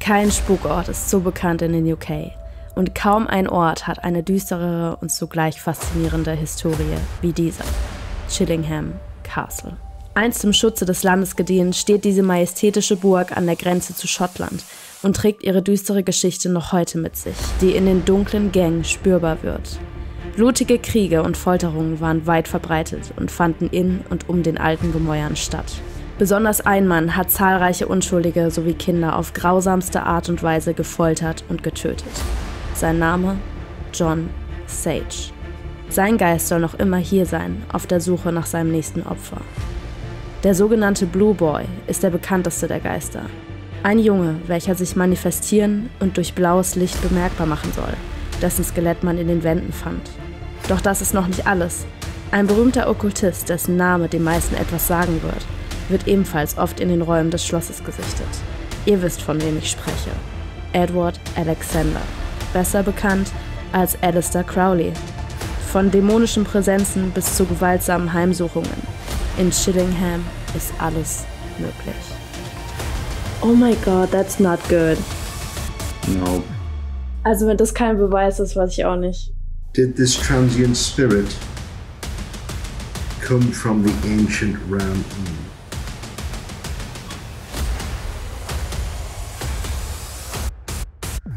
Kein Spukort ist so bekannt in den UK und kaum ein Ort hat eine düsterere und zugleich faszinierende Historie wie dieser, Chillingham Castle. Einst zum Schutze des Landes gediehen, steht diese majestätische Burg an der Grenze zu Schottland und trägt ihre düstere Geschichte noch heute mit sich, die in den dunklen Gängen spürbar wird. Blutige Kriege und Folterungen waren weit verbreitet und fanden in und um den alten Gemäuern statt. Besonders ein Mann hat zahlreiche Unschuldige sowie Kinder auf grausamste Art und Weise gefoltert und getötet. Sein Name? John Sage. Sein Geist soll noch immer hier sein, auf der Suche nach seinem nächsten Opfer. Der sogenannte Blue Boy ist der bekannteste der Geister. Ein Junge, welcher sich manifestieren und durch blaues Licht bemerkbar machen soll, dessen Skelett man in den Wänden fand. Doch das ist noch nicht alles. Ein berühmter Okkultist, dessen Name den meisten etwas sagen wird ebenfalls oft in den Räumen des Schlosses gesichtet. Ihr wisst, von wem ich spreche. Edward Alexander, besser bekannt als Aleister Crowley. Von dämonischen Präsenzen bis zu gewaltsamen Heimsuchungen. In Chillingham ist alles möglich. Oh my god, that's not good. No. Also wenn das kein Beweis ist, weiß ich auch nicht. Did this transient spirit come from the ancient realm?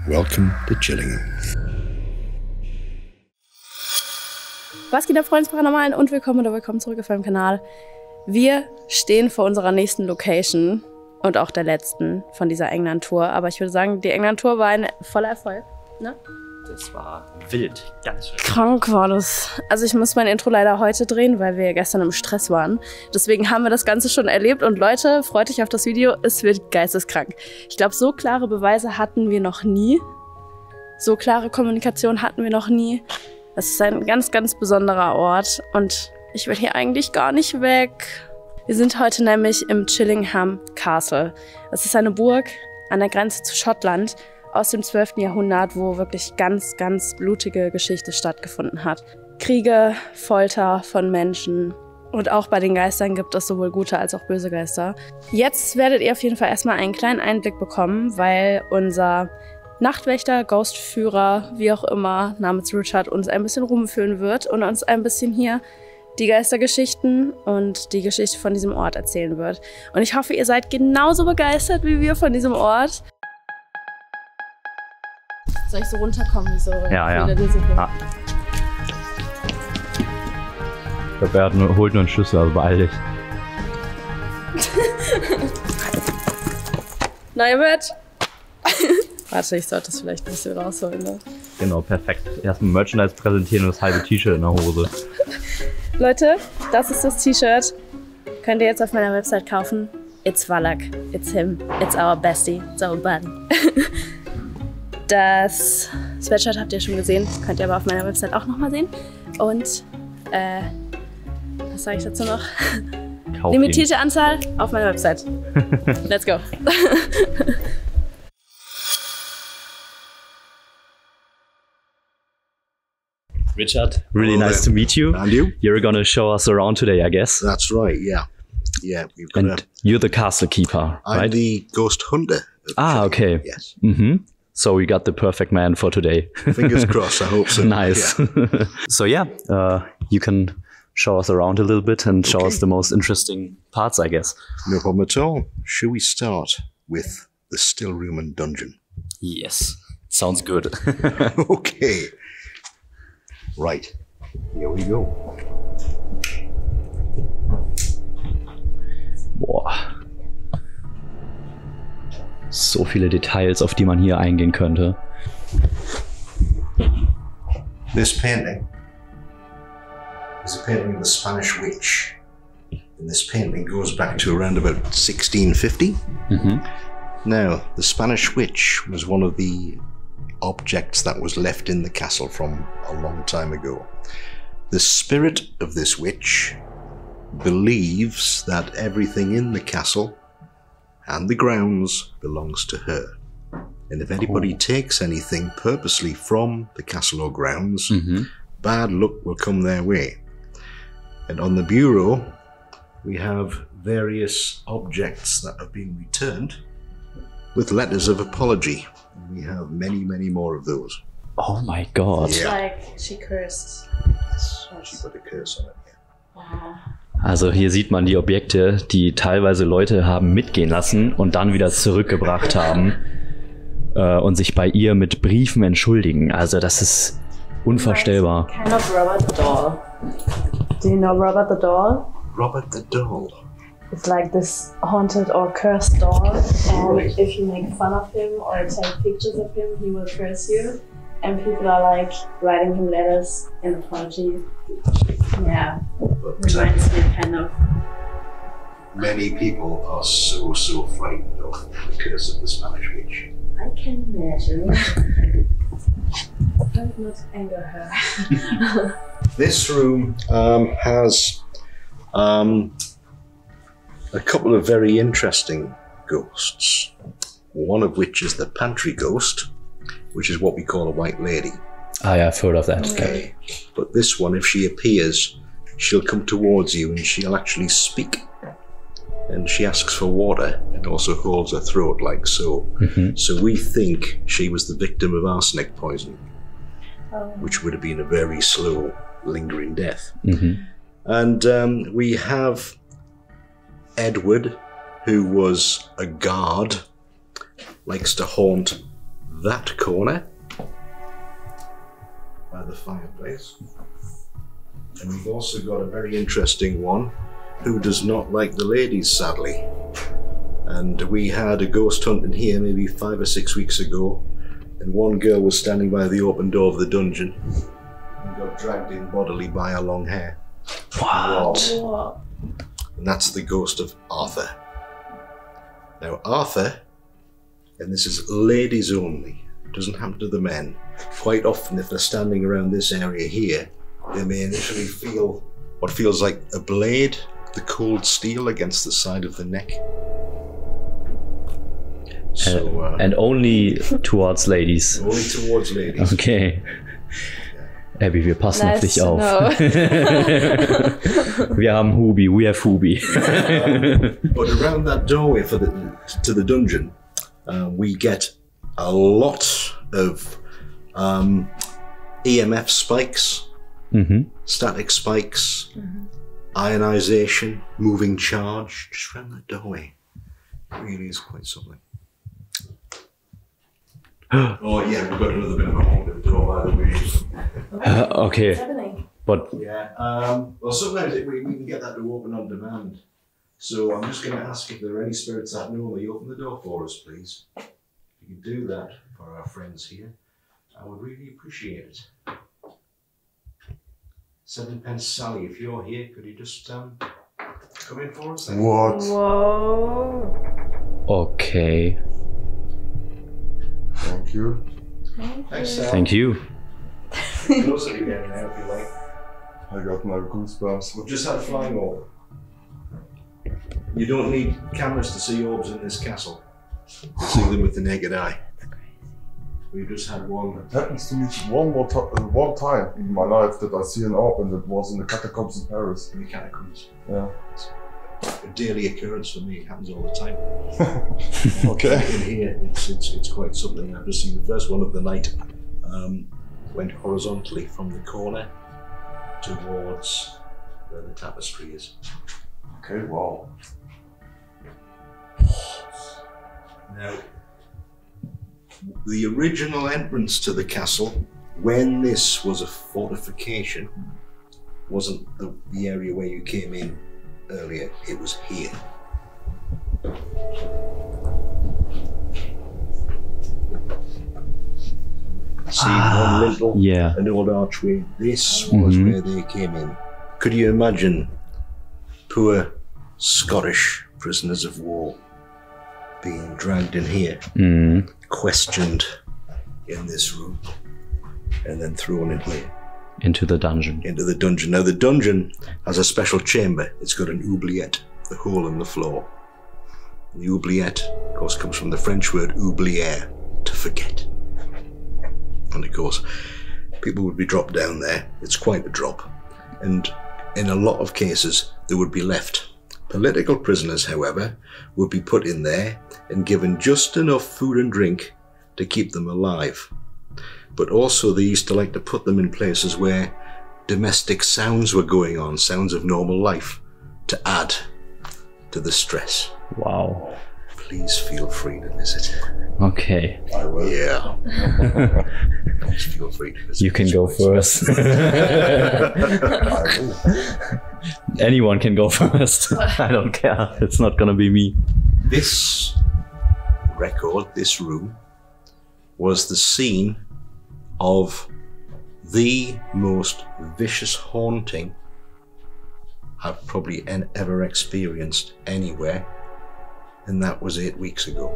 Welcome to Chillingham. Was geht ab, Freunde des Paranormalen, und willkommen zurück auf meinem Kanal. Wir stehen vor unserer nächsten Location und auch der letzten von dieser England-Tour. Aber ich würde sagen, die England-Tour war ein voller Erfolg, ne? Das war wild, ganz schön. Krank war das. Also ich muss mein Intro leider heute drehen, weil wir gestern im Stress waren. Deswegen haben wir das Ganze schon erlebt. Und Leute, freut euch auf das Video. Es wird geisteskrank. Ich glaube, so klare Beweise hatten wir noch nie. So klare Kommunikation hatten wir noch nie. Das ist ein ganz, ganz besonderer Ort. Und ich will hier eigentlich gar nicht weg. Wir sind heute nämlich im Chillingham Castle. Das ist eine Burg an der Grenze zu Schottland aus dem 12. Jahrhundert, wo wirklich ganz, ganz blutige Geschichte stattgefunden hat. Kriege, Folter von Menschen und auch bei den Geistern gibt es sowohl gute als auch böse Geister. Jetzt werdet ihr auf jeden Fall erstmal einen kleinen Einblick bekommen, weil unser Nachtwächter, Ghostführer, wie auch immer, namens Richard, uns ein bisschen rumführen wird und uns ein bisschen hier die Geistergeschichten und die Geschichte von diesem Ort erzählen wird. Und ich hoffe, ihr seid genauso begeistert wie wir von diesem Ort. Soll ich so runterkommen? Wie so Ja. Ich glaube, er holt nur einen Schlüssel, also beeil dich. Neues Bett. Warte, ich sollte das vielleicht ein bisschen rausholen, ne? Genau, perfekt. Erstmal Merchandise präsentieren und das halbe T-Shirt in der Hose. Leute, das ist das T-Shirt. Könnt ihr jetzt auf meiner Website kaufen. It's Wallach, it's him, it's our bestie, it's our buddy. Das Sweatshirt habt ihr schon gesehen, könnt ihr aber auf meiner Website auch nochmal sehen. Und, was sage ich dazu noch? Limitierte Anzahl auf meiner Website. Let's go. Richard, really nice to meet you. And you? You're gonna show us around today, I guess. That's right, yeah. Yeah, we've got And you're the castle keeper, I'm right? the Ghosthunter. Okay. Yes. So we got the perfect man for today. Fingers crossed, I hope so. Nice. Yeah. So yeah, you can show us around a little bit and show us the most interesting parts, I guess. No problem at all. Shall we start with the still room and dungeon? Yes, sounds good. Okay. Right, here we go. Boah. So viele Details, auf die man hier eingehen könnte. This painting is a painting of the Spanish witch. And this painting goes back to around about 1650. Now, the Spanish witch was one of the objects that was left in the castle from a long time ago. The spirit of this witch believes that everything in the castle and the grounds belongs to her. And if anybody takes anything purposely from the castle or grounds, bad luck will come their way. And on the bureau, we have various objects that have been returned with letters of apology. We have many, many more of those. Oh my god. Yeah. Like she cursed. Yes, she put a curse on it. Wow. Also hier sieht man die Objekte, die teilweise Leute haben mitgehen lassen und dann wieder zurückgebracht haben und sich bei ihr mit Briefen entschuldigen. Also das ist unvorstellbar. Kind of Robert the Doll. Do you know Robert the Doll? Robert the Doll. It's like this haunted or cursed doll, and if you make fun of him or take pictures of him, he will curse you. And people are like writing him letters in apology. Yeah, reminds me kind of. Many people are so frightened of the curse of the Spanish witch. I can imagine. Don't not anger her. This room has a couple of very interesting ghosts. One of which is the pantry ghost, which is what we call a white lady. Ah yeah, I've heard of that. Okay. But this one, if she appears, she'll come towards you and she'll actually speak. And she asks for water and also holds her throat like so. So we think she was the victim of arsenic poisoning, which would have been a very slow, lingering death. And we have Edward, who was a guard, likes to haunt that corner by the fireplace. And we've also got a very interesting one who does not like the ladies, sadly. And we had a ghost hunt in here maybe 5 or 6 weeks ago, and one girl was standing by the open door of the dungeon and got dragged in bodily by her long hair. What? And that's the ghost of Arthur. Now Arthur, and this is ladies only, it doesn't happen to the men. Quite often if they're standing around this area here, they may initially feel what feels like a blade, the cold steel against the side of the neck. So, And only towards ladies. only towards ladies. Okay. Abby, wir passen auf Nice dich to auf. know. Wir haben Hubi, we have Hubi. But around that doorway to the dungeon, we get a lot of EMF spikes, static spikes, ionization, moving charge, just around that doorway. It really is quite something. Oh yeah, we've got another bit of a haunted door by the way. Okay, What's happening? but Yeah, well sometimes we can get that door open on demand. So I'm just going to ask if there are any spirits that normally open the door for us, please. If you could do that for our friends here, I would really appreciate it. 7 Sally, if you're here, could you just come in for us? Then? What? Whoa. okay. Thank you. Thanks, Sal. Thank you. Close it again now, if you like. I got my goosebumps. We've just had a flying orb. You don't need cameras to see orbs in this castle. You see them with the naked eye. We've just had one. It happens to me one time in my life that I see an orb, and it was in the catacombs in Paris. In the catacombs. Yeah. A daily occurrence for me. It happens all the time. Okay. In here, it's quite something. I've just seen the first one of the night. Went horizontally from the corner towards where the tapestry is. Okay, wow. Now, the original entrance to the castle, when this was a fortification, wasn't the area where you came in earlier, it was here. See one lintel, yeah. an old archway. This was where they came in. Could you imagine poor Scottish prisoners of war being dragged in here, questioned in this room, and then thrown in here? Into the dungeon. Into the dungeon. Now the dungeon has a special chamber. It's got an oubliette, the hole in the floor. And the oubliette, of course, comes from the French word oublier, to forget. And of course, people would be dropped down there. It's quite a drop. And in a lot of cases, they would be left Political prisoners, however, would be put in there and given just enough food and drink to keep them alive. But also they used to like to put them in places where domestic sounds were going on, sounds of normal life, to add to the stress. Wow. Please feel free to visit. Okay. I will. Yeah. Please feel free to visit. You can go first. I will. Anyone can go first. I don't care. It's not gonna be me. This record, this room, was the scene of the most vicious haunting I've probably ever experienced anywhere, and that was 8 weeks ago.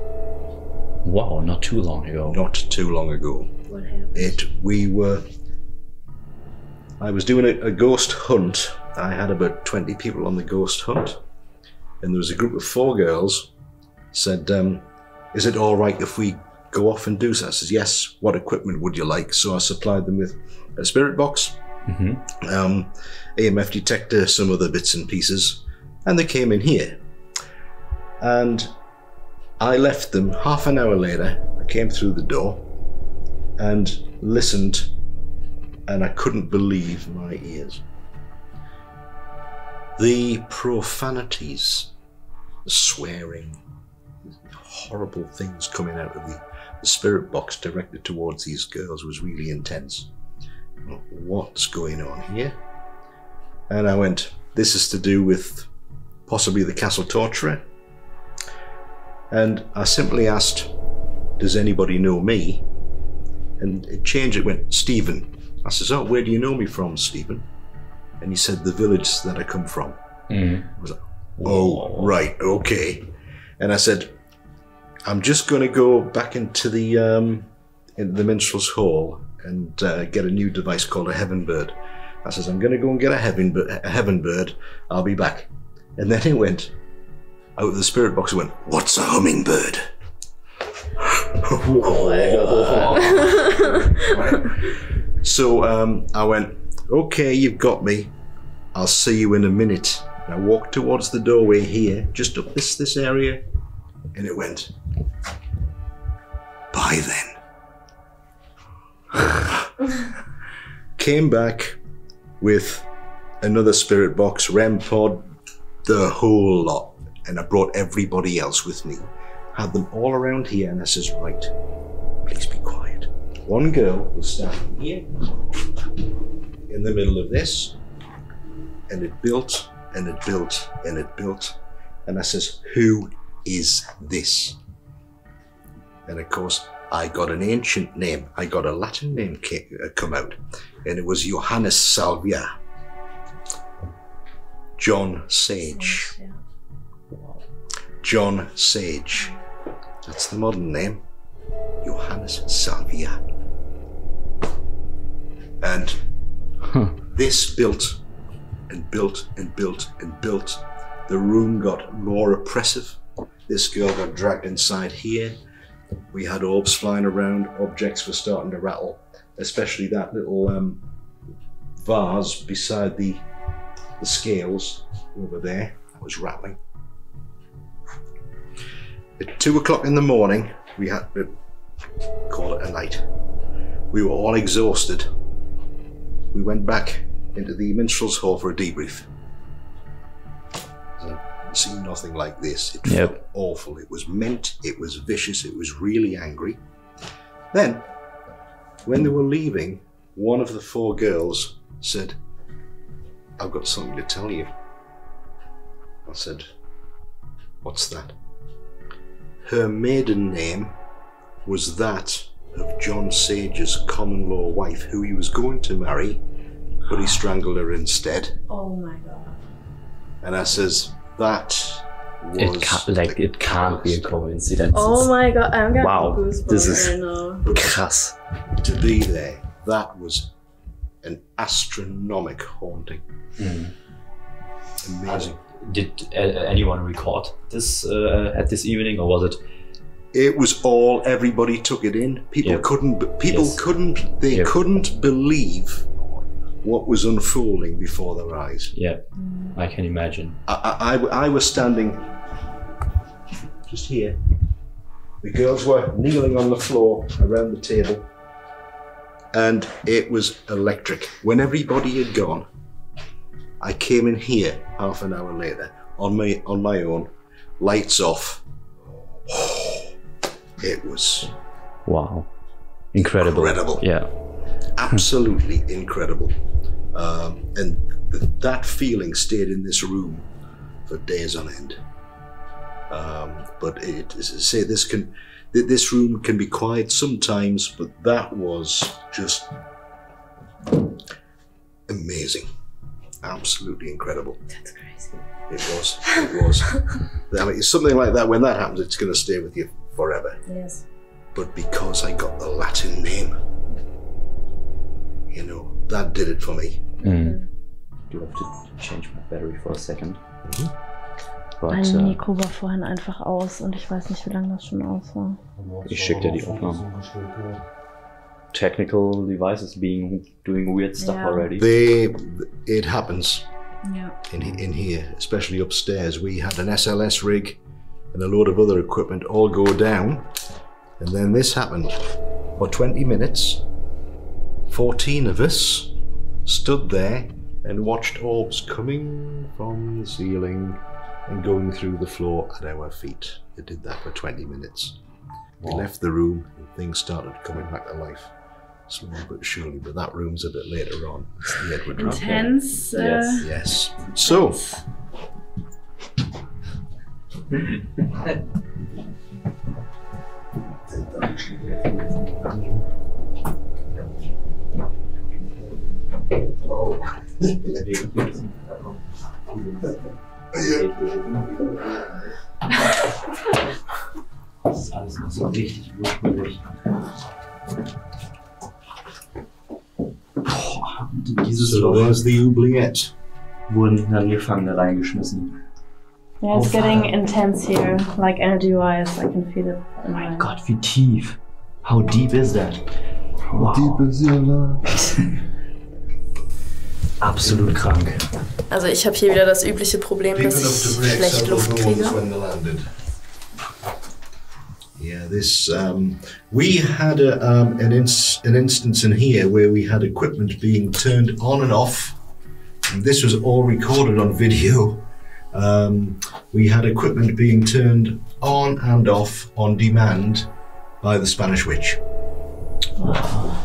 Wow, not too long ago. Not too long ago. What happened? I was doing a ghost hunt. I had about 20 people on the ghost hunt, and there was a group of 4 girls said, is it all right if we go off and do so? I said, yes. What equipment would you like? So I supplied them with a spirit box, EMF detector, some other bits and pieces, and they came in here. And I left them. Half an hour later, I came through the door and listened, and I couldn't believe my ears. The profanities, the swearing, horrible things coming out of the spirit box directed towards these girls was really intense. What's going on here? And I went, this is to do with possibly the castle torturer. And I simply asked, does anybody know me? And it changed, it went, Stephen. I says, oh, where do you know me from, Stephen? And he said, the village that I come from. I was like, oh, right, okay. And I said, I'm just going to go back into the minstrel's hall and get a new device called a heaven bird. I says, I'm going to go and get a heaven bird. I'll be back. And then it went out of the spirit box. It went, what's a hummingbird? So I went, okay, you've got me. I'll see you in a minute. And I walked towards the doorway here, just up this area, and it went, bye then. Came back with another spirit box, REM pod, the whole lot, and I brought everybody else with me. Had them all around here, and I says, right, please be quiet. One girl was standing here, in the middle of this, and it built, and it built, and it built, and I says, who is this? And of course, I got an ancient name. I got a Latin name come out, and it was Johannes Salvia. John Sage. John Sage. That's the modern name. Johannes Salvia. And this built and built and built and built. The room got more oppressive. This girl got dragged inside here. We had orbs flying around. Objects were starting to rattle, especially that little vase beside the scales over there. That was rattling. At 2 o'clock in the morning, we had to call it a night. We were all exhausted. We went back into the minstrel's hall for a debrief. I've seen nothing like this. It felt awful. It was meant, it was vicious, it was really angry. Then, when they were leaving, one of the 4 girls said, I've got something to tell you. I said, what's that? Her maiden name was that of John Sage's common law wife, who he was going to marry, but he strangled her instead. Oh my God. And I says, that was it can't be a coincidence. Oh my God, I'm getting goosebumps this is right now. krass. To be there, that was an astronomical haunting. Amazing. Did anyone record this at this evening, or was it? It was all, everybody took it in. People couldn't, couldn't believe what was unfolding before their eyes. Yeah, I can imagine. I was standing just here. The girls were kneeling on the floor around the table, and it was electric. When everybody had gone, I came in here half an hour later on my own, lights off. It was wow, incredible. Yeah, absolutely incredible. And that feeling stayed in this room for days on end. But as I say, this room can be quiet sometimes, but that was just amazing. Absolutely incredible. That's crazy. It was. I mean, something like that, when that happens, it's going to stay with you forever. Yes. But because I got the Latin name, you know, that did it for me. Mm. Du have to change my battery for a second. Mein Mikro war vorhin einfach aus und ich weiß nicht, wie lange das schon aus war. Ich schicke dir die Aufnahmen. Technical devices doing weird stuff already. It happens. Yeah. In here, especially upstairs, we had an SLS rig and a load of other equipment all go down, and then this happened. For 20 minutes, 14 of us stood there and watched orbs coming from the ceiling and going through the floor at our feet. They did that for 20 minutes. We left the room and things started coming back to life. Slowly but surely, but that room's a bit later on. It's the Edward room. Intense. Yes. So. Das ist alles noch so richtig ursprünglich. So there's the oubliette. Wurden dann Gefangene reingeschmissen. Yeah, it's getting intense here, like energy-wise, I can feel it. Oh mein Gott, wie tief. How deep is that? Wow. How deep is your love? Absolut krank. Also ich habe hier wieder das übliche Problem, dass ich schlecht Luft kriege. Yeah, this we had an instance in here where we had equipment being turned on and off. And this was all recorded on video. We had equipment being turned on and off on demand by the Spanish witch. Wow.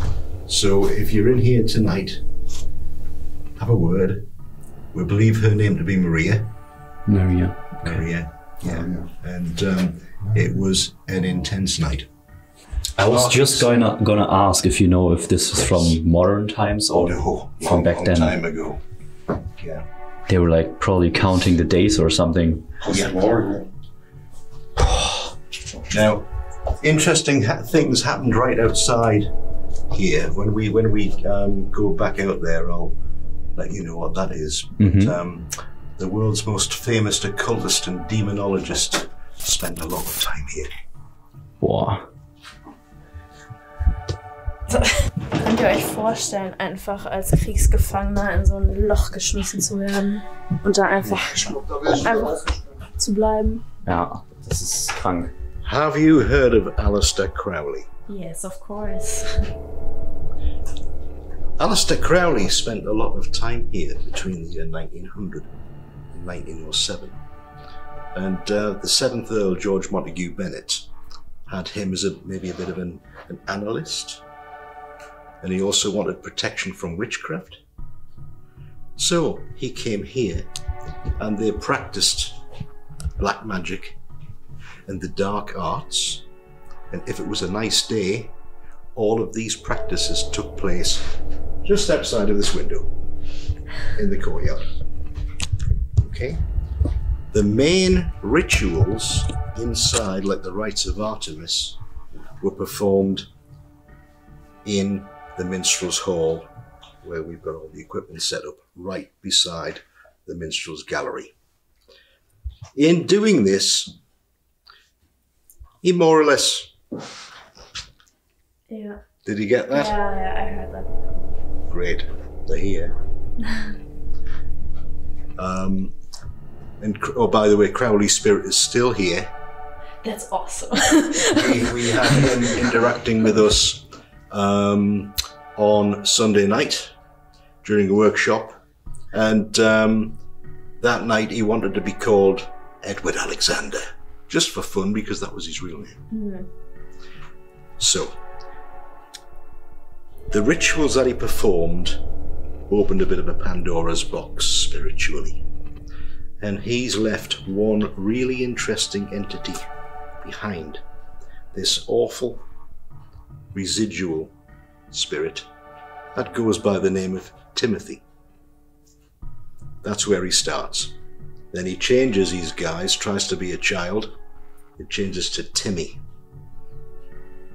So if you're in here tonight, have a word. We believe her name to be Maria. Maria. Maria, yeah. And it was an intense night. I was just gonna ask if you know if this is from modern times or from back then. Long time ago. Yeah. They were like probably counting the days or something. Yeah. Now, interesting things happened right outside here. When we go back out there, I'll let you know what that is. Mm-hmm. But, the world's most famous occultist and demonologist spent a lot of time here. Boah. Könnt ihr euch vorstellen, einfach als Kriegsgefangener in so ein Loch geschmissen zu werden und da einfach zu bleiben? Ja, das ist krank. Have you heard of Aleister Crowley? Yes, of course. Aleister Crowley spent a lot of time here between the year 1900 and 1907. And the 7th Earl, George Montagu Bennett, had him as maybe a bit of an analyst. And he also wanted protection from witchcraft. So he came here and they practiced black magic and the dark arts. And if it was a nice day, all of these practices took place just outside of this window in the courtyard. Okay? The main rituals inside, like the rites of Artemis, were performed in the minstrel's hall, where we've got all the equipment set up right beside the minstrel's gallery. In doing this, he more or less... Yeah. Did you get that? Yeah, I heard that. Great. They're here. Oh, by the way, Crowley's spirit is still here. That's awesome. we had him interacting with us on Sunday night during a workshop, and that night he wanted to be called Edward Alexander, just for fun, because that was his real name. Mm-hmm. So, the rituals that he performed opened a bit of a Pandora's box spiritually, and he's left one really interesting entity behind, this awful residual spirit that goes by the name of Timothy. That's where he starts. Then he changes his guise, tries to be a child. It changes to Timmy.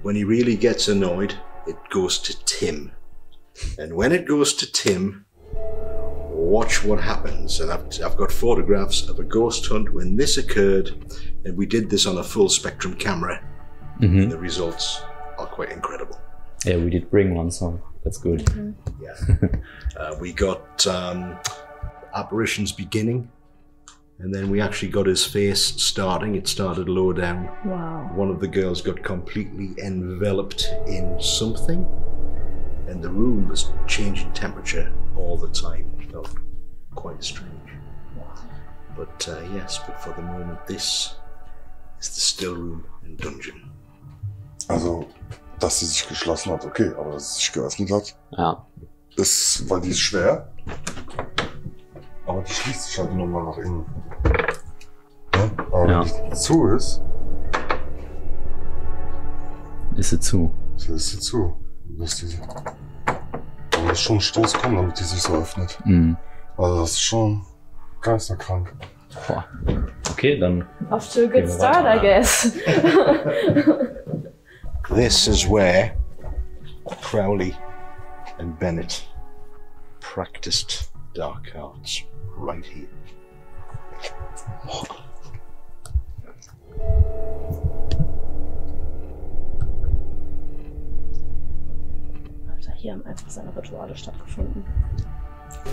When he really gets annoyed, it goes to Tim. And when it goes to Tim, watch what happens. And I've got photographs of a ghost hunt when this occurred, and we did this on a full spectrum camera. Mm-hmm. And the results are quite incredible. Yeah, we did bring one, so that's good. Mm-hmm. Yeah. We got apparitions beginning, and then we actually got his face starting. It started low down. Wow. One of the girls got completely enveloped in something, and the room was changing temperature all the time. It felt quite strange. But yes, but for the moment, this is the still room and dungeon. Also, dass sie sich geschlossen hat, okay, aber dass sie sich geöffnet hat, ja, ist, weil die ist schwer. Aber die schließt sich halt nur mal nach innen. Ja? Aber ja, wenn die zu ist, ist sie zu. So ist sie zu. Da muss schon ein Stoß kommen, damit die sich so öffnet. Mhm. Also das ist schon geisterkrank. Boah. Okay, dann. Off to a good start, I guess. This is where Crowley and Bennett practiced dark arts, right here. Alter, hier haben einfach seine Rituale stattgefunden.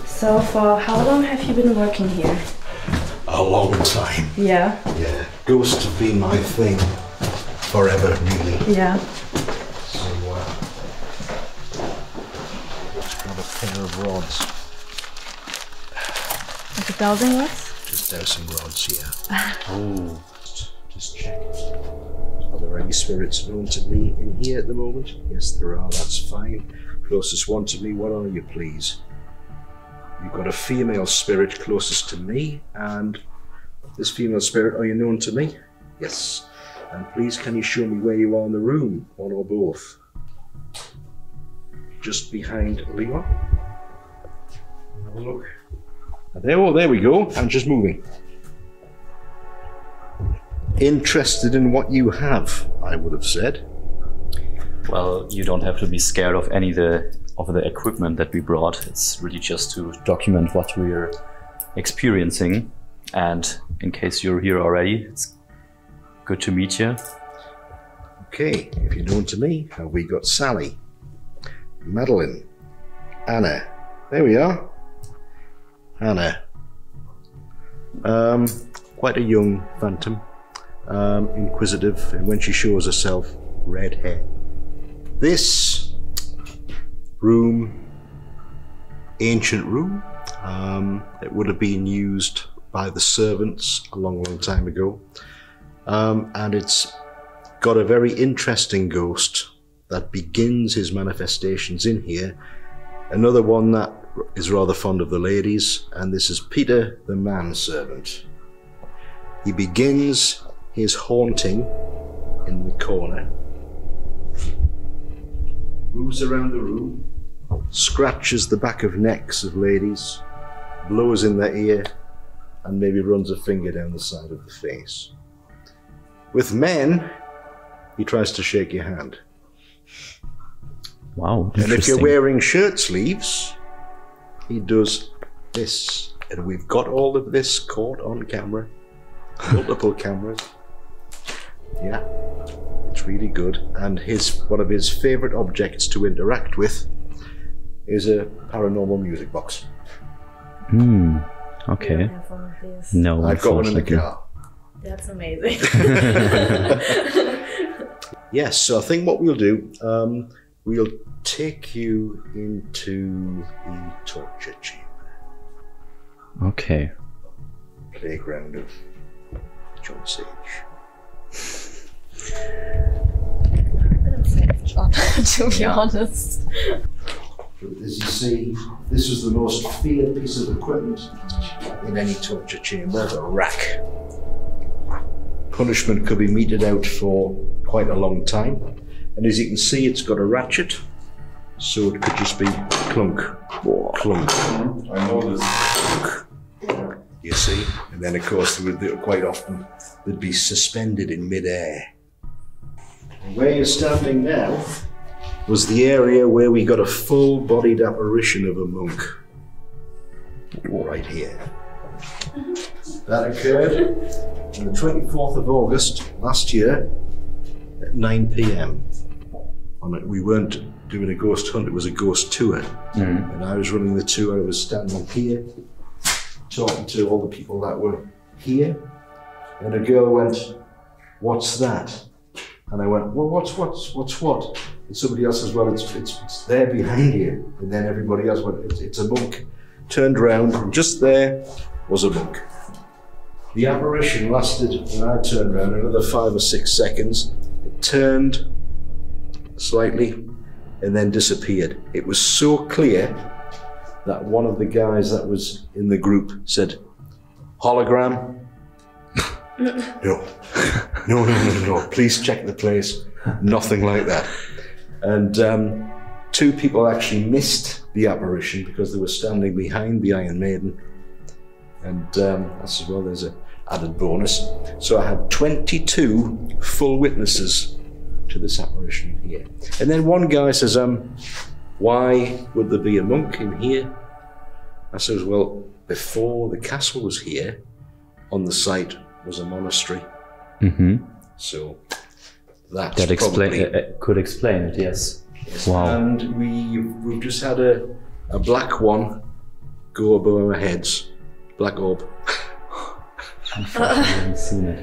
So, for how long have you been working here? A long time. Yeah. Yeah. Ghosts have been my thing forever, really. Yeah. So, just got a pair of rods. Like a dowsing rods? Just dowsing rods, yeah. Oh. Just check. Are there any spirits known to me in here at the moment? Yes, there are. That's fine. Closest one to me, what are you, please? You've got a female spirit closest to me, and this female spirit, are you known to me? Yes. And please, can you show me where you are in the room, one or both? Just behind Leon. Have a look. There we go. I'm just moving. Interested in what you have, I would have said. Well, you don't have to be scared of any of the equipment that we brought. It's really just to document what we're experiencing. And in case you're here already, it's good to meet you. Okay, if you're known to me, we got Sally, Madeline, Anna. There we are. Anna. Quite a young phantom. Inquisitive, and when she shows herself, red hair. This room, ancient room, it would have been used by the servants a long time ago, and it's got a very interesting ghost that begins his manifestations in here. Another one that is rather fond of the ladies, and this is Peter the manservant. He begins his haunting in the corner, moves around the room, scratches the back of necks of ladies, blows in their ear, and maybe runs a finger down the side of the face. With men, he tries to shake your hand. Wow, and if you're wearing shirt sleeves, he does this. And we've got all of this caught on camera, multiple cameras. Yeah, it's really good. And one of his favorite objects to interact with is a paranormal music box. Okay. You don't have one of these. No, I've got one in the unfortunately. car. That's amazing. Yes, so I think what we'll do, we'll take you into the torture chamber. Okay. Playground of John Sage. I'm gonna save John, to be honest. As you see, this is the most feared piece of equipment in any torture chamber, a rack. Punishment could be meted out for quite a long time. And as you can see, it's got a ratchet, so it could just be clunk, clunk. I know this. You see? And then, of course, quite often they'd be suspended in mid-air. Where you're standing now was the area where we got a full-bodied apparition of a monk. Right here. That occurred on the 24th of August last year at 9 p.m. We weren't doing a ghost hunt, it was a ghost tour. And I was running the tour. I was standing here talking to all the people that were here, and a girl went, "What's that?" And I went, "Well, what's what?" And somebody else says, "Well, it's there behind you." And then everybody else went, "It's a monk." Turned around, and just there was a monk. The apparition lasted, when I turned around, another 5 or 6 seconds. It turned slightly and then disappeared. It was so clear that one of the guys that was in the group said, "Hologram?" No, please check the place. Nothing like that. And 2 people actually missed the apparition because they were standing behind the Iron Maiden. And that's as well, there's an added bonus. So I had 22 full witnesses to this apparition here. And then one guy says, "Why would there be a monk in here?" I says, "Well, before the castle was here, on the site was a monastery." So that could explain it, yes. Wow. And we've just had a black one go above our heads. Black orb. Unfortunately, I haven't seen it.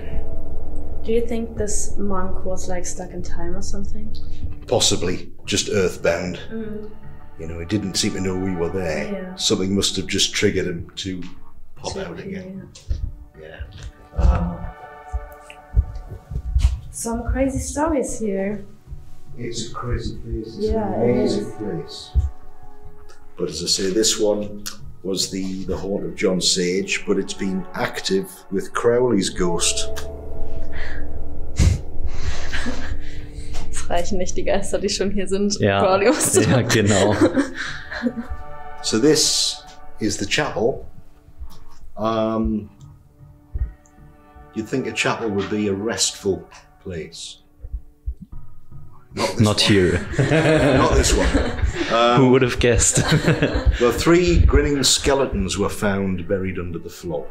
Do you think this monk was like stuck in time or something? Possibly, just earthbound. You know, he didn't seem to know we were there. Yeah. Something must have just triggered him to pop out again. Yeah. Some crazy stories here. It's a crazy place. It's Yeah, an amazing place. But as I say, this one was the haunt of John Sage, but it's been active with Crowley's ghost. Es reichen nicht die Geister, die schon hier sind. Ja, ja, genau. So this is the chapel. You'd think a chapel would be a restful place. Not here. Not this one. Who would have guessed? Well, 3 grinning skeletons were found buried under the floor.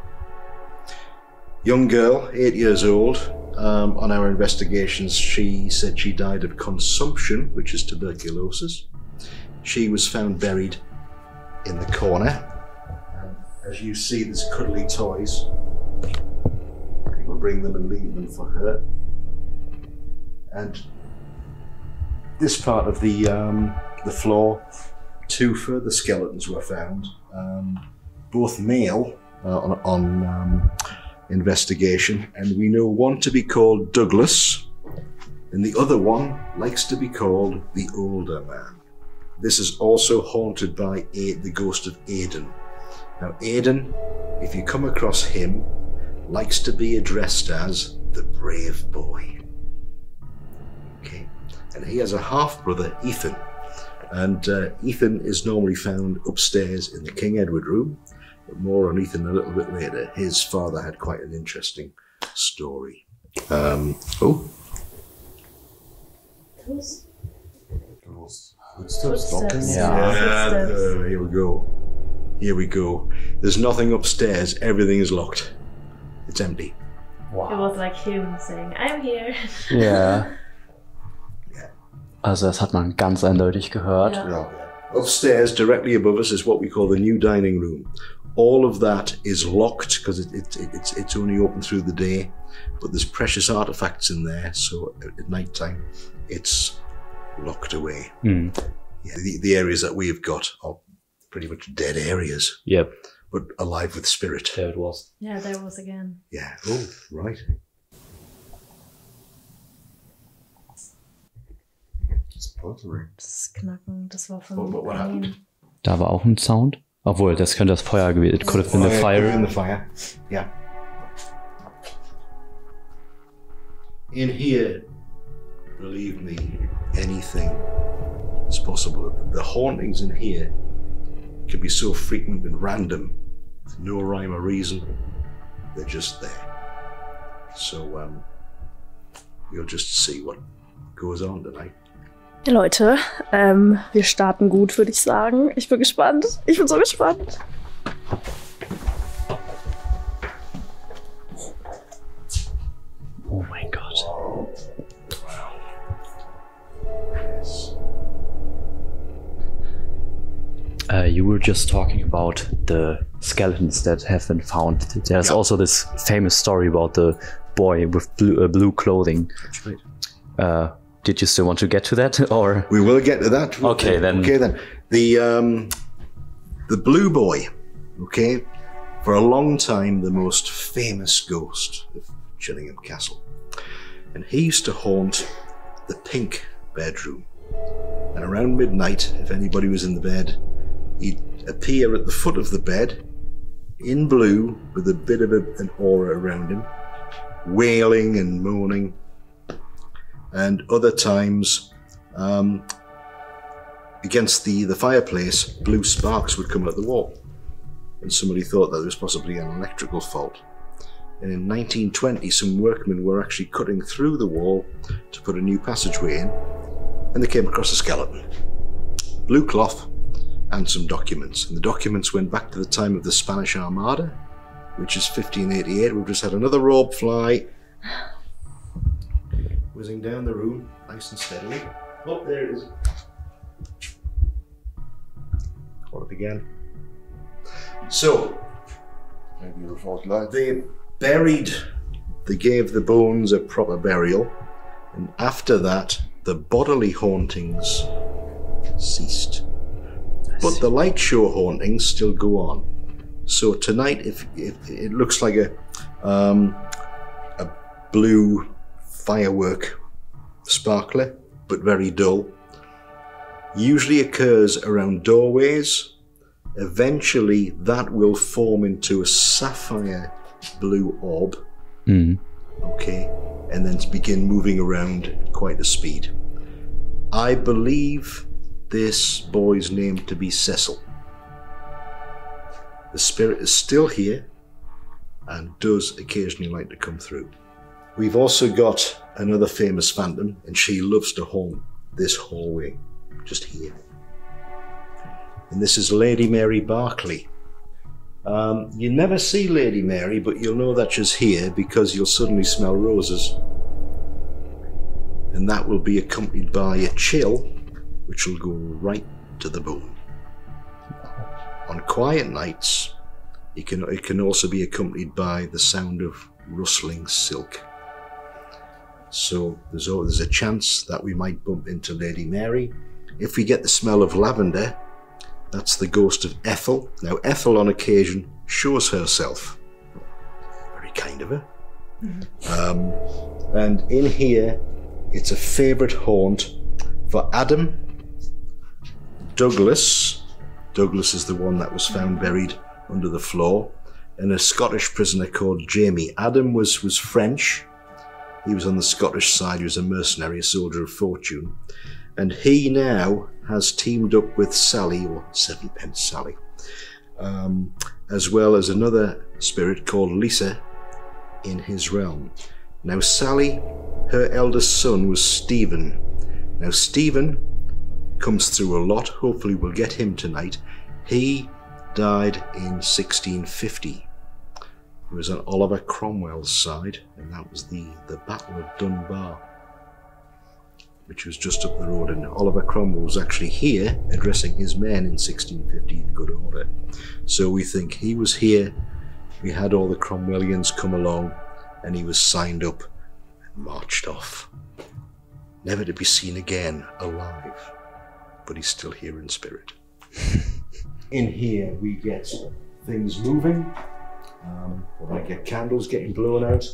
Young girl, 8 years old. On our investigations, she said she died of consumption, which is tuberculosis. She was found buried in the corner. As you see, there's cuddly toys. People bring them and leave them for her. And this part of the floor, 2 further skeletons were found, both male on investigation, and we know one to be called Douglas, and the other one likes to be called the Older Man. This is also haunted by the ghost of Aidan. Now Aidan, if you come across him, likes to be addressed as the brave boy. Okay. And he has a half-brother, Ethan. And Ethan is normally found upstairs in the King Edward room, but more on Ethan a little bit later. His father had quite an interesting story. Footsteps knocking. Here we go. Here we go. There's nothing upstairs. Everything is locked. It's empty. Wow. It was like him saying, "I'm here." Ja. Also das hat man ganz eindeutig gehört. Ja. Upstairs, directly above us, is what we call the new dining room. All of that is locked because it's only open through the day, but there's precious artifacts in there, so at night time it's locked away. Yeah, the areas that we've got are pretty much dead areas. Yep. But alive with spirit. There it was. Ja, there was again. Yeah. Oh, right. Das Pottery. Das Knacken, das war von What happened? Da war auch ein Sound. Obwohl, das könnte das Feuer gewesen. It could have been the fire. In the fire. Yeah. In here, believe me, anything is possible. The hauntings in here can be so frequent and random, with no rhyme or reason. They're just there. So you'll just see what goes on tonight. Ja, Leute, wir starten gut, würde ich sagen. Ich bin gespannt. Ich bin so gespannt. Oh mein Gott. You were just talking about the skeletons that have been found. There's also this famous story about the boy with blue clothing. That's right. Did you still want to get to that, or We will get to that. Okay, then. Okay, then. The blue boy, okay, for a long time the most famous ghost of Chillingham Castle. And he used to haunt the pink bedroom. And around midnight, if anybody was in the bed, he'd appear at the foot of the bed in blue with a bit of an aura around him, wailing and moaning. And other times, against the fireplace, blue sparks would come out the wall. And somebody thought that there was possibly an electrical fault. And in 1920, some workmen were actually cutting through the wall to put a new passageway in, and they came across a skeleton. Blue cloth and some documents. And the documents went back to the time of the Spanish Armada, which is 1588. We've just had another robe fly whizzing down the room, nice and steadily. Oh, there it is. Caught up again. So, Maybe you thought like. they gave the bones a proper burial, and after that, the bodily hauntings ceased. But the light show hauntings still go on. So tonight, if it looks like a blue firework sparkler, but very dull, usually occurs around doorways. Eventually that will form into a sapphire blue orb, okay, and then begin moving around at quite a speed. I believe this boy's name to be Cecil. The spirit is still here and does occasionally like to come through. We've also got another famous phantom, and she loves to haunt this hallway, just here. And this is Lady Mary Barclay. You never see Lady Mary, but you'll know that she's here because you'll suddenly smell roses. And that will be accompanied by a chill, which will go right to the bone. On quiet nights, it can also be accompanied by the sound of rustling silk. So there's a chance that we might bump into Lady Mary. If we get the smell of lavender, that's the ghost of Ethel. Now Ethel on occasion shows herself. Very kind of her. And in here, it's a favourite haunt for Adam, Douglas. Douglas is the one that was found buried under the floor, and a Scottish prisoner called Jamie. Adam was French. He was on the Scottish side. He was a mercenary, a soldier of fortune. And he now has teamed up with Sally, or 7pence Sally, as well as another spirit called Lisa in his realm. Now Sally, her eldest son was Stephen. Now Stephen comes through a lot. Hopefully we'll get him tonight. He died in 1650. He was on Oliver Cromwell's side, and that was the Battle of Dunbar. which was just up the road, and Oliver Cromwell was actually here addressing his men in 1650 in good order. So we think he was here, we had all the Cromwellians come along, and he was signed up and marched off. Never to be seen again alive, but he's still here in spirit. In here we get things moving, we might get candles getting blown out.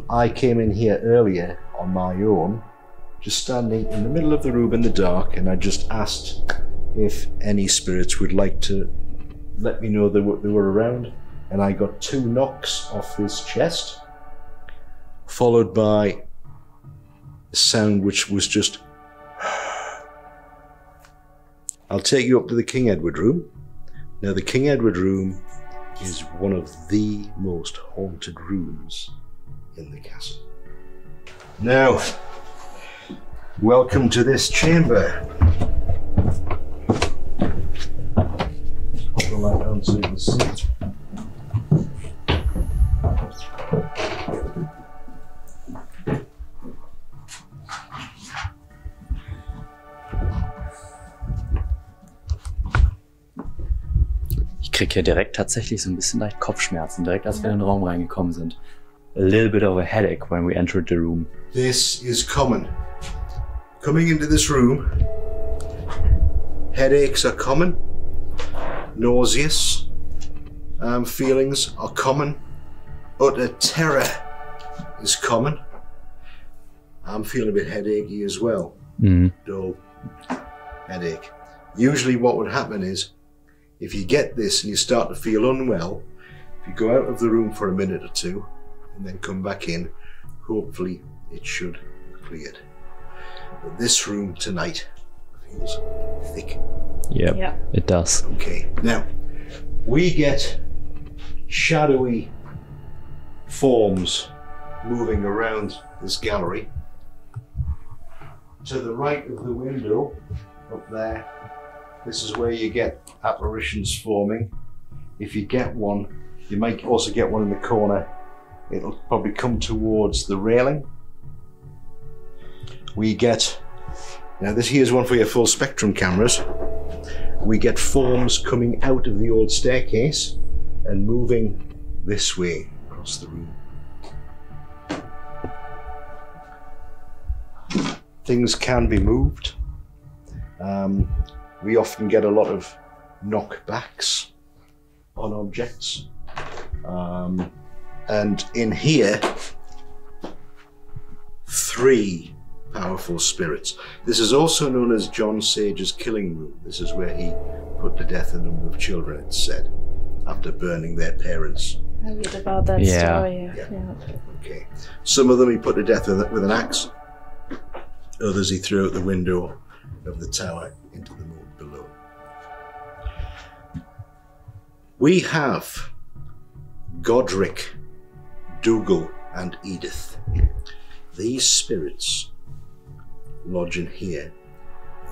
I came in here earlier on my own, just standing in the middle of the room in the dark, and I just asked if any spirits would like to let me know they were around, and I got 2 knocks off this chest, followed by a sound which was just... I'll take you up to the King Edward room. Now the King Edward room is one of the most haunted rooms in the castle. Now, welcome to this chamber. Put the light on so you can see it. Ich kriege hier direkt tatsächlich so ein bisschen leicht Kopfschmerzen, direkt als wir in den Raum reingekommen sind. A little bit of a headache when we entered the room. This is common. Coming into this room, headaches are common, nauseous feelings are common, utter terror is common. I'm feeling a bit headachy as well. Dull headache. Usually what would happen is, if you get this and you start to feel unwell, if you go out of the room for a minute or 2 and then come back in, hopefully it should have cleared. But this room tonight feels thick. Yep, it does. Okay, now we get shadowy forms moving around this gallery. To the right of the window, up there, this is where you get apparitions forming. If you get one, you might also get one in the corner. It'll probably come towards the railing. We get, now this here's one for your full spectrum cameras. We get forms coming out of the old staircase and moving this way across the room. Things can be moved. We often get a lot of knockbacks on objects. And in here, 3 powerful spirits. This is also known as John Sage's killing room. This is where he put to death a number of children, it's said, after burning their parents. I read about that story. Yeah. Okay. Some of them he put to death with an axe. Others he threw out the window of the tower into the moat below. We have Godric, Dougal and Edith. These spirits lodge in here,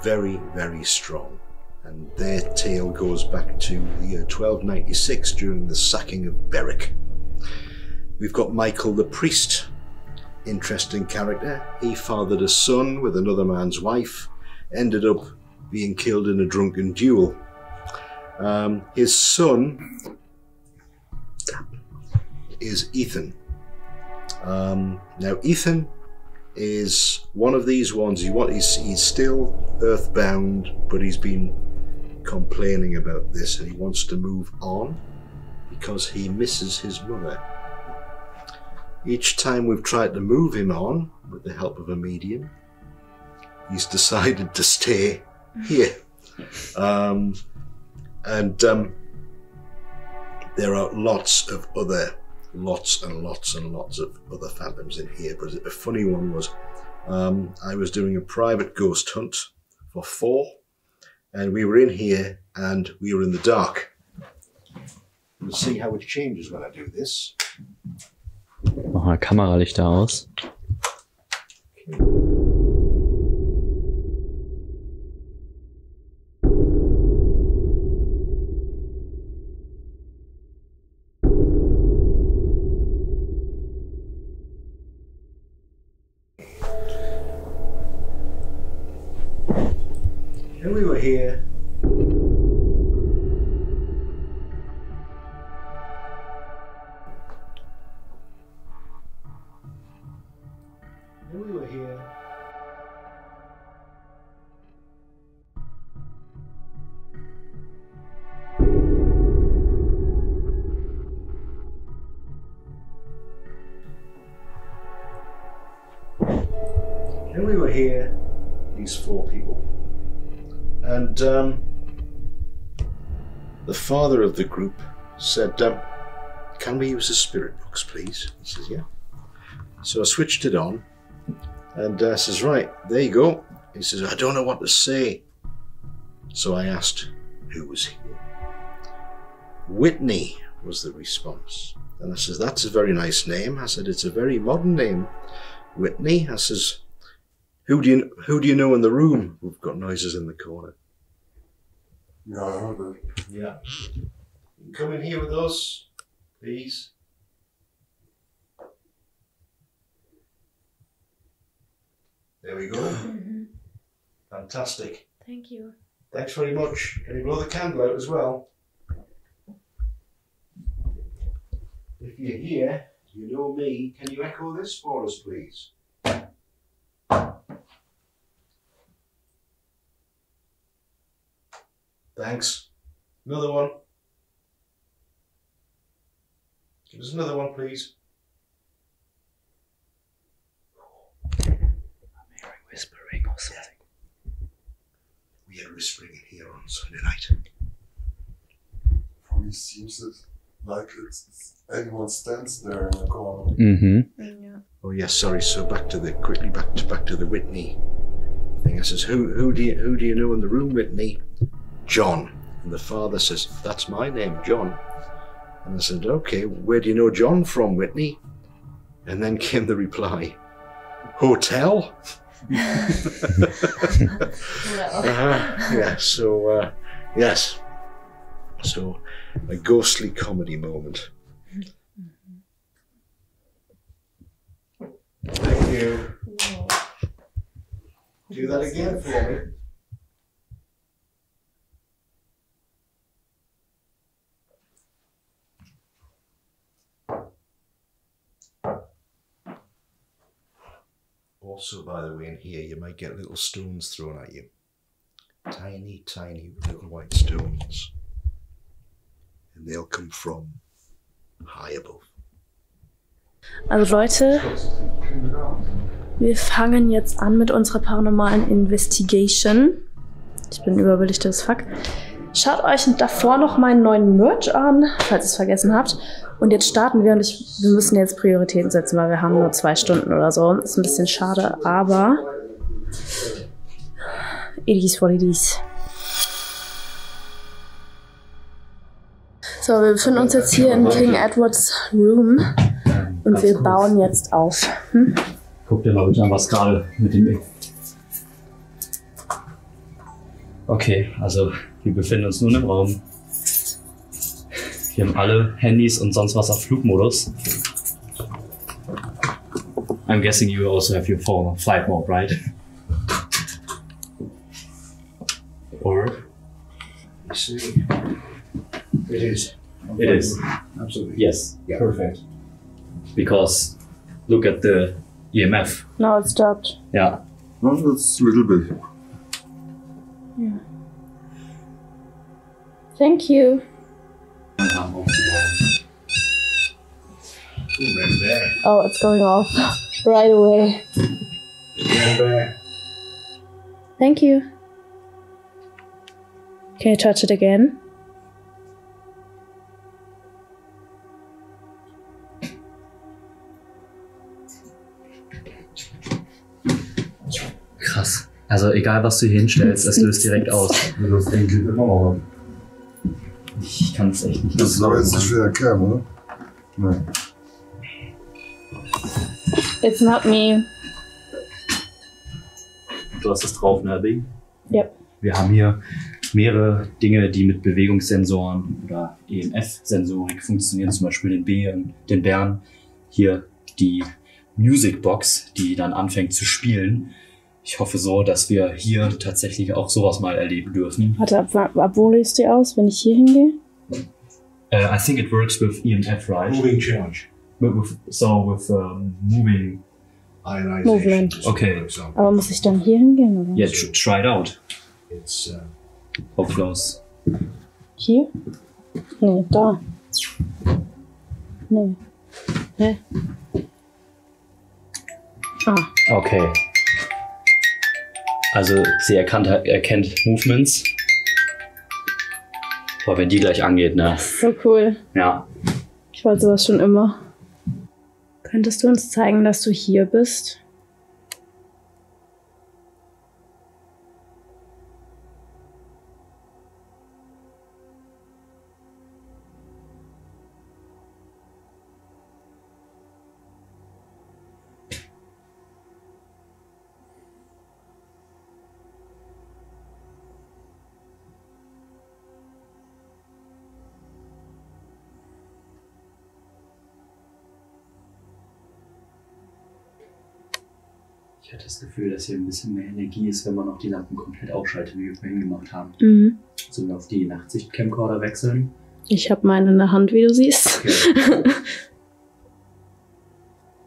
very, very strong, and their tale goes back to the year 1296 during the sacking of Berwick. We've got Michael the priest, interesting character. He fathered a son with another man's wife, ended up being killed in a drunken duel. His son is Ethan. Now Ethan is one of these ones, he's still earthbound, but he's been complaining about this and he wants to move on because he misses his mother. Each time we've tried to move him on with the help of a medium, he's decided to stay here. There are lots and lots of other phantoms in here, but a funny one was I was doing a private ghost hunt for 4 and we were in here and we were in the dark. You'll see how it changes when I do this. Mach mal Kameralichter aus. And we were here. And we were here. And we were here, these 4 people, and the father of the group said, can we use the spirit box, please? I says, yeah. So I switched it on, and says, right, there you go. He says, I don't know what to say. So I asked, who was here? Whitney was the response. And I says, that's a very nice name. I said, it's a very modern name, Whitney. I says, who do you know in the room? We've got noises in the corner. Yeah, I heard it. Yeah. You can come in here with us, please. There we go. Mm-hmm. Fantastic. Thank you. Thanks very much. Can you blow the candle out as well? If you're here, you know me. Can you echo this for us, please? Thanks. Another one. Give us another one, please. I'm hearing whispering or something. We had whispering in here on Sunday night. For me, seems it like it's anyone stands there in the corner. Mm-hmm. Yeah. Oh yes, sorry. So back to the Whitney thing. I says, who do you know in the room, Whitney? John. And the father says, that's my name, John. And I said, okay, where do you know John from, Whitney? And then came the reply, hotel? Yeah, so, yes. So, a ghostly comedy moment. Thank you. Whoa. Do that again for me. Also, by the way, in here you might get little stones thrown at you. Tiny, tiny little white stones. And they'll come from high above. Also Leute, wir fangen jetzt an mit unserer paranormalen Investigation. Ich bin überbelichtet as fuck. Schaut euch davor noch meinen neuen Merch an, falls ihr es vergessen habt. Und jetzt starten wir und wir müssen jetzt Prioritäten setzen, weil wir haben nur 2 Stunden oder so. Ist ein bisschen schade, aber it is what it is. So, wir befinden uns jetzt hier in King Edwards Room und wir bauen jetzt auf. Guck dir mal bitte an, was gerade mit dem... Okay, also wir befinden uns nun im Raum. Wir haben alle Handys und sonst was auf Flugmodus. I'm guessing you also have your phone on flight mode, right? Or? It is. It is. Absolutely. Yes. Yeah. Perfect. Because look at the EMF. No, it stopped. Yeah. No, that's a little bit. Yeah. Thank you. Oh, it's going off right away. Thank you. Can you touch it again? Krass. Also egal was du hier hinstellst, es löst direkt aus. Das denke ich immer noch. Ich kann es echt nicht. Das ist aber jetzt nicht wieder Cam, oder? Nein. It's not me. Du hast es drauf, ne, Bing? Yep. Wir haben hier mehrere Dinge, die mit Bewegungssensoren oder EMF-Sensorik funktionieren, zum Beispiel den Bären. Hier die Musicbox, die dann anfängt zu spielen. Ich hoffe so, dass wir hier tatsächlich auch sowas mal erleben dürfen. Warte, ab wo löst die aus, wenn ich hier hingehe? I think it works with EMF, right? Moving charge. With moving. Ionization. Movement. Okay. For example. Aber muss ich dann hier hingehen, oder? Yeah, try it out. It's How close? Hier? Nee, da. Nee. Hä? Ah, Okay. Also sie erkennt Movements. Aber wenn die gleich angeht, ne? so cool. Ja. Ich wollte sowas schon immer. Könntest du uns zeigen, dass du hier bist? Ich hatte das Gefühl, dass hier ein bisschen mehr Energie ist, wenn man noch die Lampen komplett ausschaltet, wie wir vorhin gemacht haben. Mhm. Sollen wir auf die Nachtsicht-Camcorder wechseln? Ich habe meine in der Hand, wie du siehst. Okay.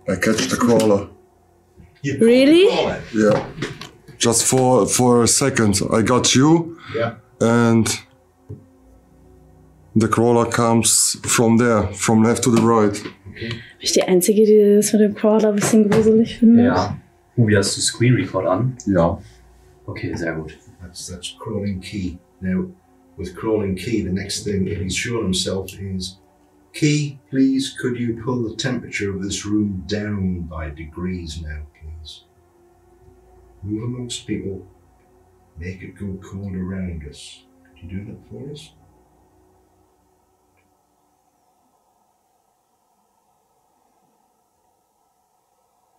I catch the crawler. you Really? Yeah. Just for a second. I got you, Yeah. and the crawler comes from there, from left to the right. Bin ich die Einzige, die das mit dem Crawler ein bisschen gruselig findet? Ja. Wie hast du Screen Record an? Ja. Okay, sehr gut. That's crawling key. Now, with crawling key, the next thing if he's shown himself is, key, please, could you pull the temperature of this room down by degrees now, please? Move amongst people, make it go cold around us. Could you do that for us?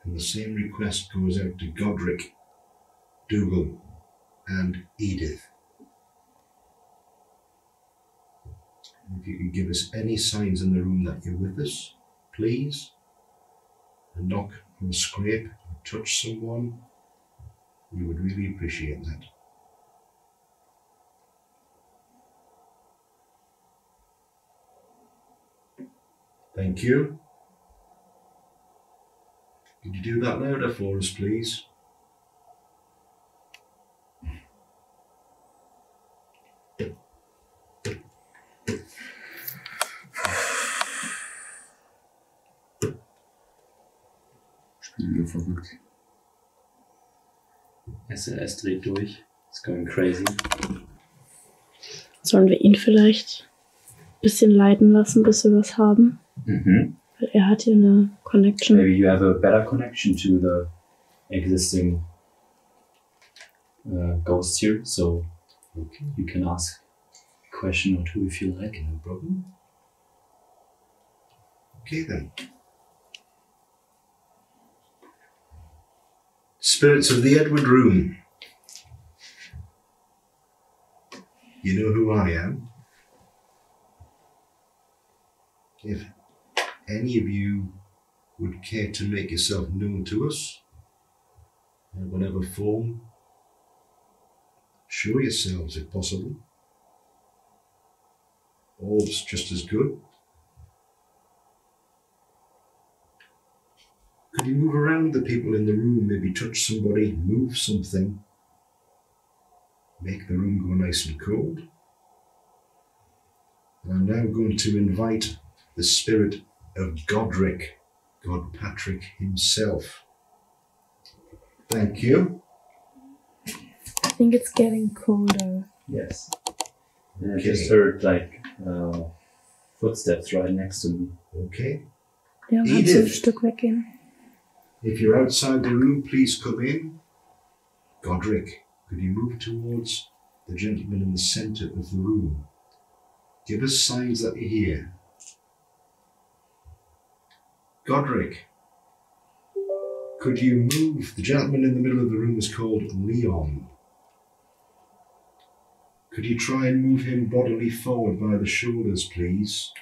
And the same request goes out to Godric, Dougal, and Edith. If you can give us any signs in the room that you're with us, please. A knock or a scrape or touch someone, we would really appreciate that. Thank you. Could you do that louder for us, please? Spiele verrückt. SLS dreht durch. It's going crazy. Sollen wir ihn vielleicht ein bisschen leiten lassen, bis wir was haben? Mhm. Weil er hat hier eine Connection. Maybe you have a better connection to the existing ghosts here, so you can ask a question or two if you like. No problem. Okay then. Spirits of the Edward Room. You know who I am. If any of you would care to make yourself known to us, in whatever form, show yourselves if possible. Orbs just as good. Could you move around the people in the room, maybe touch somebody, move something, make the room go nice and cold? And I'm now going to invite the spirit of Godric, Godpatrick himself. Thank you. I think it's getting colder. Yes. And I just heard like footsteps right next to me. Okay. Ja, kannst du ein Edith. Stück weggehen? If you're outside the room, please come in. Godric, could you move towards the gentleman in the centre of the room? Give us signs that you're here. Godric, could you move? The gentleman in the middle of the room is called Leon. Could you try and move him bodily forward by the shoulders, please?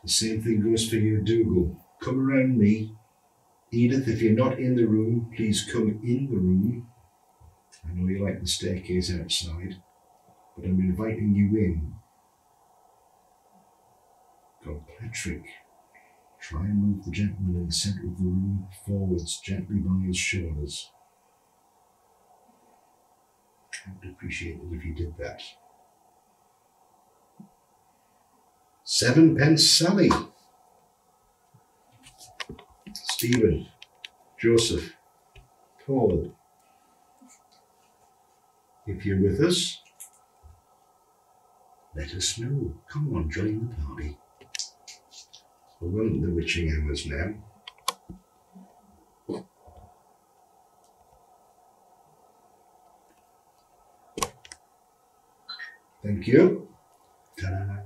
The same thing goes for you, Dougal. Come around me. Edith, if you're not in the room, please come in the room. I know you like the staircase outside, but I'm inviting you in. God, Patrick, try and move the gentleman in the centre of the room forwards gently by his shoulders. I would appreciate it if you did that. 7 pence Sally. Stephen, Joseph, Paul. If you're with us, let us know. Come on, join the party. We're on the witching hours now. Thank you. Ta-da.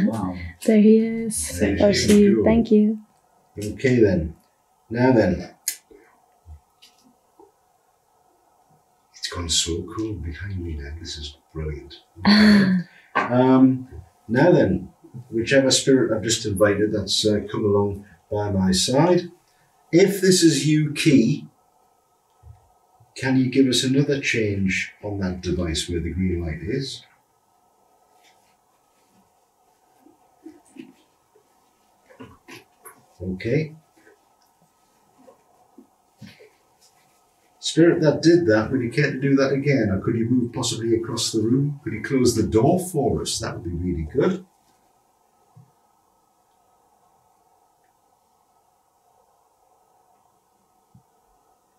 Wow. There he is. Or she. Thank you. Okay then. Now then. It's gone so cool behind me now. This is brilliant. Okay. Now then, whichever spirit I've just invited that's come along by my side, if this is you, Key, can you give us another change on that device where the green light is? Okay. Spirit that did that, would you care to do that again? Or could you move possibly across the room? Could you close the door for us? That would be really good.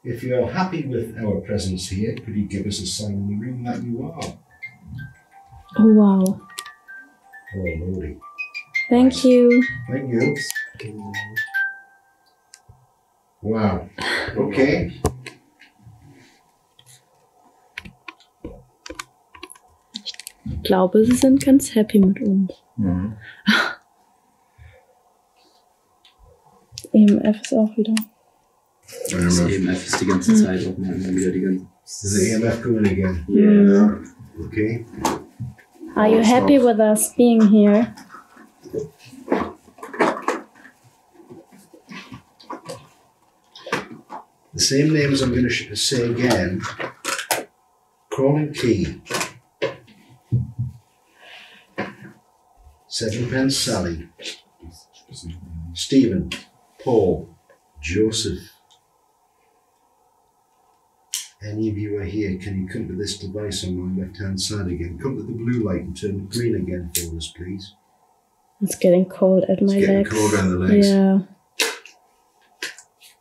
If you're happy with our presence here, could you give us a sign in the room that you are? Oh, wow. Oh, Lordy. Thank you. Thank you. Wow. Okay. Ich glaube, sie sind ganz happy mit uns. Mhm. EMF ist auch wieder. Das EMF ist die ganze Zeit auch immer wieder die ganze. Is the EMF coming again? Yeah. Okay. Are you happy with us being here? The same names I'm going to say again. Crawling Key. 7 pence Sally. Stephen. Paul. Joseph. Any of you are here, can you come to this device on my left hand side again? Come to the blue light and turn it green again for us, please. It's getting cold at my legs. It's getting cold around the legs. Yeah.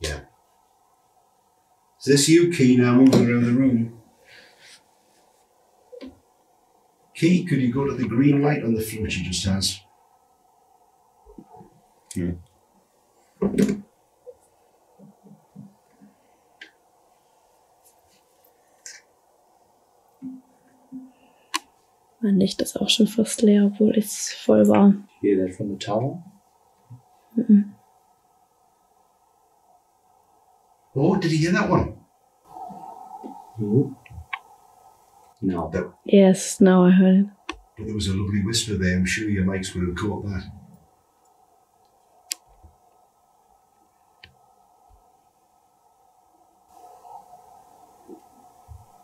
Yeah. Is this you, Key, now moving around the room? Key, could you go to the green light on the floor she just has? Yeah. Mein Licht ist auch schon fast leer, obwohl es voll war. Hear that from the tower? Mhm. Oh, did you hear that one? No. Yes, now I heard it. But there was a lovely whisper there. I'm sure your mics would have caught that.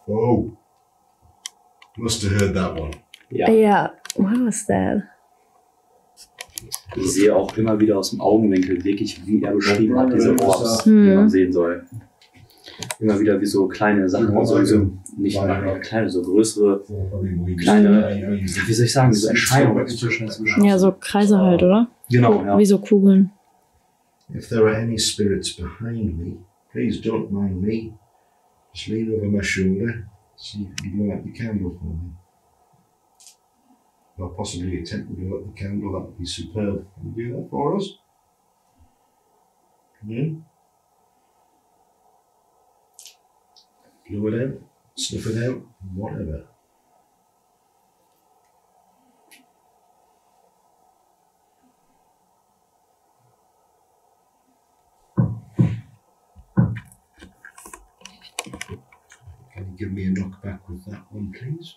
Oh. Must have heard that one. Ja. Yeah, what was that? Ich sehe auch immer wieder aus dem Augenwinkel wirklich, wie er beschrieben hat, diese Orbs, die man sehen soll. Immer wieder wie so kleine Sachen, so nicht kleine, so größere, kleine, wie soll ich sagen, so Erscheinungen. Ja, so Kreise halt, oder? Genau, ja. Wie so Kugeln. If there are any spirits behind me, please don't mind me. Just lean over my shoulder, see if you can blow out the candle for me. Or possibly attempt to blow out the candle, that would be superb. Can you do that for us? Blow it out, snuff it out, whatever. Can you give me a knockback with that one, please?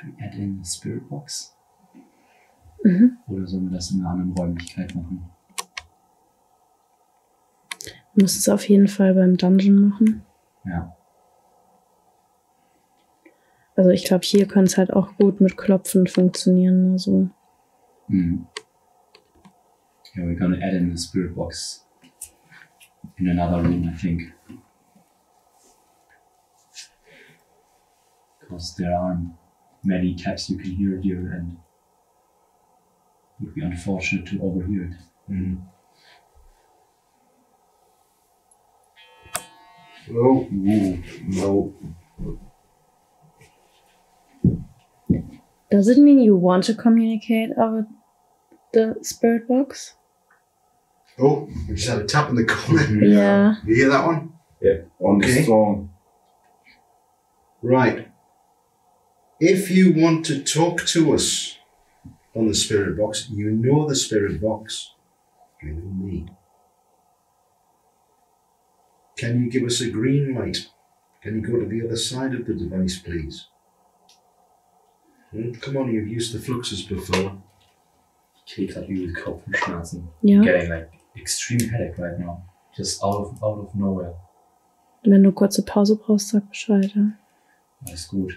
Should we add in the Spirit Box? Mhm. Oder sollen wir das in einer anderen Räumlichkeit machen? Du musst es auf jeden Fall beim Dungeon machen. Ja. Also ich glaube, hier kann es halt auch gut mit Klopfen funktionieren. Also. Mhm. Yeah, we're gonna add in the Spirit Box in another room, I think. Because there aren't many taps you can hear here and it would be unfortunate to overhear it. Mm. Oh, no. Does it mean you want to communicate over the spirit box? Oh, we just had a tap in the corner. Yeah. You hear that one? Yeah, on Okay. the stone. Right. If you want to talk to us on the spirit box, you know the spirit box. You know me. Can you give us a green light? Can you go to the other side of the device, please? Come on, you've used the fluxes before. Ich krieg grad übel Kopfschmerzen. Ja. I'm getting like extreme headache right now. Just out of nowhere. Wenn du kurze Pause brauchst, sag Bescheid. Ja? Alles gut.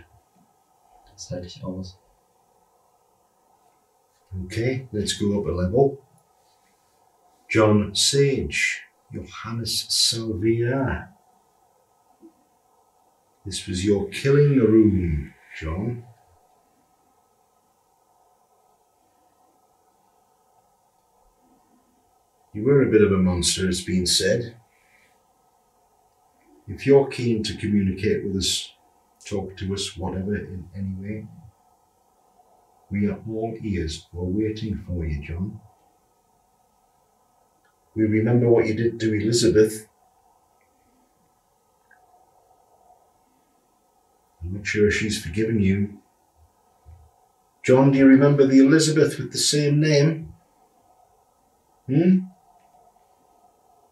Das halte ich aus. Okay, let's go up a level. John Sage, Johannes Salvia. This was your killing room, John. You were a bit of a monster, it's been said. If you're keen to communicate with us, talk to us, whatever, in any way, we are all ears. We're waiting for you, John. We remember what you did to Elizabeth. I'm not sure she's forgiven you. John, do you remember the Elizabeth with the same name?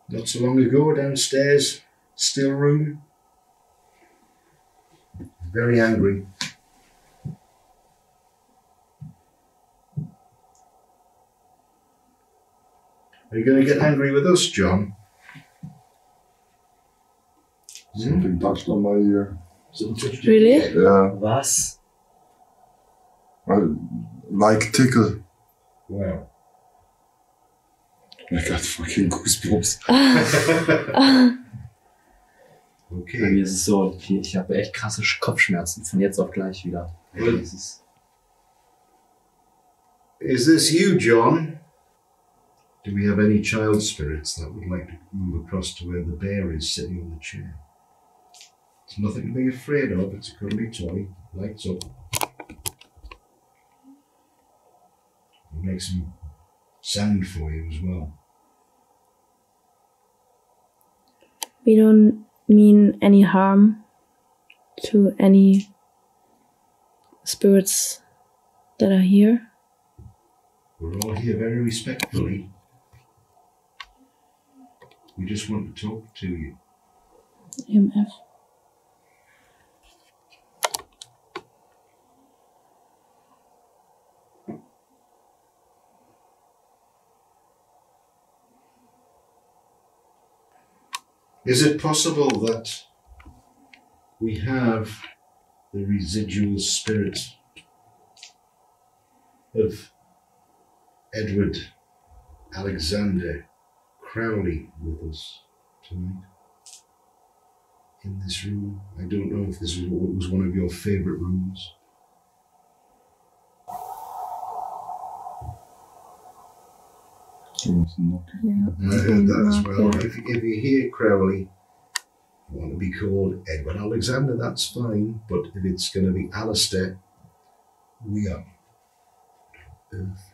Not so long ago, downstairs, still room. Very angry. Are you going to get angry with us, John? Something touched on my ear. Really? Yeah, Was? like tickle. Wow. I got fucking goosebumps. Bei Okay. mir ist es so, ich habe echt krasse Kopfschmerzen von jetzt auf gleich wieder. Well- Das ist Is this you, John? Do we have any child spirits that would like to move across to where the bear is sitting on the chair? It's nothing to be afraid of. It's a cuddly toy. Lights up. It makes some sound for you as well. We don't mean any harm to any spirits that are here. We're all here very respectfully. We just want to talk to you. EMF. Is it possible that we have the residual spirit of Edward Alexander Crowley with us tonight? In this room? I don't know if this was one of your favourite rooms. Someone's knocking. Yeah. I heard that as Mark, well. yeah. If you hear Crowley, you want to be called Edward Alexander, that's fine. But if it's going to be Alistair, we are Earth.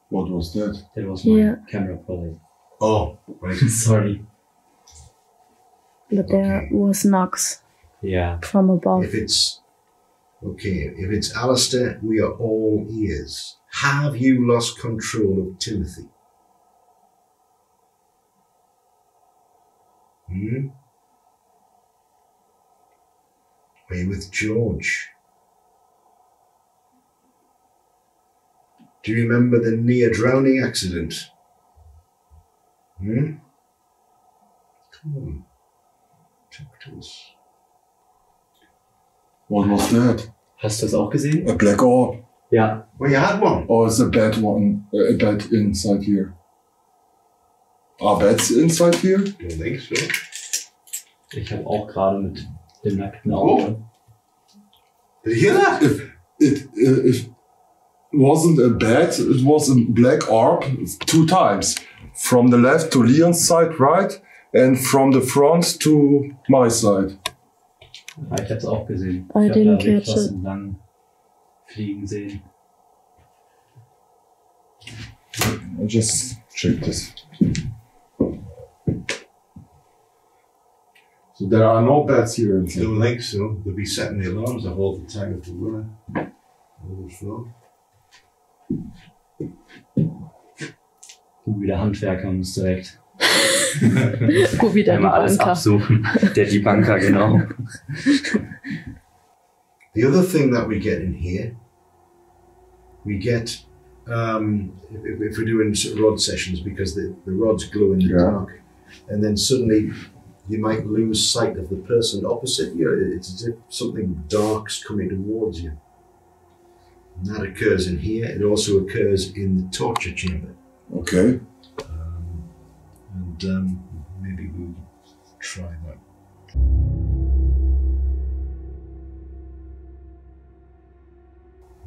What was that? that was my Yeah. camera probably. Oh, right. Sorry. But there Okay. was knocks Yeah. from above. If it's Alistair, we are all ears. Have you lost control of Timothy? Are you with George? Do you remember the near drowning accident? Come on. Talk to us. What was that? Hast du das auch gesehen? A black orb. Ja. Well, you had one. Or is a bad one? A bed inside here? Are beds inside here? Don't think so. Ich habe auch gerade mit dem nackten Auge. Did you hear that? It wasn't a bed, it was a black orb 2 times. From the left to Leon's side, right? And from the front to my side. Ja, ich habe es auch gesehen. I Ich didn't habe da catch was it. entlang fliegen sehen. I just checked this. So there are no beds here inside. Don't think so. They'll be setting the alarms off all the time if they were. Overflow. Wieder Handwerker muss direkt Wo wieder die einmal alles Banker. absuchen. Die Banker, genau. The other thing that we get in here, we get, if we're doing sort of rod sessions, because the rods glow in the dark, and then suddenly you might lose sight of the person opposite you. It's as if something dark's coming towards you. And that occurs in here. It also occurs in the torture chamber. Okay. And maybe we'll try that.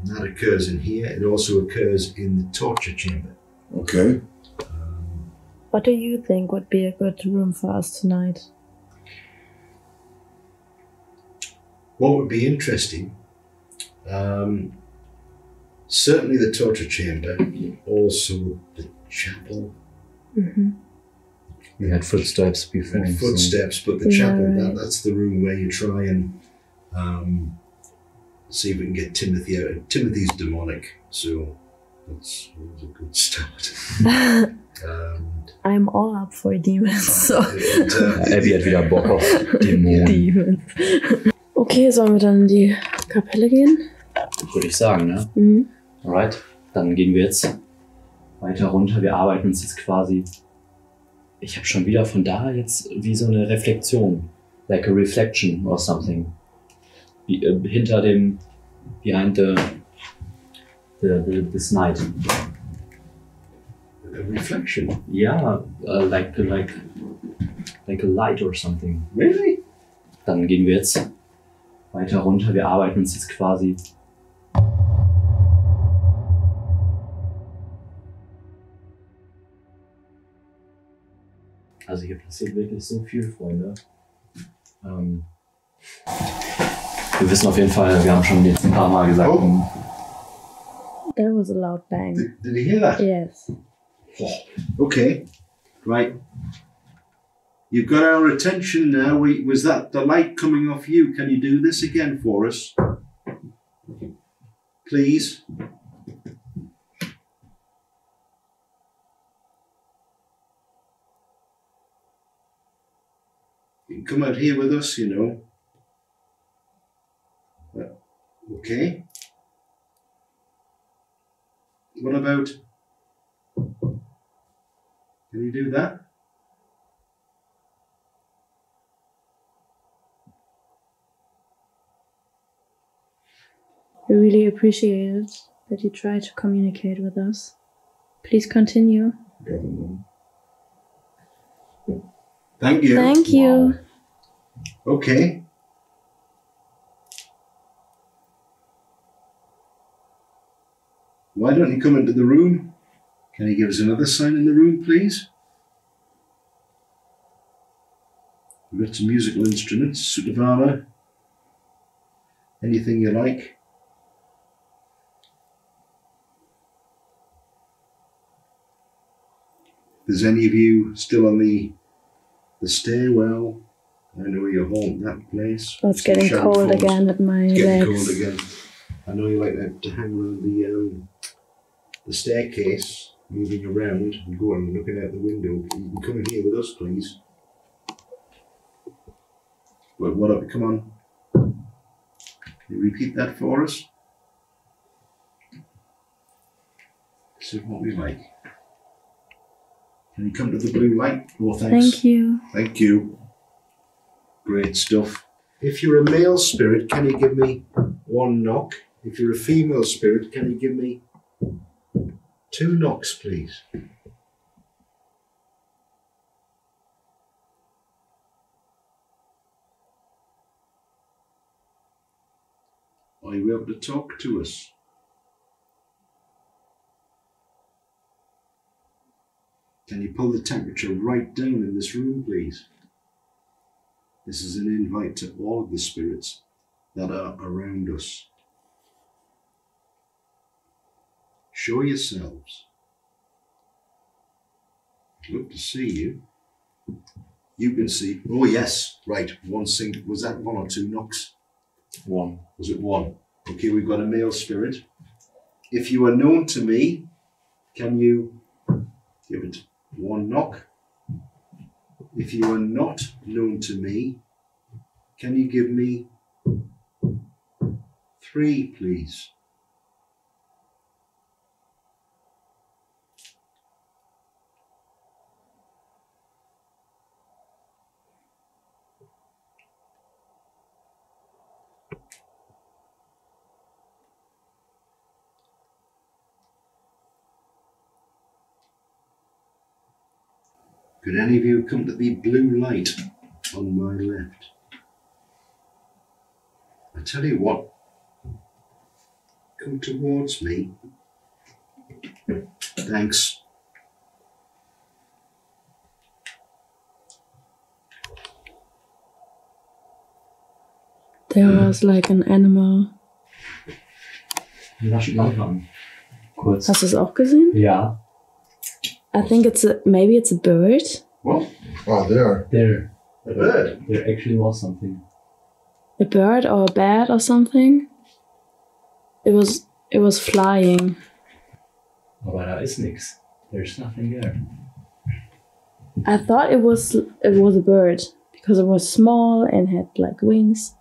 And that occurs in here. It also occurs in the torture chamber. Okay. What do you think would be a good room for us tonight? What would be interesting, certainly the torture chamber, also the chapel. Mm-hmm. We had footsteps before. Footsteps, but the chapel, that's the room where you try and see if we can get Timothy out. Timothy's demonic, so that's always a good start. I'm all up for demons, so. Abby hat wieder Bock auf Dämonen. Demons. Okay, sollen wir dann in die Kapelle gehen? Würde ich sagen, ne? Mhm. Alright, dann gehen wir jetzt weiter runter. Wir arbeiten uns jetzt quasi. Ich habe schon wieder von da jetzt wie so eine Reflexion. Like a reflection or something. Wie, hinter dem, behind this night. A reflection? Ja, like a light or something. Really? Dann gehen wir jetzt weiter runter. Wir arbeiten uns jetzt quasi. Also hier passiert wirklich so viel, Freunde. Wir wissen auf jeden Fall, wir haben schon jetzt ein paar Mal gesagt. There was a loud bang. Did you hear that? Yes. Okay, right. You've got our attention now. Was that the light coming off you? Can you do this again for us? Please. You can come out here with us, you know. Okay. What about... Can you do that? We really appreciate it that you try to communicate with us. Please continue. Thank you. Thank you. Okay. Why don't you come into the room? Can you give us another sign in the room, please? We've got some musical instruments, suit of armour, anything you like. If there's any of you still on the stairwell, I know you haunt that place. Oh, it's getting Some cold shower again at my It's getting legs. cold again. I know you like to hang around the staircase, moving around and going and looking out the window. You can come in here with us, please. What? Come on. Can you repeat that for us? This is what we like. Can you come to the blue light? Oh, thanks. Thank you. Thank you. Great stuff. If you're a male spirit, can you give me 1 knock? If you're a female spirit, can you give me 2 knocks, please? Are you able to talk to us? Can you pull the temperature right down in this room, please? This is an invite to all of the spirits that are around us. Show yourselves. I'd love to see you. You can see. Oh yes, right. One single. Was that 1 or 2 knocks? 1. Was it 1? Okay, we've got a male spirit. If you are known to me, can you give it 1 knock? If you are not known to me, can you give me 3, please? Could any of you come to the blue light on my left? I tell you what, come towards me. Thanks. There was like an animal. Lass mal anfangen. Kurz. Hast du es auch gesehen? Ja. I think maybe it's a bird. What? Oh, there. There. A bird? There actually was something. A bird or a bat or something. It was flying. Aber da ist nix. There's nothing there. I thought it was a bird because it was small and had like wings.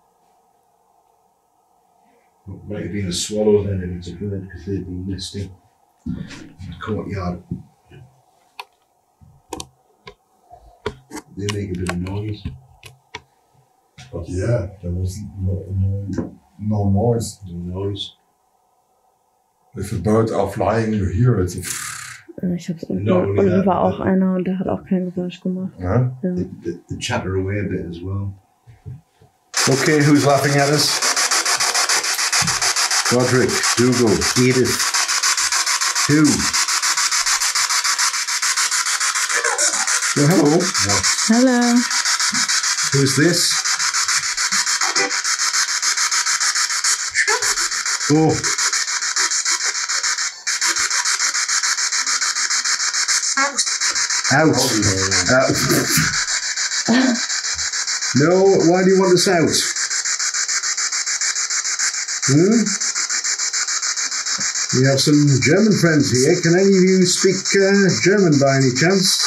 It might have been a swallow then if it's a bird because they've been nesting in the courtyard. They make a bit of noise. But yeah, there was no noise. No noise. If a bird are flying, you hear it. Ich hab's und da war auch einer und der hat auch kein Geräusch gemacht. Huh? Ja. The chatter away a bit as well. Okay, who's laughing at us? Roderick, Dougal, Edith. Who? Oh, hello. Hello. Who's this? Oh. Out. No, why do you want us out? We have some German friends here. Can any of you speak German by any chance?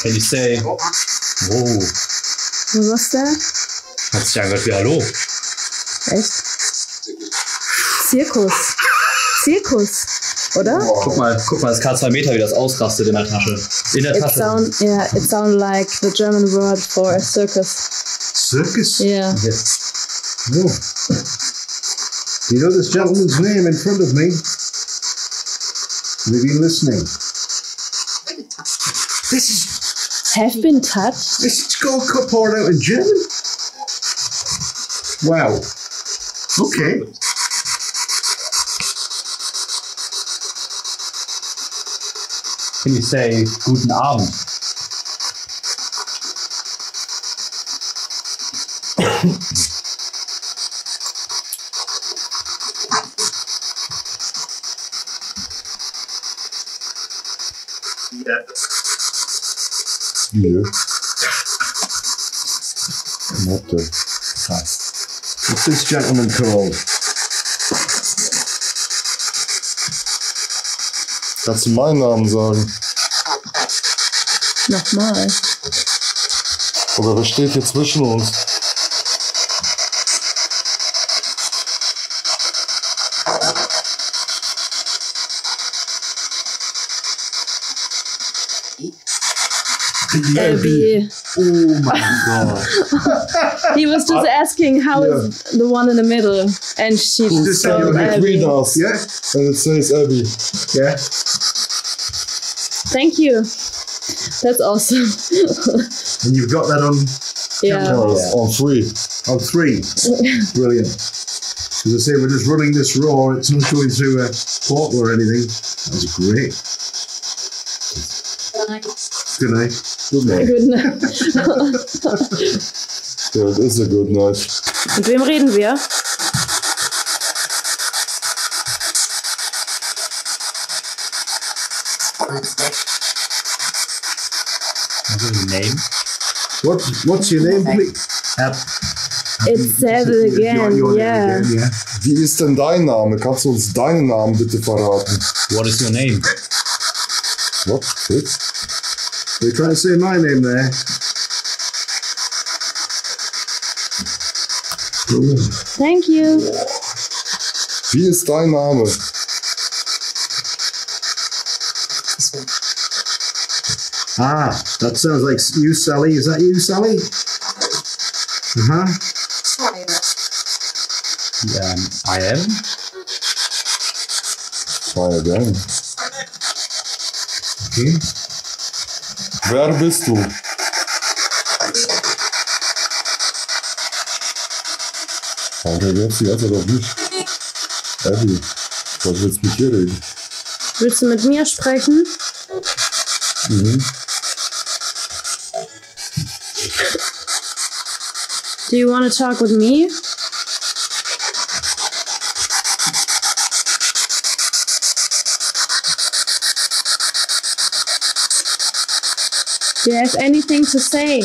Can you say... Oh. Was war's da? Hat sich angehört wie Hallo. Echt? Zirkus, oder? Guck mal, das K2 Meter, wie das ausrastet in der Tasche. It sounds like the German word for a circus. Circus? Yeah. No. Do you know this gentleman's name in front of me? Have you been listening? This is... Have been touched? This is gold cup poured out in German? Wow. Okay. Can you say Guten Abend? Yeah. Not the... What's this gentleman called? Kannst du meinen Namen sagen? Nochmal. Oder wer steht hier zwischen uns? Abby. Oh my god. He was just asking how is the one in the middle, and she just spelled Abby. Between us. Yeah. And it says Abby. Yeah. Thank you. That's awesome. And you've got that on On 3. on 3. Brilliant. As I say, we're just running this raw. It's not going through a portal or anything. That's great. Good night. Good night. Good night. Ja, das ist a good night. Mit wem reden wir? Name? What's your name, please? It says it again, Your name yeah. again, yeah. Wie ist denn dein Name? Kannst du uns deinen Namen bitte verraten? What is your name? What? Fritz? You're trying to say my name there. Thank you. Wie ist dein Name? Ah, that sounds like you, Sally. Is that you, Sally? Uh-huh. I am. Try again. Okay. Wer bist du? Danke, jetzt die Antwort auf mich. Abby, was willst du mit dir reden? Willst du mit mir sprechen? Mhm. Do you want to talk with me? Do you have anything to say?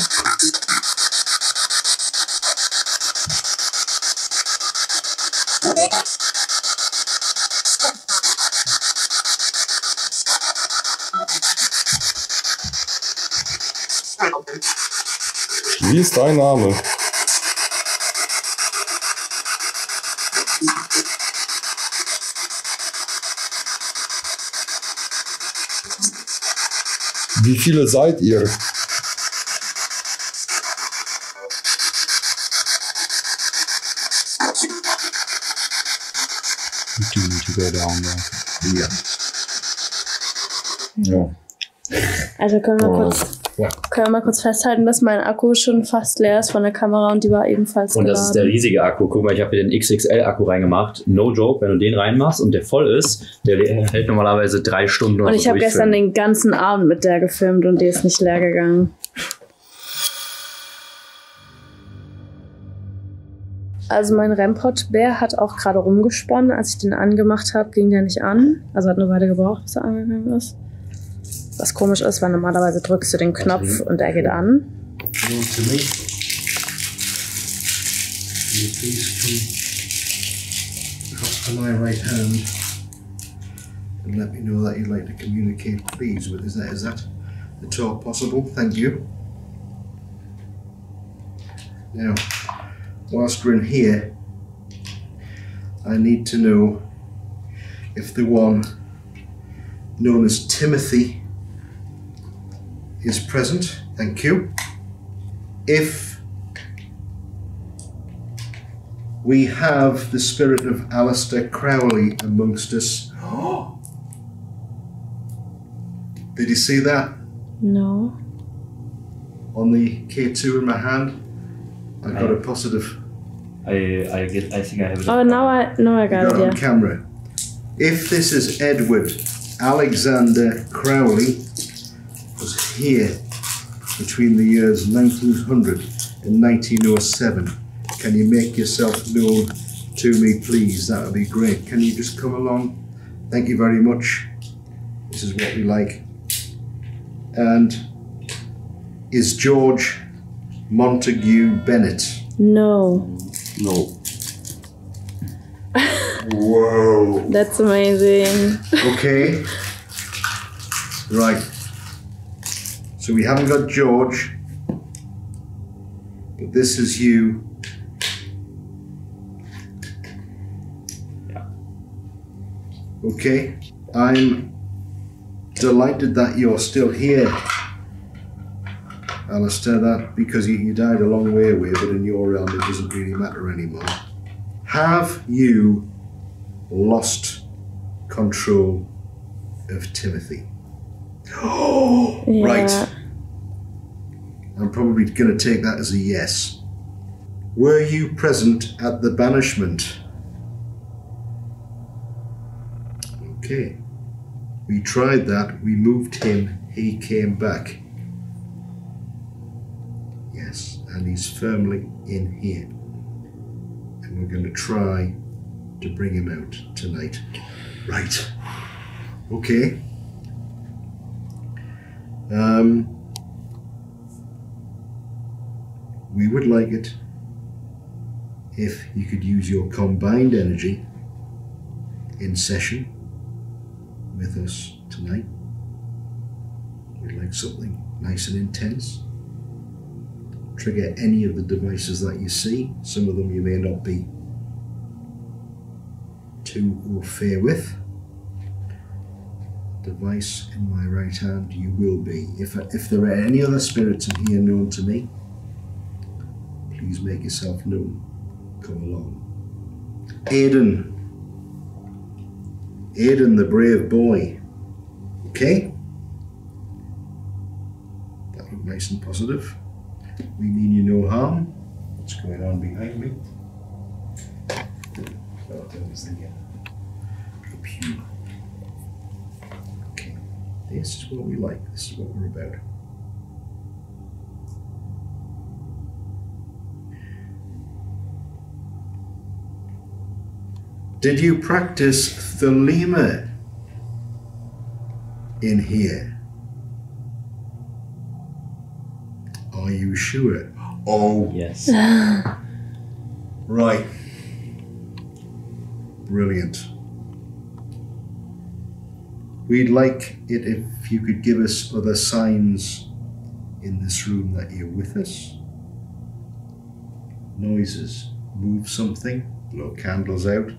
Wie ist dein Name? Wie viele seid ihr? Do you need to go down there? Yeah. Ja. Also können wir mal kurz festhalten, dass mein Akku schon fast leer ist von der Kamera und die war ebenfalls Und geladen. das ist der riesige Akku. Guck mal, ich habe hier den XXL-Akku reingemacht. No joke, wenn du den reinmachst und der voll ist, der hält normalerweise 3 Stunden oder Und so ich habe gestern den ganzen Abend mit der gefilmt und die ist nicht leer gegangen. Also mein REM-Pod-Bär hat auch gerade rumgesponnen. Als ich den angemacht habe, ging der nicht an. Also hat eine Weile gebraucht, bis er angegangen ist. Was komisch ist, weil normalerweise drückst du den Knopf und er geht an. Hello to me. Can you please come across to my right hand and let me know that you'd like to communicate, please, with is that at all possible? Thank you. Now, whilst we're in here, I need to know if the one known as Timothy is present. Thank you. If we have the spirit of Alistair Crowley amongst us. Did you see that? No. On the K2 in my hand? I got a positive. I think I have it. Oh, now I got Got it, it yeah. on camera. If this is Edward Alexander Crowley, was here between the years 1900 and 1907. Can you make yourself known to me, please? That would be great. Can you just come along? Thank you very much. This is what we like. And is George Montague Bennett? No. No. Whoa. That's amazing. Okay. Right. So we haven't got George, but this is you. Yeah. Okay. I'm delighted that you're still here. Alistair, that because you died a long way away, but in your realm it doesn't really matter anymore. Have you lost control of Timothy? Oh, Yeah. right. I'm probably going to take that as a yes. Were you present at the banishment? Okay. We tried that. We moved him. He came back. Yes, and he's firmly in here. And we're going to try to bring him out tonight. Right. Okay. We would like it if you could use your combined energy in session with us tonight. We'd like something nice and intense. Trigger any of the devices that you see. Some of them you may not be too au fait with. Device in my right hand you will be. If there are any other spirits in here known to me, please make yourself known. Come along. Aidan, the brave boy. Okay? That looked nice and positive. We mean you no harm. What's going on behind me? Oh, that was the pew. Okay, this is what we like. This is what we're about. Did you practice Thelema in here? Are you sure? Oh. Yes. Right. Brilliant. We'd like it if you could give us other signs in this room that you're with us. Noises. Move something. Blow candles out.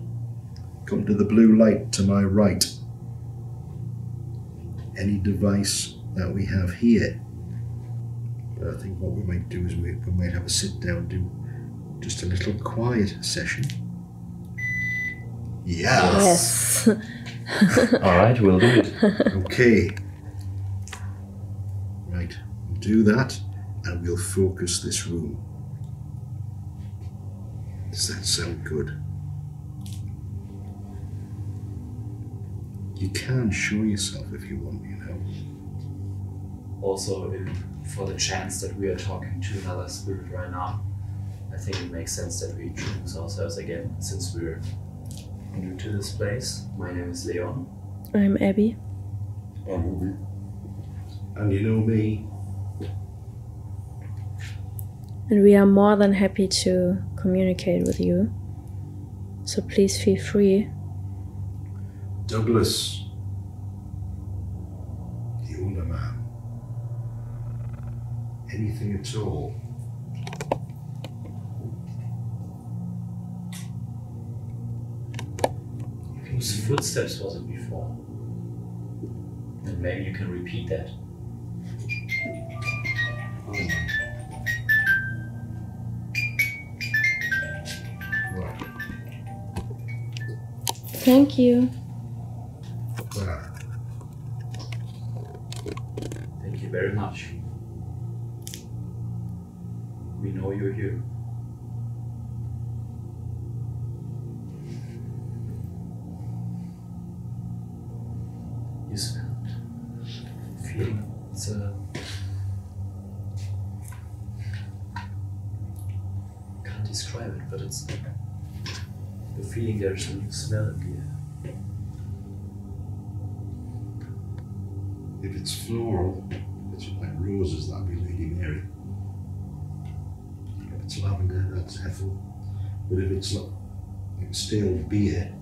Come to the blue light to my right. Any device that we have here. But I think what we might do is we might have a sit down, do just a little quiet session. Yes. All right, we'll do it. Okay. Right, we'll do that and we'll focus this room. Does that sound good? You can show yourself if you want, you know. Also, for the chance that we are talking to another spirit right now, I think it makes sense that we introduce ourselves again, since we're new to this place. My name is Leon. I'm Abby. I'm Ubi. And you know me. And we are more than happy to communicate with you. So please feel free. Douglas, the older man. Anything at all. Whose footsteps was it before? And maybe you can repeat that. Right. Thank you. Thank you very much. We know you're here. You smell it. Feeling. It's a... Can't describe it, but it's the feeling there's a new smell in the air. If it's floral, if it's like roses, that'd be Lady Mary. If it's lavender, that's Ethel. But if it's like stale beer,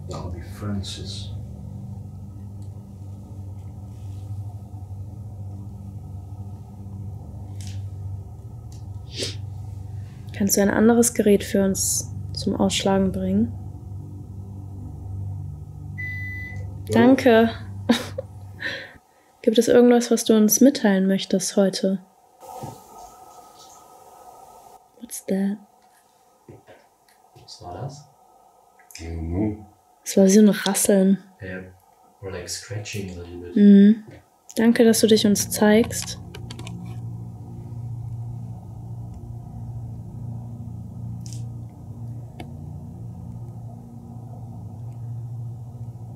that'll be Francis. Kannst du ein anderes Gerät für uns zum Ausschlagen bringen? Danke. Gibt es irgendwas, was du uns mitteilen möchtest heute? What's that? Was war das? I don't know. Es war wie so ein Rasseln. Or like scratching a little bit. Danke, dass du dich uns zeigst.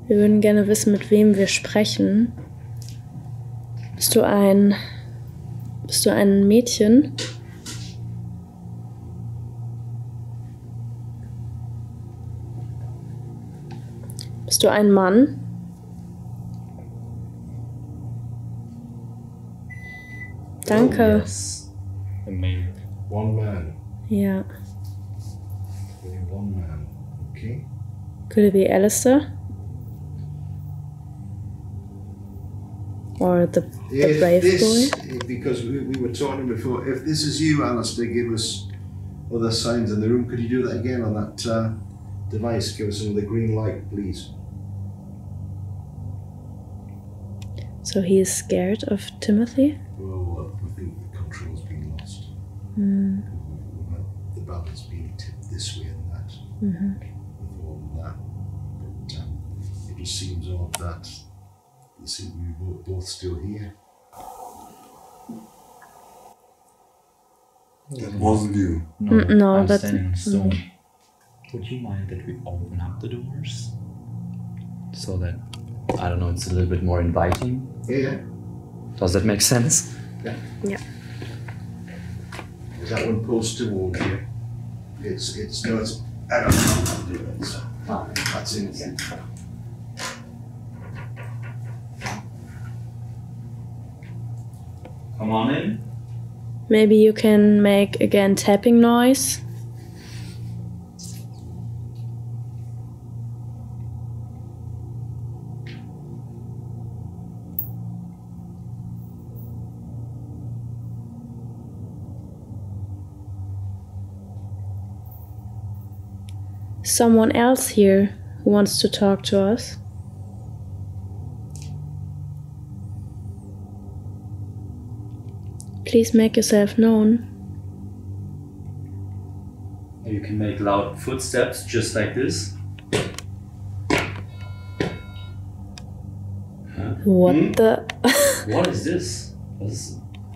Wir würden gerne wissen, mit wem wir sprechen. Bist du ein Mädchen? Bist du ein Mann? Danke. Oh, yes. A male. One man. Ja. Only one man. Okay. Could it be Alistair? Or the brave boy? Because we were talking before, if this is you, Alistair, give us other signs in the room. Could you do that again on that device? Give us another green light, please. So he is scared of Timothy? Well, I think the control's been lost. The balance being tipped this way and that. Before that. But it just seems odd that you see we were both still here. That wasn't you. No, I'm that's standing on stone. Would you mind that we open up the doors? So that, I don't know, it's a little bit more inviting? Yeah. Does that make sense? Yeah. Yeah. Is that one pulls towards you? It's I don't know how to do it, so that's in again. Come on in. Maybe you can make again tapping noise. Someone else here who wants to talk to us. Please make yourself known. You can make loud footsteps just like this. What the? What is this?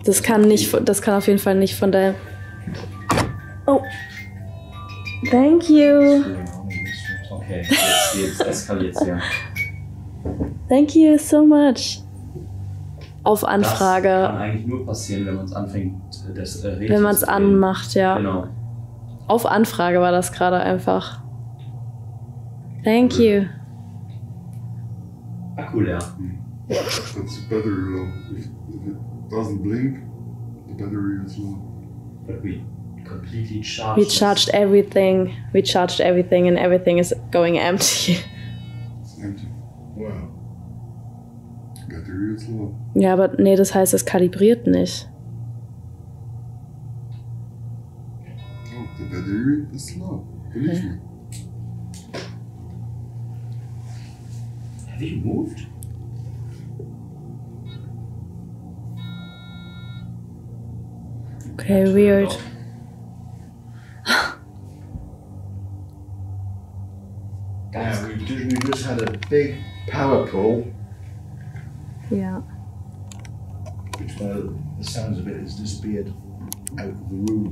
Das kann auf jeden Fall nicht von der. Oh. Thank you. Okay, jetzt eskaliert's ja. Thank you so much. Auf Anfrage. Das kann eigentlich nur passieren, wenn man es anfängt, das Rätsel wenn man es anmacht, ja. Genau. Auf Anfrage war das gerade einfach. Thank you. Akku leer. That's the battery low. If it doesn't blink, the battery is low. But we completely charged. We charged everything. We charged everything and everything is going empty. It's empty. Wow. Battery is low. Ja, aber nee, das heißt, es kalibriert nicht. Oh, the battery is low. Believe me. Have you moved? Okay, weird. Yeah, we just had a big power pull, Ja. which the sounds of it has disappeared out of the room.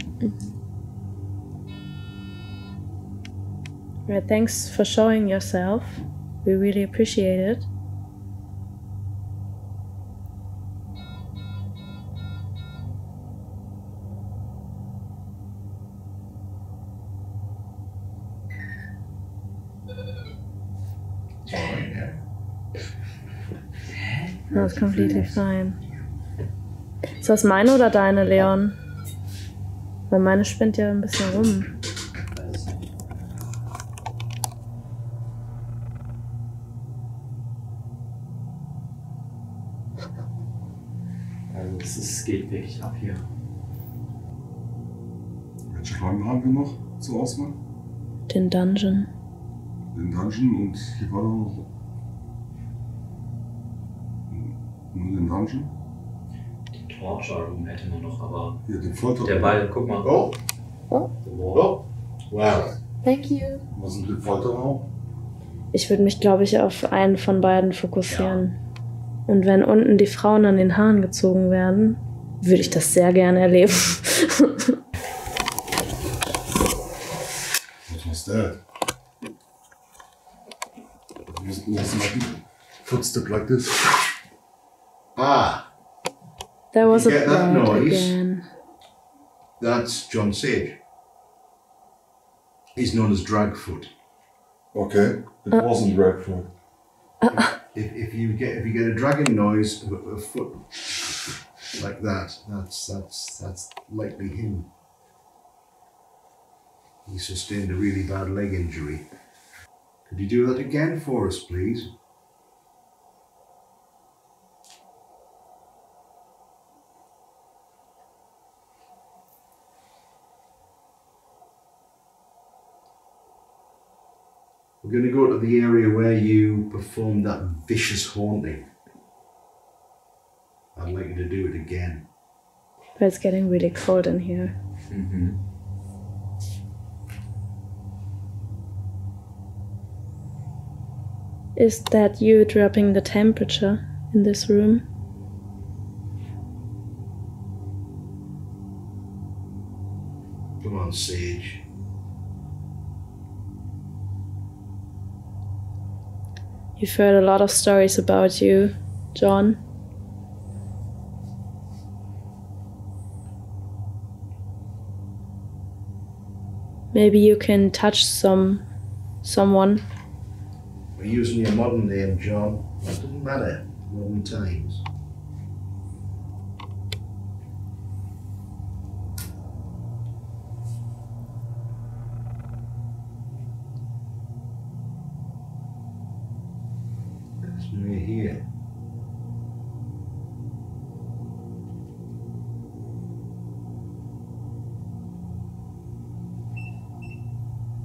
Right, thanks for showing yourself. We really appreciate it. No, it's completely fine. Ist das meine oder deine, Leon? Weil meine spinnt ja ein bisschen rum. Also es geht wirklich ab hier. Welche Räume haben wir noch zur Auswahl? Den Dungeon. Den Dungeon und hier war noch. Nur den Dungeon? Den Torture Room hätte man noch, aber. Ja, den Folter. Der Ball, guck mal. Oh, Oh. Oh, wow. Thank you. Was ist mit dem Folterraum? Ich würde mich, glaube ich, auf einen von beiden fokussieren. Und wenn unten die Frauen an den Haaren gezogen werden, würde ich das sehr gerne erleben. What was that? Was like footstep like this? Ah, There was You a get that bird noise? again. that's John Sage. He's known as Dragfoot. Okay, it wasn't Redford. If you get a dragging noise of a foot like that, that's likely him. He sustained a really bad leg injury. Could you do that again for us, please? We're going to go to the area where you performed that vicious haunting. I'd like you to do it again. But it's getting really cold in here. Mhm. Is that you dropping the temperature in this room? Come on, Sage. You've heard a lot of stories about you, John. Maybe you can touch someone. We're using your modern name, John. That doesn't matter. Modern times. Let's do it here.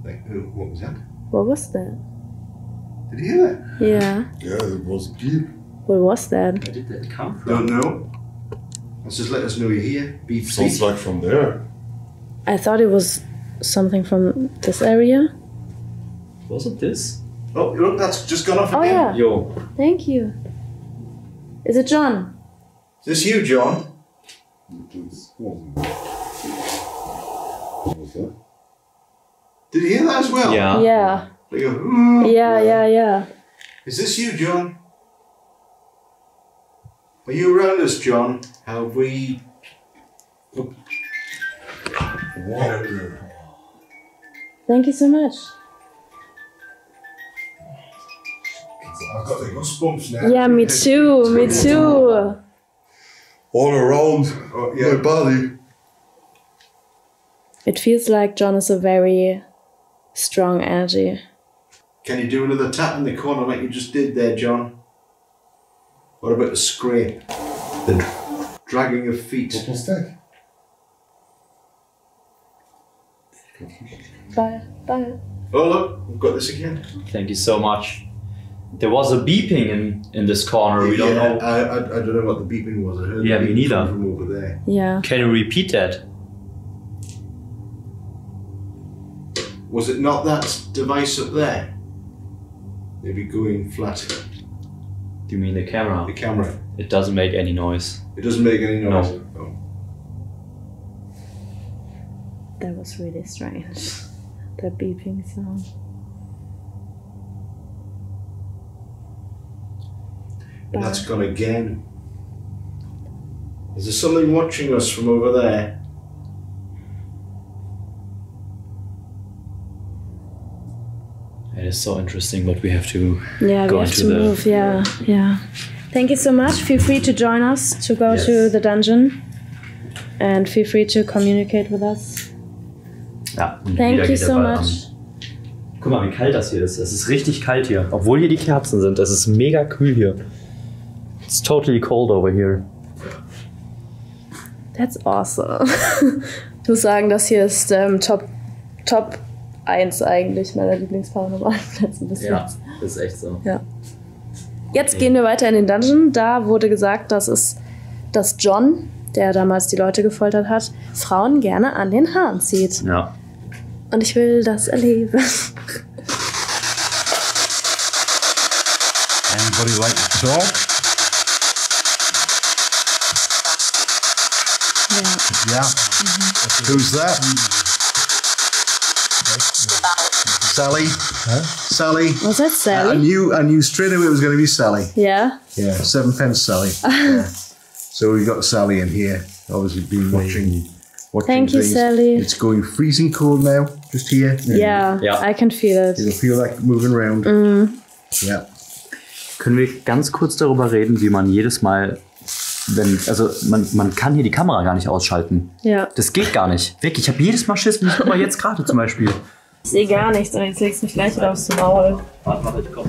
Like, what was that? What was that? Did you hear that? Yeah. Yeah, it was a beep. What was that? Where did that come from? Don't know. Let's just let us know you're here. Beep, Sounds beep. like from there. I thought it was something from this area. Was it this? Oh, look, that's just gone off Oh again. yeah. Yo. Thank you. Is it John? Is this you, John? This wasn't. What was that? Did you hear that as well? Yeah. Yeah. They go, "Ooh." Yeah. Is this you, John? Are you around us, John? Have we... What? Thank you so much. I've got the goosebumps now. Yeah, me too. Me too. All around Oh, yeah. my body. It feels like John is a very strong energy. Can you do another tap in the corner like you just did there, John? What about the scrape? The dragging of feet? What was that? Bye. Oh look, we've got this again. Thank you so much. There was a beeping in this corner. We don't know. I don't know what the beeping was. I heard Yeah, the me beeping neither. come from over there. Yeah. Can you repeat that? Was it not that device up there? Maybe going flat. Do you mean the camera? The camera. It doesn't make any noise. It doesn't make any noise. No. Oh. That was really strange. That beeping sound. And that's gone again. Is there something watching us from over there? It is so interesting, but we have to Yeah, go we have into to the... move. Yeah. Thank you so much. Feel free to join us to go Yes. to the dungeon. And feel free to communicate with us. Ja, und Thank wieder you geht der so Ball much. an. Guck mal, wie kalt das hier ist. Es ist richtig kalt hier. Obwohl hier die Kerzen sind. Es ist mega kühl hier. It's totally cold over here. That's awesome. Ich muss sagen, das hier ist Top 1 eigentlich meiner Lieblingsparanormalen Plätze bis Ja, jetzt. ist echt so. Ja. Jetzt gehen wir weiter in den Dungeon. Da wurde gesagt, dass John der damals die Leute gefoltert hat, Frauen gerne an den Haaren zieht. Ja. Und ich will das erleben. Anybody like to talk? Yeah. Who's that? Sally? Huh? Sally? Was that Sally? I knew straight away it was going to be Sally. Yeah? Yeah, 7 pence Sally. Yeah. So we got Sally in here. Obviously been watching Thank you, things. Sally. It's going freezing cold now, just here. Yeah, I can feel it. You'll feel like moving around. Yeah. Können wir ganz kurz darüber reden, wie man jedes Mal, man kann hier die Kamera gar nicht ausschalten. Ja. Das geht gar nicht. Wirklich, ich habe jedes Mal Schiss, guck mal jetzt gerade zum Beispiel. Ich sehe gar nichts, und jetzt legst du mich gleich wieder aufs Maul. Warte mal bitte, komm.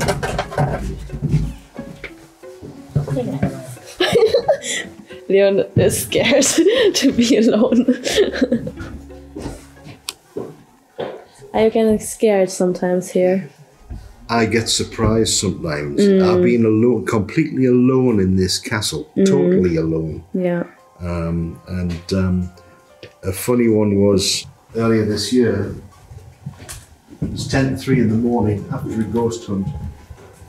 Leon is scared to be alone. Are you getting scared sometimes here? I get surprised sometimes. I've been alone, completely alone in this castle. Totally alone. Yeah. A funny one was earlier this year. It was 10 to 3 in the morning after a ghost hunt.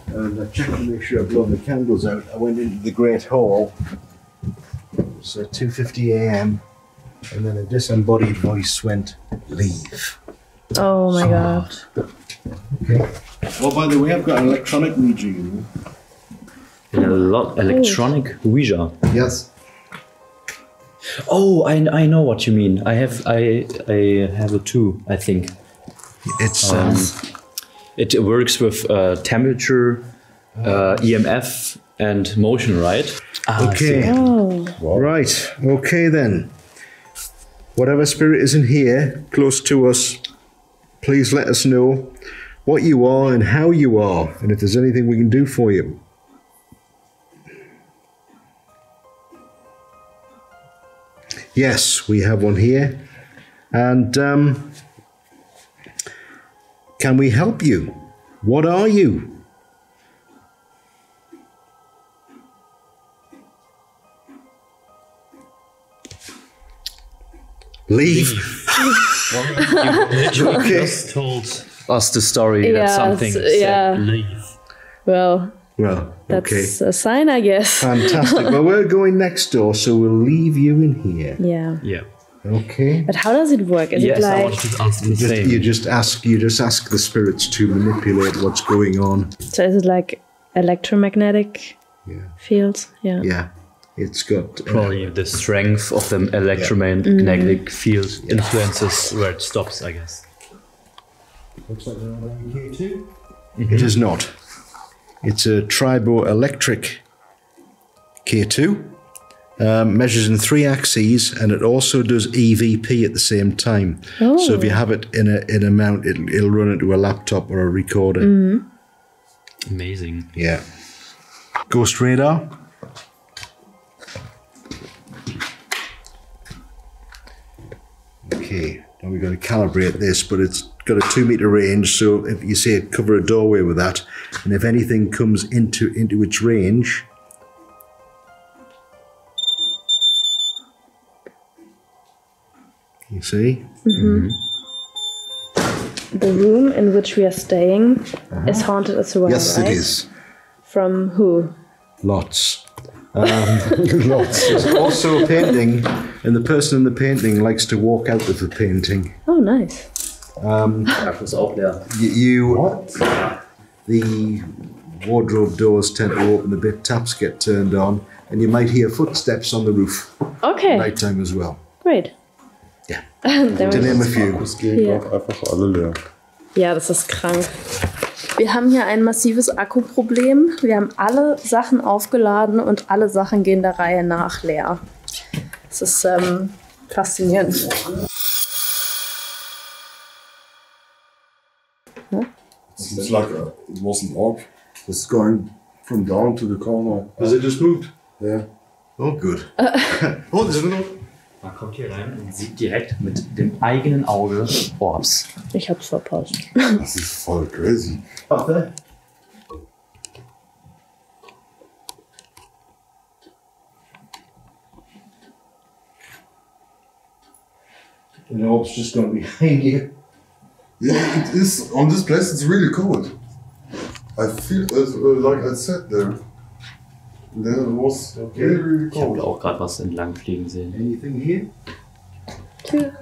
And I checked to make sure I'd blown the candles out. I went into the Great Hall. So 2:50 a.m. And then a disembodied voice went, "Leave." Oh my god. Okay. Oh, by the way, I've got an electronic Ouija. Electronic Ouija. Yes. Oh, I know what you mean. I have it too, I think. It's It works with temperature, EMF, and motion, right? okay. Oh. Right. Okay then. Whatever spirit isn't here, close to us, please let us know what you are and how you are, and if there's anything we can do for you. Yes, we have one here. And can we help you? What are you? Leave. You Okay. just told us the story that something said leave. Well, Okay. that's a sign, I guess. Fantastic. Well, we're going next door, so we'll leave you in here. Yeah. Yeah. Okay. But how does it work? Is it I like... wanted to ask the same. You just ask the spirits to manipulate what's going on. So is it like electromagnetic fields? Yeah. Yeah. It's got Probably the strength of the electromagnetic field influences where it stops, I guess. Looks like they're on K2. It is not. It's a triboelectric K2. Measures in 3 axes, and it also does EVP at the same time. Oh. So if you have it in a mount, it'll run into a laptop or a recorder. Amazing. Yeah. Ghost radar. Okay, now we've got to calibrate this, but it's got a 2-meter range, so if you say cover a doorway with that, and if anything comes into its range, you see? The room in which we are staying is haunted as well, Yes, right? it is. From who? Lots. Lots. There's also a painting, and the person in the painting likes to walk out of the painting. Oh, nice. Ist auch leer. The wardrobe doors tend to open a bit, taps get turned on, and you might hear footsteps on the roof. Okay, Nighttime as well. great. Yeah. Then To we- name a few. Es gehen Ja. gerade einfach alle leer. Ja, das ist krank. Wir haben hier ein massives Akkuproblem. Wir haben alle Sachen aufgeladen und alle Sachen gehen der Reihe nach leer. Das ist faszinierend. It's like it was an orb. It's going from down to the corner. Has it just moved? Yeah. Oh, good. Oh, there's another one. Man kommt hier rein und sieht direkt mit dem eigenen Auge Orbs. Ich hab's verpasst. Das ist voll crazy. Arthur? And it's just going to be behind you. Yeah, it is. On this place, it's really cold. I feel like I sat there. There it was really, really Ich habe cold. auch gerade was entlang fliegen sehen. Anything here? Tür.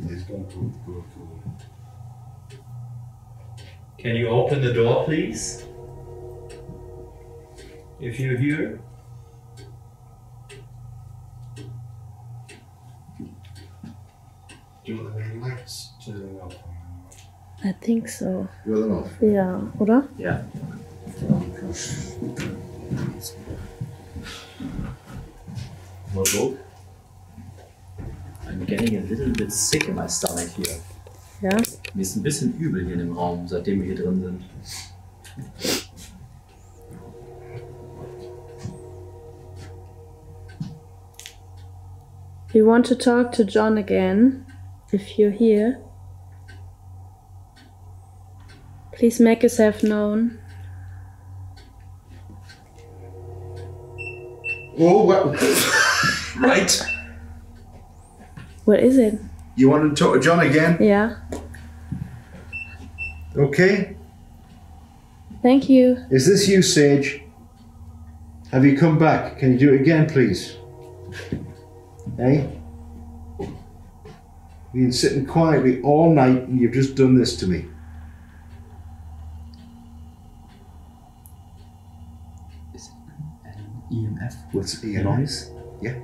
He's going to go to. Can you open the door, please? If you're here. Do you want any lights turning off? I think so. You want them off? Ja, oder? Ja. Look. I'm getting a little bit sick in my stomach here. Ja. Mir ist ein bisschen übel hier in dem Raum, seitdem wir hier drin sind. We want to talk to John again. If you're here, please make yourself known. Oh, well. Right. What is it? You want to talk to John again? Yeah. Okay. Thank you. Is this you, Sage? Have you come back? Can you do it again, please? Hey? You've been sitting quietly all night and you've just done this to me. Is it an EMF? What's EMF? Noise? Yeah.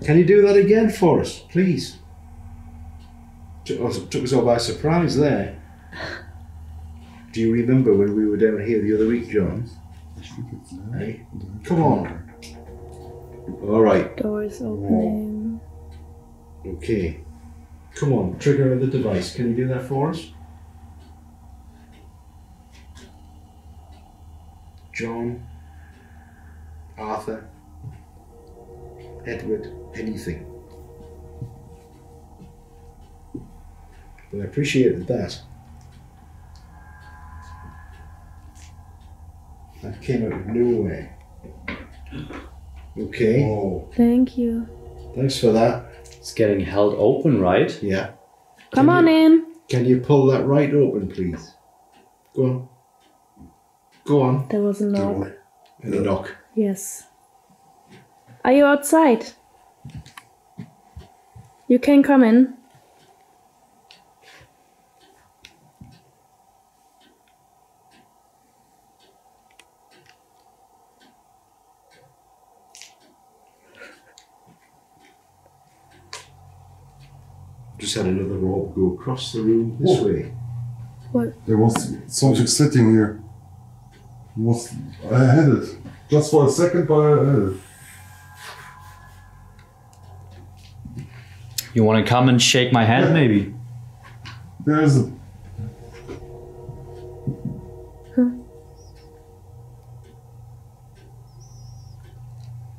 Can you do that again for us, please? Took us all by surprise there. Do you remember when we were down here the other week, John? Hey? Come on. All right. Door is opening. Okay. Come on, trigger the device. Can you do that for us? John, Arthur, Edward, anything. But I appreciated that. That came out of nowhere. Okay. Oh, Thank you. Thanks for that. It's getting held open, right? Yeah. Come on in. Can you pull that right open, please? Go on. Go on. There was a knock. And a knock. Yes. Are you outside? You can come in. Just had another rope go across the room this way. What? there was something sitting here. I had it. Just for a second, but I had it. You want to come and shake my hand, maybe? There's a.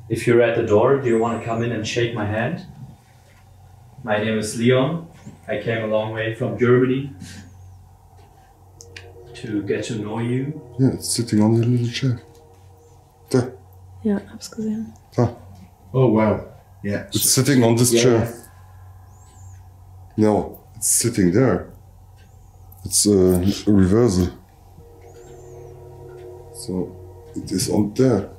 If you're at the door, do you want to come in and shake my hand? My name is Leon. I came a long way from Germany to get to know you. Yeah, it's sitting on the little chair. There. Ja, hab's gesehen. Ah, Oh, wow. Yeah. it's sitting on this Yeah. chair. No, it's sitting there. It's a reversal. So it is on there.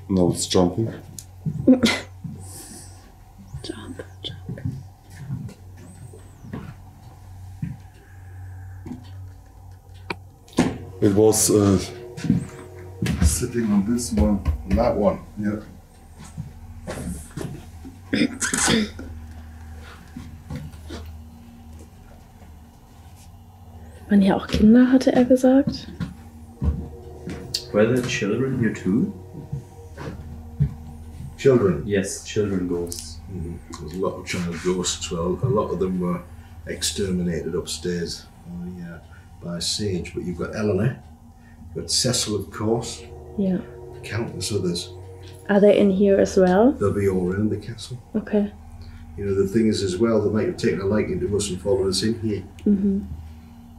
Now it's jumping. Jump, jump. It was sitting on this one. That one. Yeah. Man hier auch Kinder, hatte er gesagt. Were there children here too? Children. Yes, children ghosts. There's a lot of child ghosts. Well, a lot of them were exterminated upstairs by Sage. But you've got Eleanor, you've got Cecil, of course, Ja. countless others. Are they in here as well? They'll be all around the castle. Okay. You know, the thing is as well, they might have taken a liking to us and followed us in here. Mhm.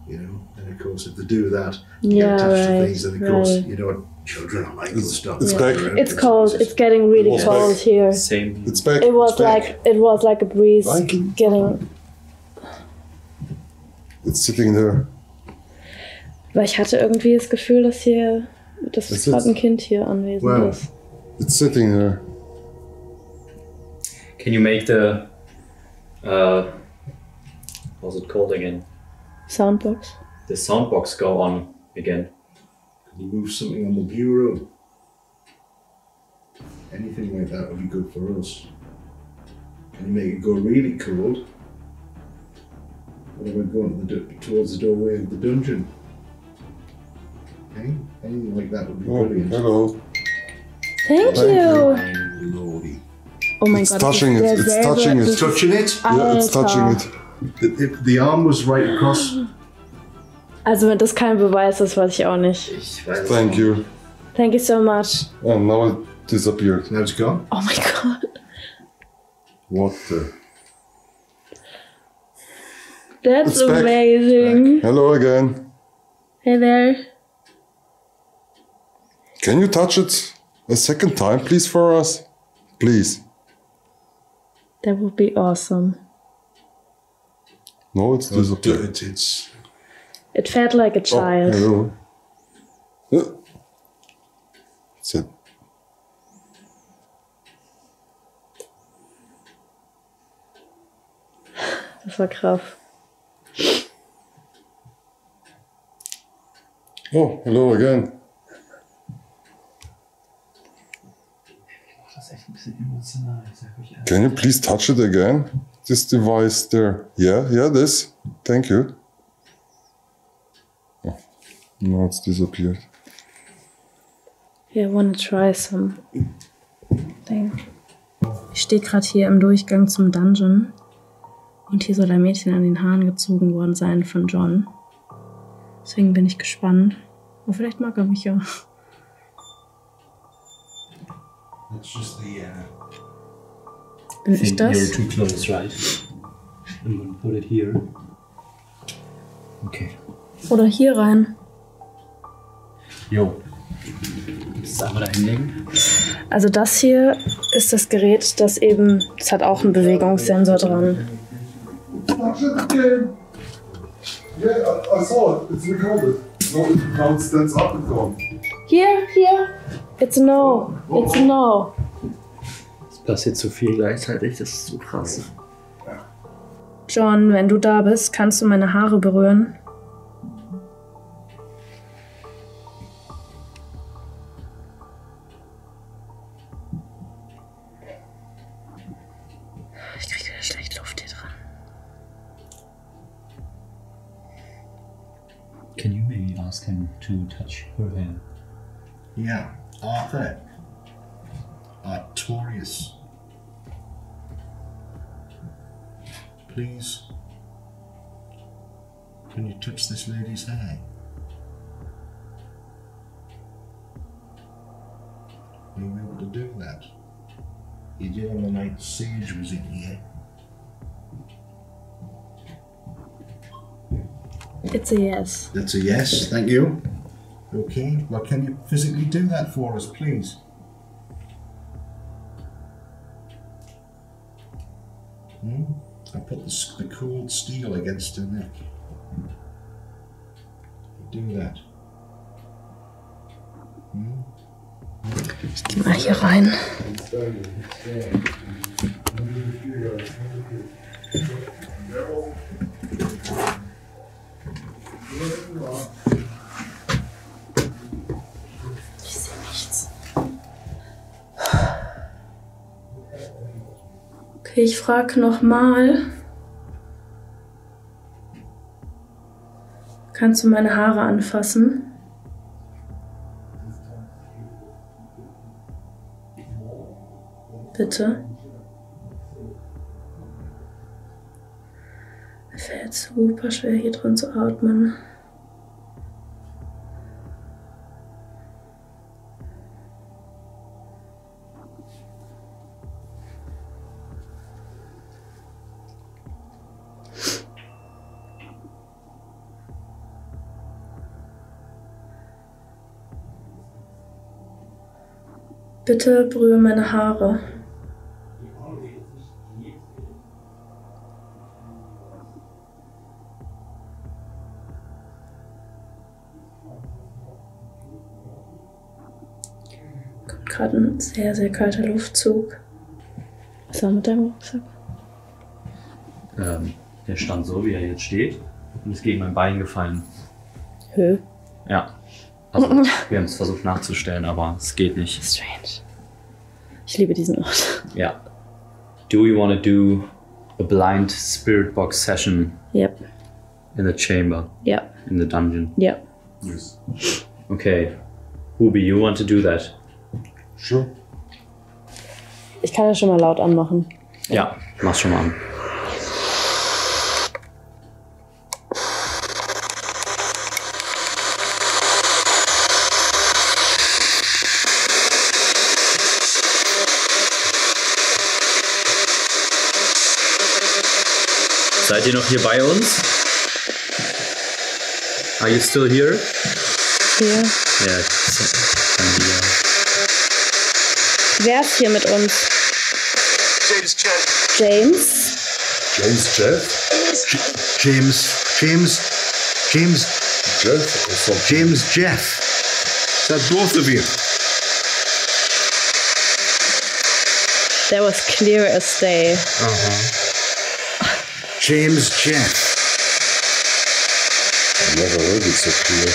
You know, and of course, if they do that, Yeah, get attached to right, things, and of course, right. you know, Children are like those stuff. It's back. It's cold. It's getting really was cold back. here. Same. It's back. It was It's back. like a breeze Thank you. getting. It's sitting there. Weil ich hatte irgendwie das Gefühl, dass Das gerade ist- ein Kind hier anwesend Wow. ist. It's sitting there. Can you make the what's it called again? Soundbox. The soundbox go on again. Can you move something on the bureau? Anything like that would be good for us. Can you make it go really cold? What about going towards the doorway of the dungeon? Okay? Anything like that would be Oh, brilliant. hello. Thank Thank you. Lordy. Oh mein It's Gott. touching it. It's touching it. Touching it? Yeah, it's touching it. The arm was right across. Also wenn das kein Beweis ist, weiß ich auch nicht. Ich weiß Thank nicht. you. Thank you so much. And now it disappeared. Now it's gone. Oh mein Gott. What the? That's It's back. amazing. Hello again. Hey there. Can you touch it a second time, please, for us? Please. That would be awesome. No, it's disappeared. It's It felt like a Oh, child. hello. Yeah. That's it. Das war krass. Oh, hello again. Das ist echt ein bisschen emotional, ich sag euch ehrlich. Can you please touch it again? This device there. Yeah, this. Thank you. Oh, now it's disappeared. Yeah, I wanna try some thing. Ich stehe gerade hier im Durchgang zum Dungeon und hier soll ein Mädchen an den Haaren gezogen worden sein von John. Deswegen bin ich gespannt. Aber vielleicht mag er mich ja. that's just the Bin ich das? You're too close, right? I'm gonna put it here. Okay. Oder hier rein. Jo. Das einmal da hinlegen. Also das hier ist das Gerät, das hat auch einen Bewegungssensor dran. Touch it again. Yeah, I saw it. It's recorded. No, now it stands up and gone. Hier. It's a no. It's a no. Es passiert zu viel gleichzeitig, das ist zu krass. John, wenn du da bist, kannst du meine Haare berühren? Ich krieg wieder schlecht Luft hier dran. Can you maybe ask him to touch her hair? Yeah, Arthur. Artorius. Please. Can you touch this lady's hair? Are you able to do that? You did on the night Sage was in here. It's a yes. That's a yes, thank you. Okay, well, can you physically do that for us, please? I put the cold steel against her neck. Do that. Ich geh mal hier rein. Ich sehe nichts. Okay, ich frage nochmal. Kannst du meine Haare anfassen? Bitte. Es fällt super schwer, hier drin zu atmen. Bitte berühre meine Haare. Kommt gerade ein sehr, sehr kalter Luftzug. Was war mit deinem Rucksack? Der stand so, wie er jetzt steht, und ist gegen mein Bein gefallen. Hö. Ja. Also, wir haben es versucht nachzustellen, aber es geht nicht. Strange. Ich liebe diesen Ort. Ja. Do you want to do a blind spirit box session Yep. in the chamber? Yep. In the dungeon? Yep. Yes. Okay. Hubi, you want to do that? Sure. Ich kann das schon mal laut anmachen. Ja, mach's schon mal an. Seid ihr noch hier bei uns? Are you still here? Hier. Ja, Wer ist hier mit uns? James Jeff. James? James Jeff? James Jeff or something? James Jeff. Is that both of you? That was clear as day. James Jeff. I've never heard it so clear.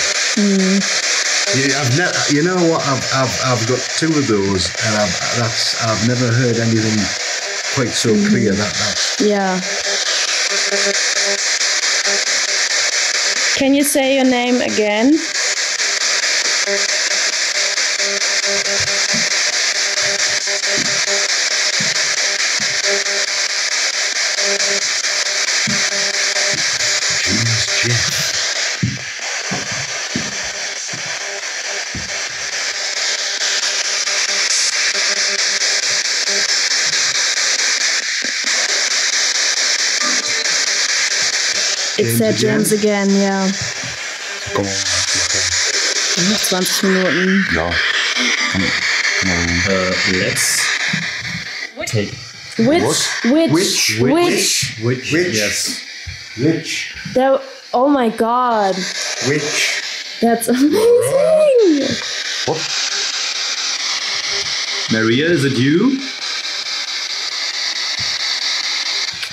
Yeah, I've never. You know what? I've got two of those, and I've never heard anything quite so clear. That's Yeah. Can you say your name again? James Jeff. It said James again, ja. Komm on. Noch 20 Minuten. Ja. let's take Which? Yes. Which? That, oh my god. Which? That's amazing. What? Maria, is it you?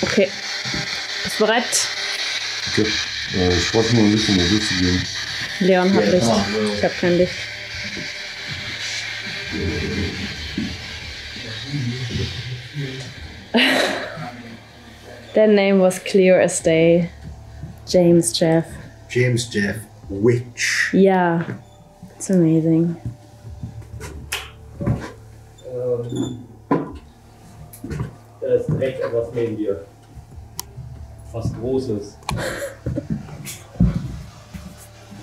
Okay. Bist du bereit? Okay. Ich wollte nur ein bisschen mal durchzugehen. Leon hat Licht. Ich hab kein Licht. That name was clear as day. James Jeff. James Jeff. Which? Yeah. It's amazing. Da ist direkt etwas neben dir. Was Großes.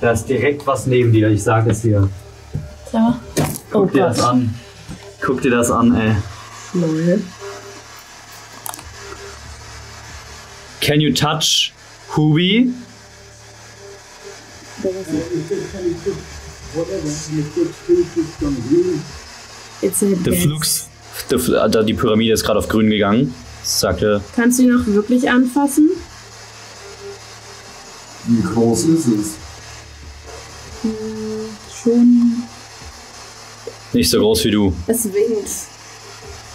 Da ist direkt was neben dir, ich sage es dir. Sag mal. Guck dir das an. Guck dir das an, ey. Lol. Can you touch Hubi? It's a Die Pyramide ist gerade auf grün gegangen. Sagte. Kannst du ihn noch wirklich anfassen? Wie groß ist es? Schon. Nicht so groß wie du. Es winkt.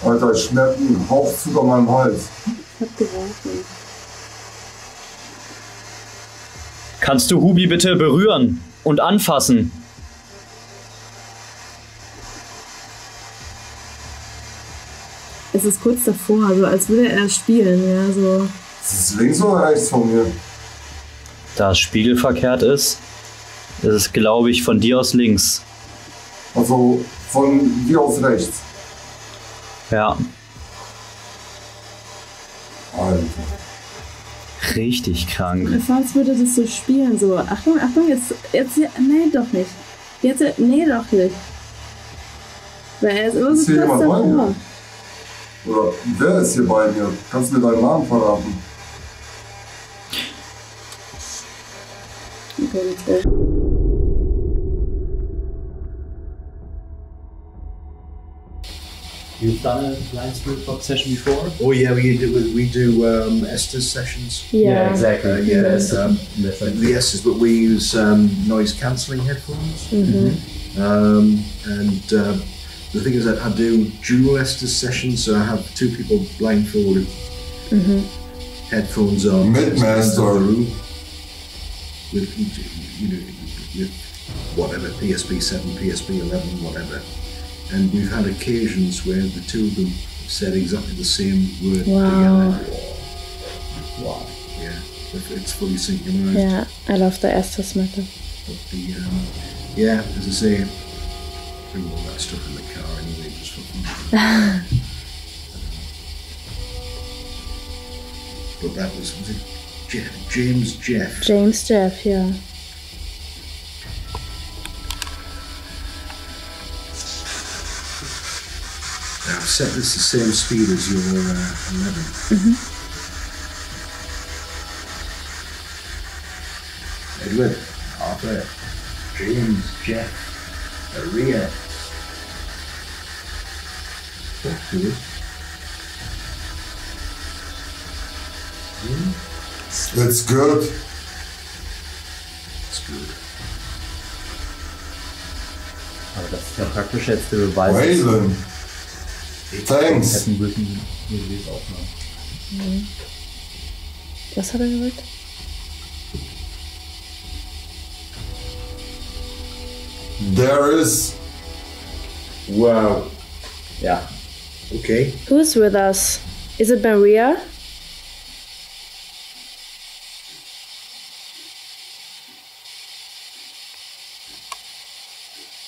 Alter, ich merke einen Hauchzug an meinem Hals. Ich hab geworfen. Kannst du Hubi bitte berühren und anfassen? Es ist kurz davor, so als würde er spielen, ja, so. Ist es links oder rechts von mir? Da es spiegelverkehrt ist es, glaube ich, von dir aus links. Also von dir aus rechts. Ja, Alter. richtig krank. Als würde das so spielen, so. Achtung, Achtung, jetzt, nee, doch nicht. Jetzt, nee, doch nicht. Weil er ist immer Ist so hier kurz jemand bei davor. mir? Oder wer ist hier bei mir? Kannst du mir deinen Namen verraten? Okay, let's go. You've done a blind spirit box session before? Oh yeah, we do Esther's sessions. Yeah, exactly. The Esther's, but we use noise cancelling headphones. And the thing is that I do dual Esther's sessions, so I have two people blindfolded, headphones on, Midmaster with whatever PSP 7, PSP 11, whatever. And we've had occasions where the two of them have said exactly the same word together. Wow. Yeah, it's fully synchronized. Yeah, I love the Estes method. But yeah, as I say, bring all that stuff in the car anyway, just for fun. But that was it James Jeff? James Jeff, yeah. I've set this the same speed as your 11. Edward, Arthur, James, Jeff, Maria. That's good. That's good. Aber das ist ja praktisch jetzt der Beweis. Waylon. Thanks. Hätten müssen wir es aufnehmen. Was hat er gesagt? There is. Wow. Ja. Okay. Who's with us? Is it Maria?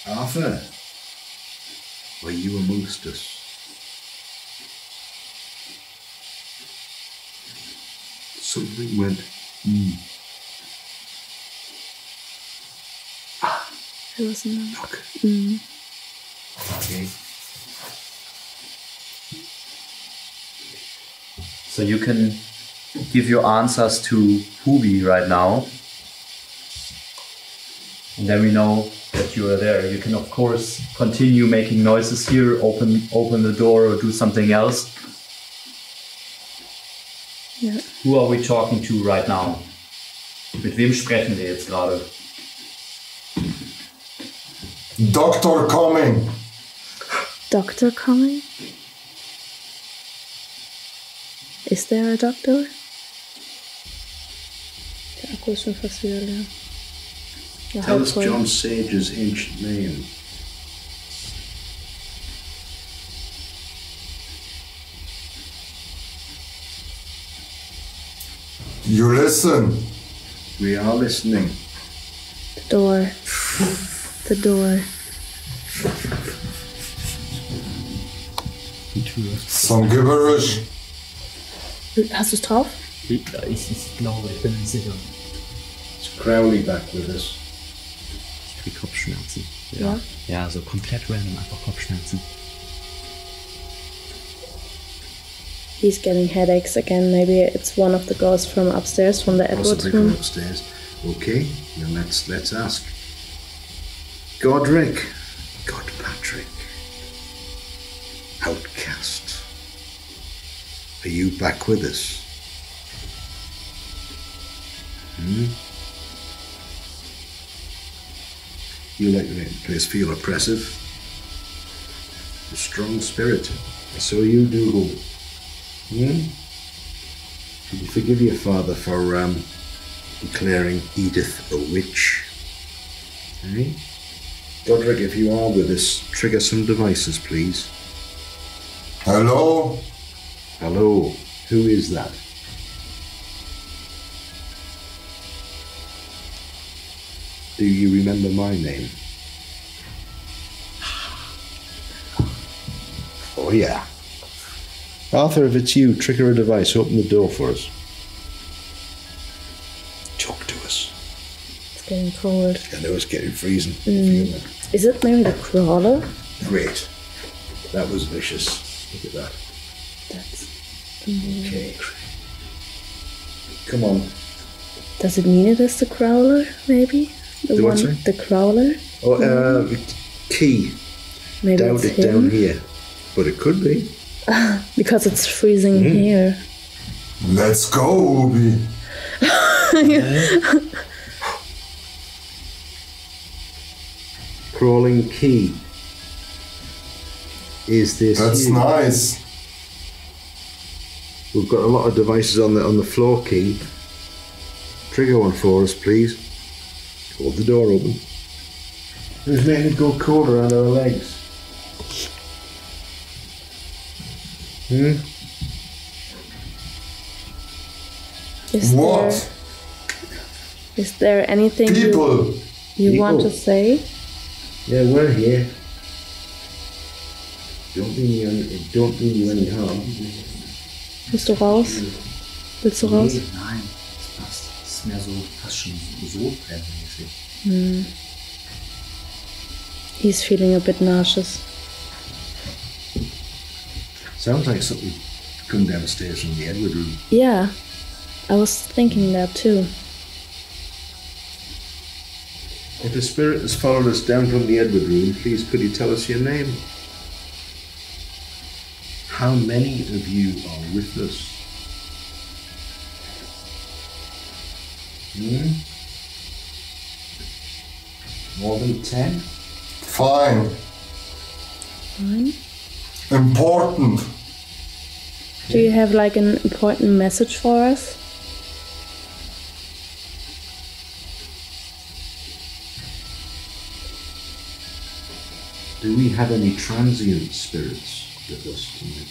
Arthur, were you amongst us? Something went, It was not. knock. Mm. Okay. So you can give your answers to Hubi right now. And then we know that you are there. You can of course continue making noises here, open the door or do something else. Ja. Who are we talking to right now? Mit wem sprechen wir jetzt gerade? Doctor coming. Doctor coming? Is there a doctor? Der Akku ist schon fast wieder leer. Ja, Tell halb us voll. John Sage's ancient name. You listen. We are listening. The door. The door. Die Tür. Some gibberish. Hast du es drauf? Ich glaube, ich bin nicht sicher. Is Crowley back with us? Ich krieg Kopfschmerzen. Ja. Ja, so komplett random, einfach Kopfschmerzen. He's getting headaches again. Maybe it's one of the ghosts from upstairs, from the Edward's Possibly from room. upstairs. Okay, then let's ask. Godric, Godpatrick, Outcast, are you back with us? You like to make the place feel oppressive? A strong spirit, so you do. Did you forgive your father for declaring Edith a witch? Eh? Godric, if you are with us, trigger some devices, please. Hello? Hello, who is that? Do you remember my name? Oh yeah. Arthur, if it's you, trigger a device, open the door for us. Talk to us. It's getting cold. I know it's getting freezing. I feel that. Is it maybe the crawler? Great. That was vicious. Look at that. That's. Okay. Come on. Does it mean it is the crawler? Maybe the The one, what, sorry? the crawler. Oh, key. Maybe Down it's it him. down here. But it could be. Because it's freezing here. Let's go, Ubi. Crawling key. Is this? That's you? nice. We've got a lot of devices on the floor key. Trigger one for us, please. Hold the door open. Who's making it go cold around our legs? What? Is there anything People. you want to say? Yeah, we're here. Don't do you any harm. Bist du raus? Willst du raus? Nein, das passt. Das ist mehr so fast schon so brennmäßig. He's feeling a bit nauseous. Sounds like something come downstairs from the Edward room. Yeah, I was thinking that too. If a spirit has followed us down from the Edward room, please could you tell us your name? How many of you are with us? More than 10? Fine. Fine. Important. Do you have like an important message for us? Do we have any transient spirits with us tonight?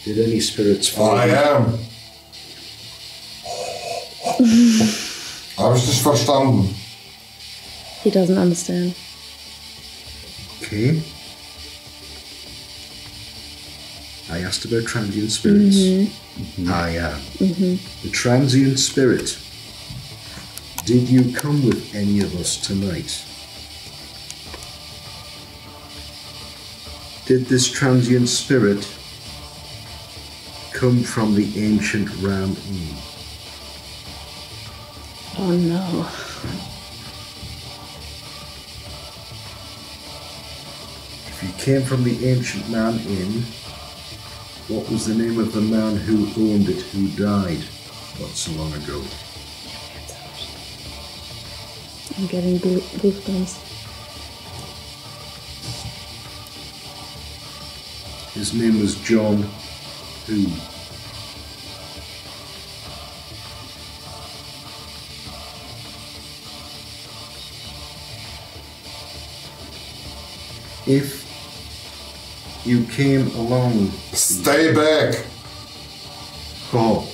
Did any spirits follow I you? am. Habe ich nicht verstanden. He doesn't understand. Okay. I asked about transient spirits. I am. The transient spirit. Did you come with any of us tonight? Did this transient spirit come from the ancient Ram Inn? Oh no. If you came from the ancient Man Inn, what was the name of the man who owned it who died not so long ago? I'm getting goosebumps. His name was John who? If you came along... Stay back. Oh,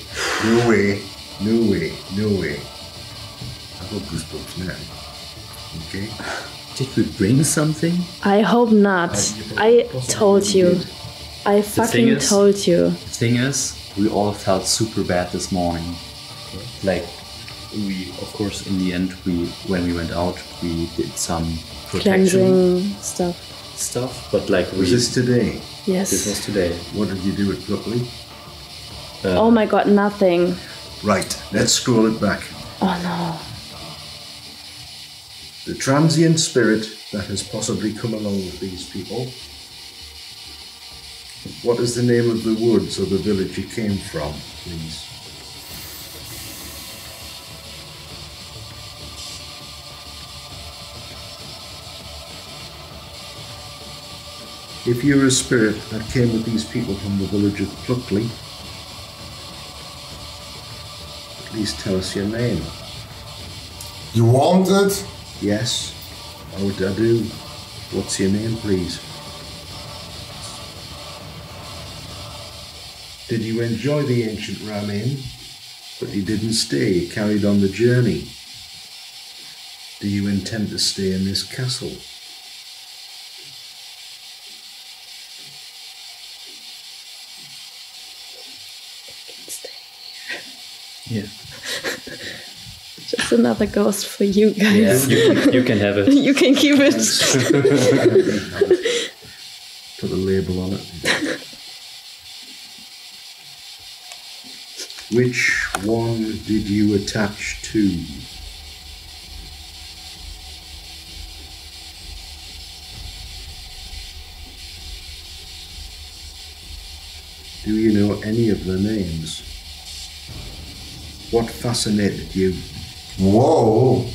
no way, no way, no way. I've got goosebumps now. Okay? Did we bring something? I hope not. I told you. I fucking is- told you. The thing is, we all felt super bad this morning. Like, we, of course, in the end, when we went out, we did some protection Cleansing stuff. but like Was this today? Yes. this was today. What did you do it properly? Oh my god, nothing. Right, let's scroll it back. Oh no. The transient spirit that has possibly come along with these people. What is the name of the woods or the village you came from, please? If you're a spirit that came with these people from the village of Pluckley, at least tell us your name. You want it? Yes, I do. What's your name, please? Did you enjoy the ancient Ram Inn? But you didn't stay, you carried on the journey. Do you intend to stay in this castle? Yeah. Just another ghost for you guys. You can have it. You can keep it. Put a label on it. Which one did you attach to? Do you know any of their names? What fascinated you? Wow.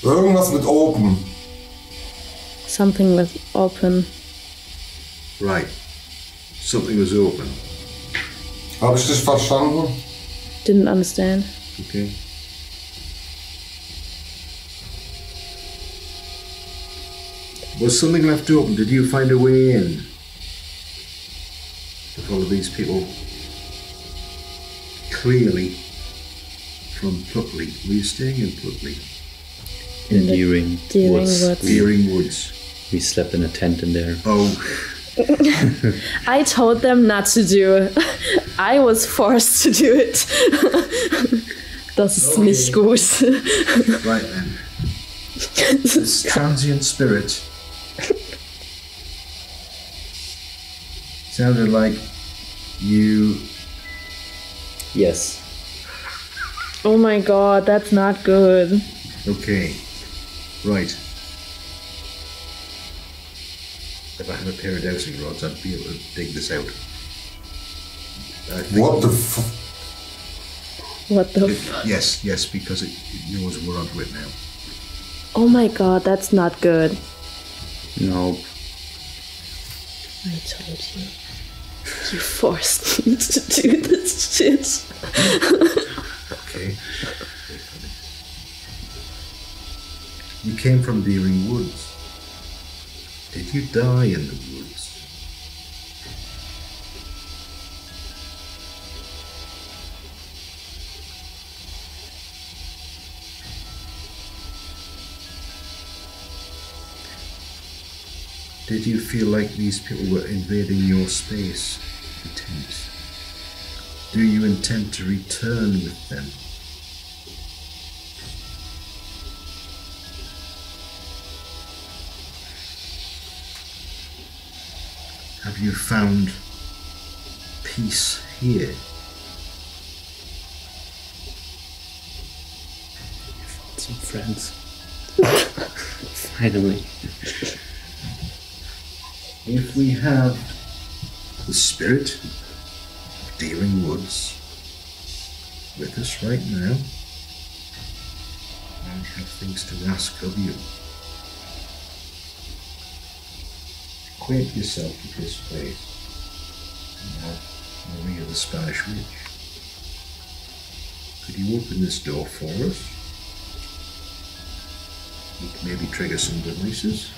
Irgendwas mit open. Something with open. Right. Something was open. Habe ich dich verstanden? Didn't understand. Okay. Was something left open? Did you find a way in to follow these people clearly from Plutley? Were you staying in Plutley? In Deering Woods. Deering Woods. We slept in a tent in there. Oh. I told them not to do it. I was forced to do it. Das ist nicht gut. Right then. This transient spirit sounded like you. Yes. Oh my god, that's not good. Okay. Right. If I had a pair of dowsing rods, I'd be able to dig this out. What the f... What the f... Yes, because it knows we're onto it now. Oh my god, that's not good. No. I told you. You forced me to do this shit. Okay. You came from Deering Woods. Did you die in the woods? Did you feel like these people were invading your space, the tent? Do you intend to return with them? Have you found peace here? You found some friends. Finally. If we have the spirit of Deering Woods with us right now, I have things to ask of you. Acquaint yourself with this place. Now, Maria the Spanish Witch. Could you open this door for us? We can maybe trigger some devices.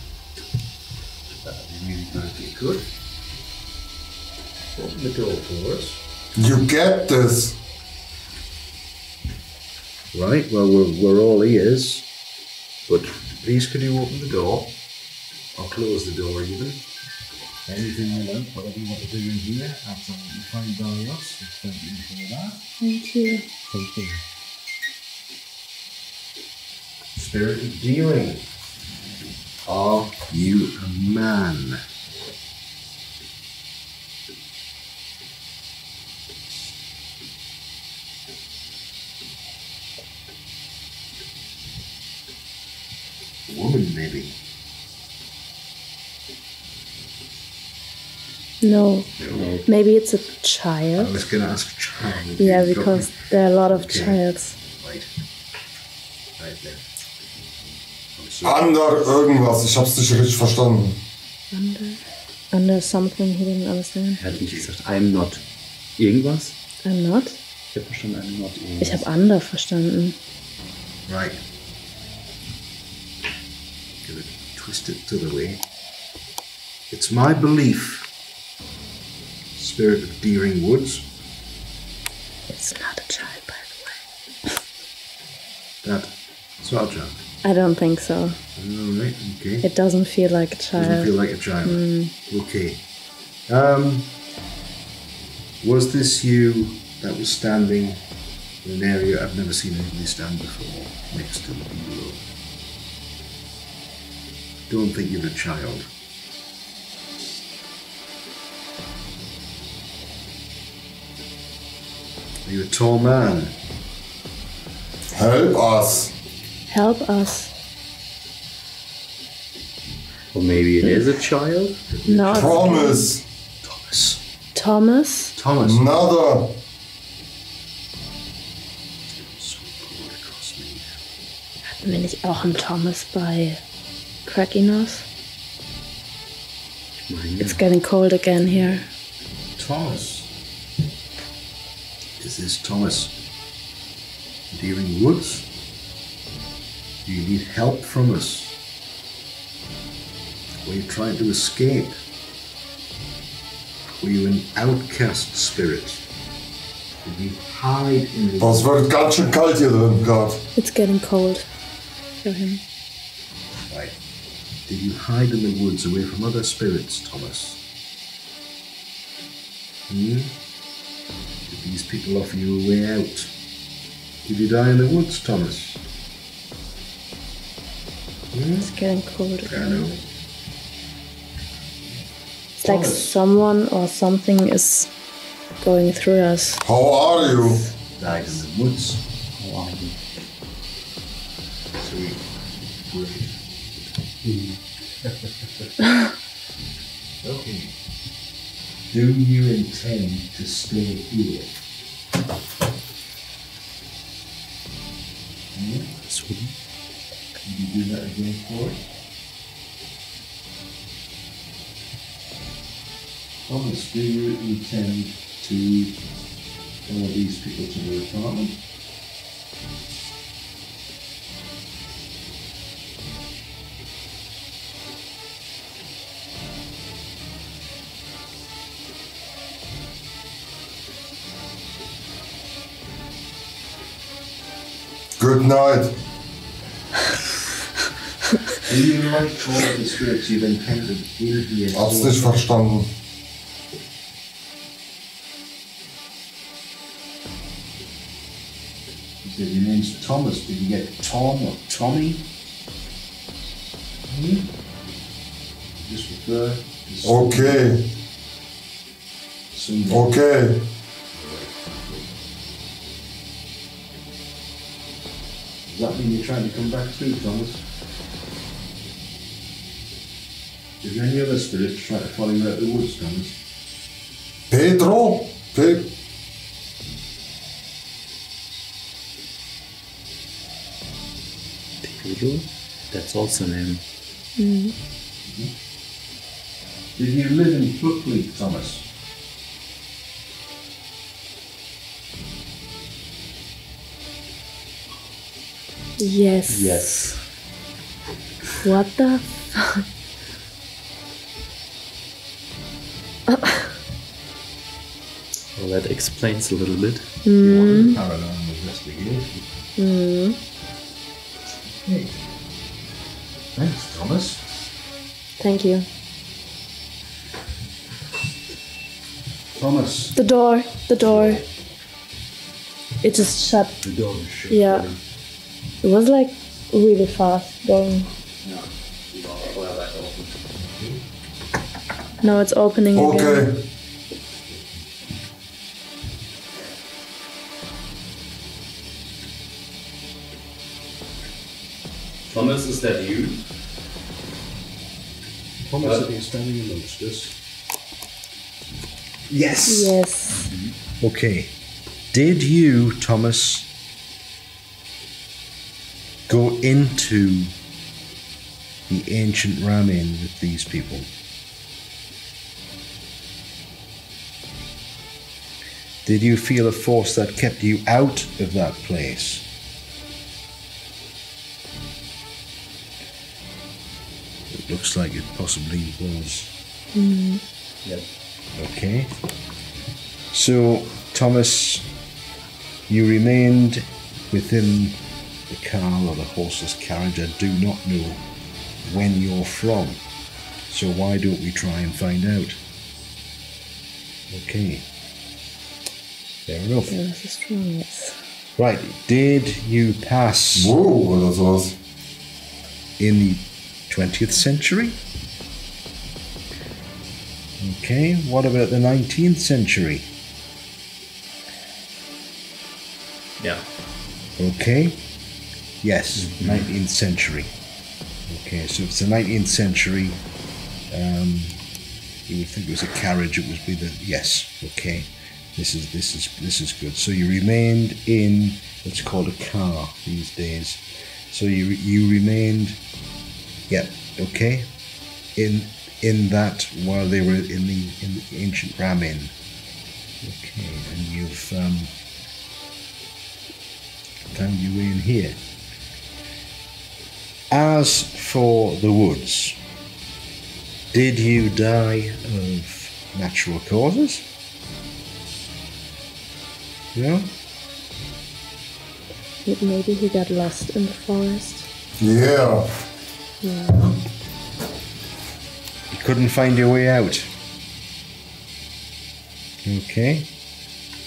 That'd be really good if you could. Open the door for us. You get this. Right, well, we're all ears. But please could you open the door? Or close the door even. Anything you want, whatever you want to do in here, absolutely fine by us. Thank you for that. Thank you. Thank you. Spirit of Deering. Are you a man? A woman, maybe. No. No. Maybe it's a I child. was going to ask child. Yeah, You got because me. there are a lot of Okay. childs. Right. Right there. Under irgendwas. Ich hab's nicht richtig verstanden. Under something he didn't understand. Er hat nicht gesagt, I'm not. Irgendwas? I'm not? Ich habe verstanden, I'm not irgendwas. Ich habe under verstanden. Right. Gonna twist it to the way. It's my belief, Spirit of Deering Woods, It's not a child, by the way. that it's not a child. I don't think so. Alright, okay. It doesn't feel like a Doesn't child. feel like a child. Okay. Was this you that was standing in an area I've never seen anybody stand before, next to the below? Don't think you're a child. Are you a tall man? Help us. Help us. Or maybe it is a child? No. Thomas. Thomas? Thomas. Another. Hatten wir nicht auch einen Thomas bei Crackiness? It's getting cold again here. Thomas. Is this Thomas dealing woods? Do you need help from us? Were you trying to escape? Were you an outcast spirit? Did you hide in the Das wird ganz schön kalt hier drin gerade. It's getting cold for him. Right. Did you hide in the woods away from other spirits, Thomas? Did these people offer you a way out? Did you die in the woods, Thomas? It's getting cold I again. know. It's like someone or something is going through us. How are you? Died in the woods. How are you? Sweet. Okay. Do you intend to stay here? Can you do that again for it? Thomas, do you intend to follow these people to the apartment? Good night. Do you like all of the spirits you've encountered in here? Hab's nicht verstanden. You said your name's Thomas. Did you get Tom or Tommy? Just refer to Okay. somebody. Okay. Does that mean you're trying to come back through, Thomas? Is there any other spirits trying to follow you out the woods, Thomas? Pedro? Pedro? That's also a name. Did you live in Fluckleek, Thomas? Yes. Yes. What the fuck? Well, that explains a little bit. Paranormal investigation. Okay. Thanks, Thomas. Thank you. Thomas. The door. It just shut. The door is shut. Yeah. It was like really fast going. Now it's opening again. Okay. Thomas, is that you? Thomas, are you standing amongst us? Yes. Yes. Okay. Did you, Thomas, go into the ancient ramen with these people? Did you feel a force that kept you out of that place? It looks like it possibly was. Yep. Okay. So, Thomas, you remained within the car or the horse's carriage. I do not know when you're from. So why don't we try and find out? Okay. Fair enough. Yeah, this is strong, yes. Right. Did you pass Wow, das war's. in the 20th century? Okay. What about the 19th century? Yeah. Okay. Yes, 19th century. Okay, so if it's the 19th century, you would think it was a carriage. It would be the yes. Okay, this is good. So you remained in what's called a car these days. So you remained, yeah, okay, in that while they were in the ancient Ram Inn. Okay, and you've found your way in here. As for the woods, did you die of natural causes? No? Maybe he got lost in the forest. Yeah. Yeah. You couldn't find your way out. Okay.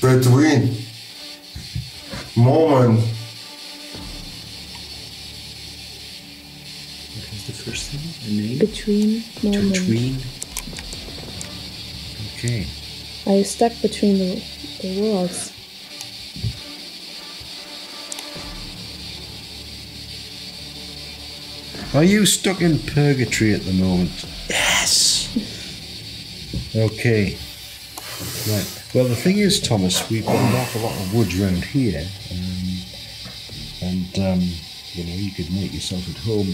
Between moment. What was the first thing? A name? Between moments. Between. Okay. Are you stuck between the worlds? Are you stuck in purgatory at the moment? Yes. Okay. Right. Well, the thing is, Thomas, we've got an awful lot of woods around here, you know, you could make yourself at home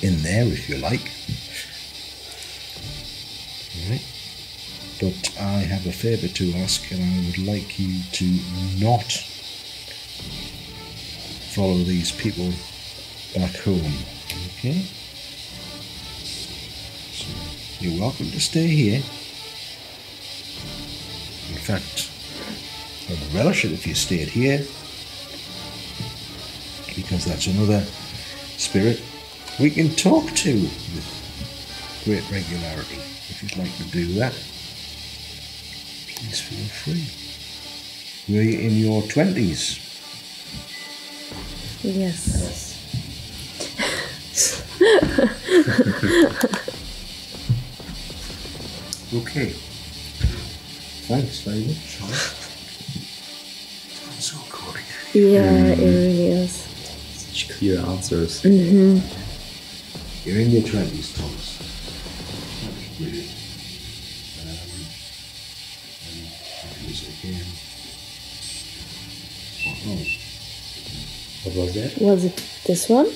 in there if you like. All right. But I have a favour to ask, and I would like you to not follow these people back home. Okay? So you're welcome to stay here. In fact, I would relish it if you stayed here, because that's another spirit we can talk to with great regularity. If you'd like to do that, please feel free. Were you in your 20s? Yes. Okay. Thanks very much. It's so cool. Yeah, it really is. Such clear answers. Mm-hmm. You're in your 20s, Thomas. That's brilliant. And was it again? What was that? Was it this one?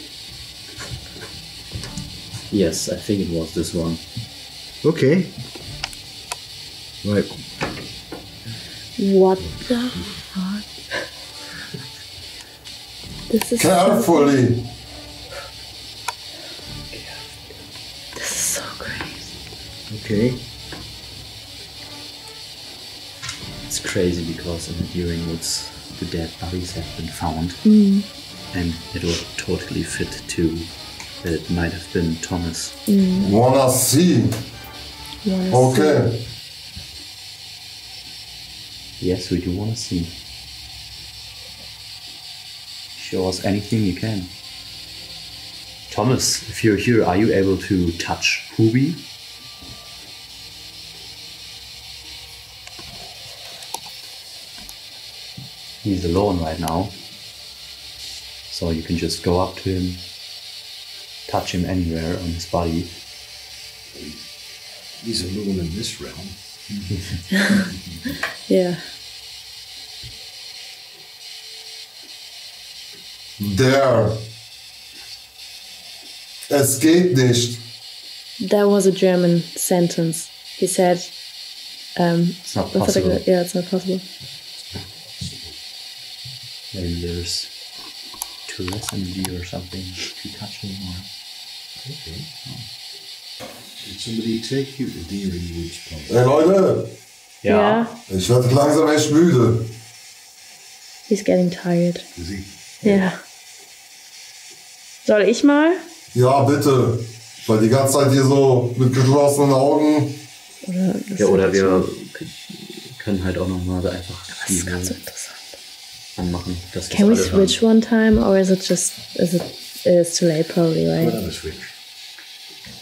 Yes, I think it was this one. Okay. Right. What the fuck? This is Carefully. This is so crazy. Okay. It's crazy because in the Deering Woods, the dead bodies have been found. And it would totally fit too that it might have been Thomas. Wanna see? Okay. Yes, we do want to see. Show us anything you can. Thomas, if you're here, are you able to touch Hubi? He's alone right now. So you can just go up to him, touch him anywhere on his body. He's alone in this realm. Yeah. Der. Es geht nicht. That was a German sentence. He said, It's not possible. yeah, it's not possible. Maybe there's too less energy or something to touch him. Or... Okay. Did somebody take you to Deering Woods, Tom? Hey Leute, Yeah. ich werde langsam echt müde. He's getting tired. Is he? Ja. Soll ich mal? Ja, bitte. Weil die ganze Zeit hier so mit geschlossenen Augen. Oder wir können halt auch nochmal einfach Das ist ganz so interessant. anmachen. Dass Can we das alle switch one time, or is it just it is too late probably, right? We'll have a switch.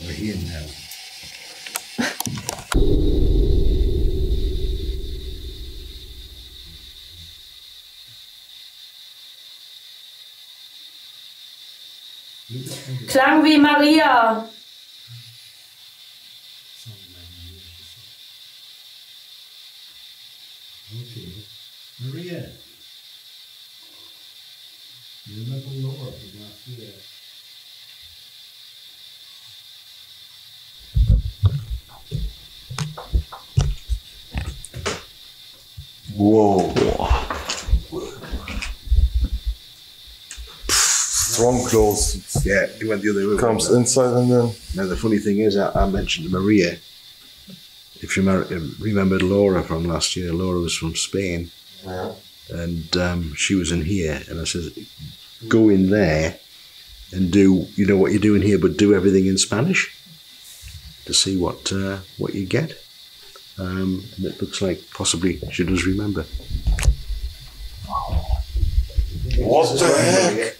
We're here now. Klang wie Maria. Okay. Maria. You remember Laura from last year? Whoa. Strong close. Yeah, he went the other way. Comes inside and then. Now the funny thing is, I mentioned Maria. If you remembered Laura from last year, Laura was from Spain. Yeah. And she was in here, and I said, go in there and do, you know what you're doing here, but do everything in Spanish to see what you get. And it looks like possibly she does remember. What the heck?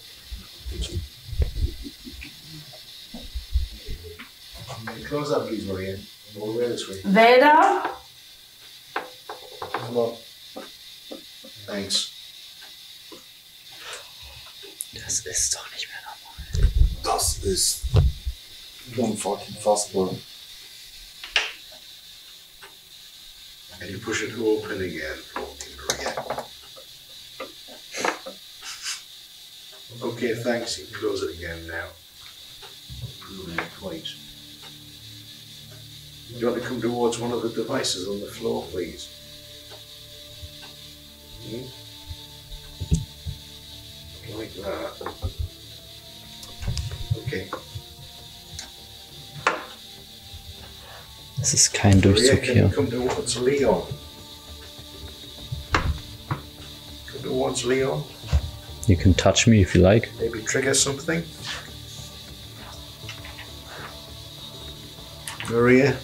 Close that, please, Maria. All the way this way. Wälder. Come on. Thanks. Das ist doch nicht mehr normal. Das ist unfassbar. Can you push it open again for me, Maria? Okay, thanks. You can close it again now. Quite. Do you want to come towards one of the devices on the floor, please? Like that. Okay. Es ist kein Durchzug Can you hier. come towards Leon? Come towards Leon. You can touch me if you like. Maybe trigger something. Maria.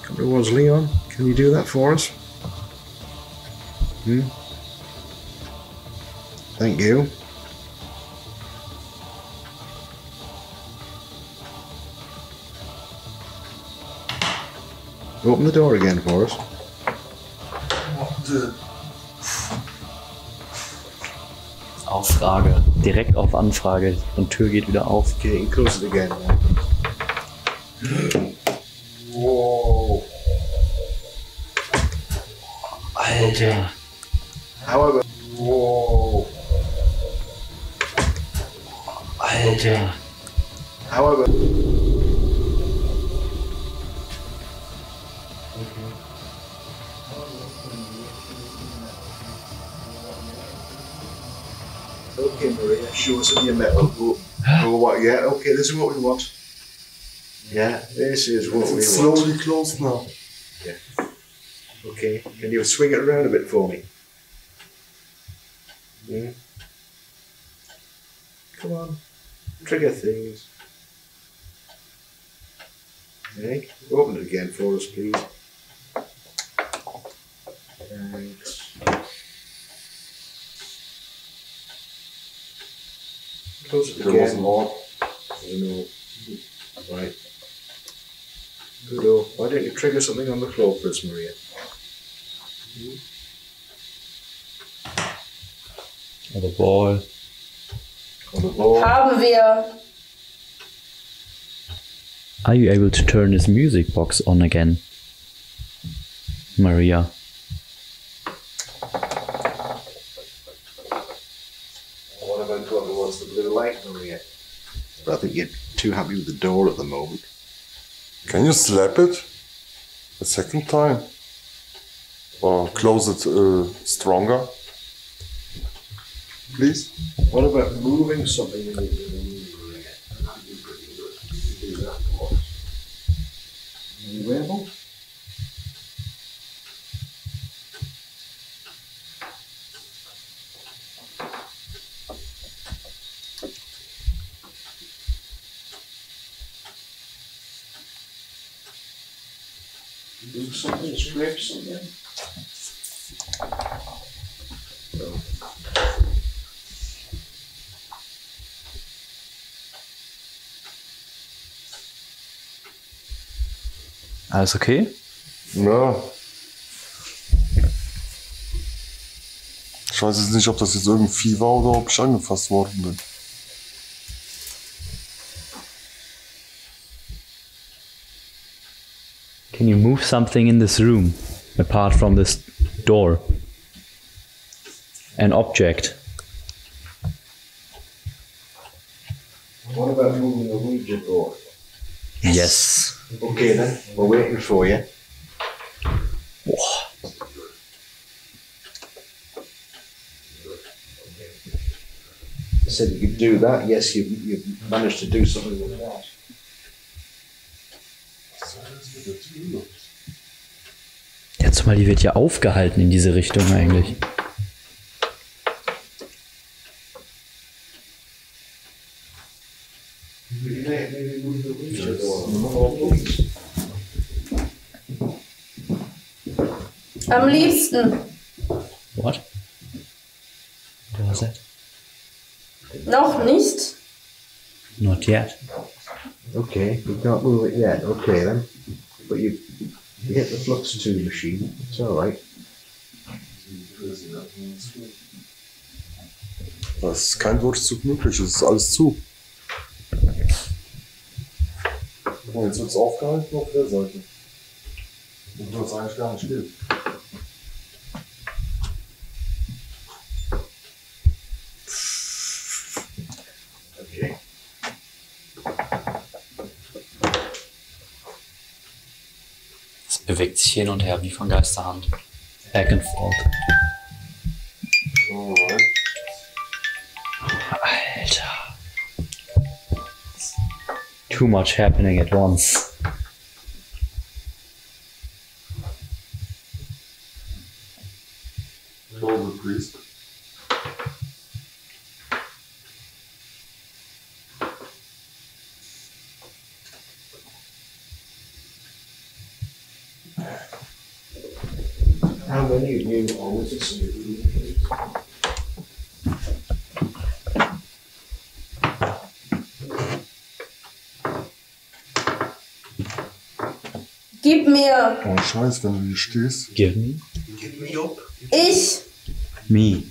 Come towards Leon. Can you do that for us? Thank you. Open the door again for us. Auffrage. Direkt auf Anfrage. Und Tür geht wieder auf. Okay, you can close it again. Whoa. Alter. However, whoa. Alter. However, okay, Maria, show us in your metal. Oh, what? Yeah, okay, this is what we want. Yeah, this is what we want. Slowly closed now. Yeah. Okay, can you swing it around a bit for me? Come on, trigger things. Okay, open it again for us, please. Thanks. Close it There again. was more. No. Right. Good. Why don't you trigger something on the floor for us, Maria? On the ball. On the ball. Haben wir. Are you able to turn this music box on again? Maria. What about going towards the blue light, Maria? But I think you're too happy with the door at the moment. Can you slap it a second time? Or close it stronger? Please? What about moving something in the room, Maria? That'd be pretty good. You do that for us. Are you able? Do something, scrape something. No. Alles okay? Ja. Ich weiß jetzt nicht, ob das jetzt irgendwie war oder ob ich angefasst worden bin. Can you move something in this room apart from this door? An object. What about moving the Ouija board? Yes. Okay then, we're waiting for you. I said you could do that. Yes, you've managed to do something with that. Ja, zumal die wird ja aufgehalten in diese Richtung eigentlich. Am liebsten. What? What was that? Noch nicht. Not yet. Okay, you can't move it yet. Okay then, but you hit the flux tube machine. It's all right. Das ist kein Durchzug möglich, es ist alles zu. Oh, jetzt wird es aufgehalten auf der Seite. Obwohl es eigentlich gar nicht geht. Okay. Es bewegt sich hin und her wie von Geisterhand. Back and forth. Alright. Alter. Too much happening at once. Call the priest. How many of you are with us? Gib mir. Oh Scheiß, wenn du hier stehst. Give me. Give me up. Ich. Me.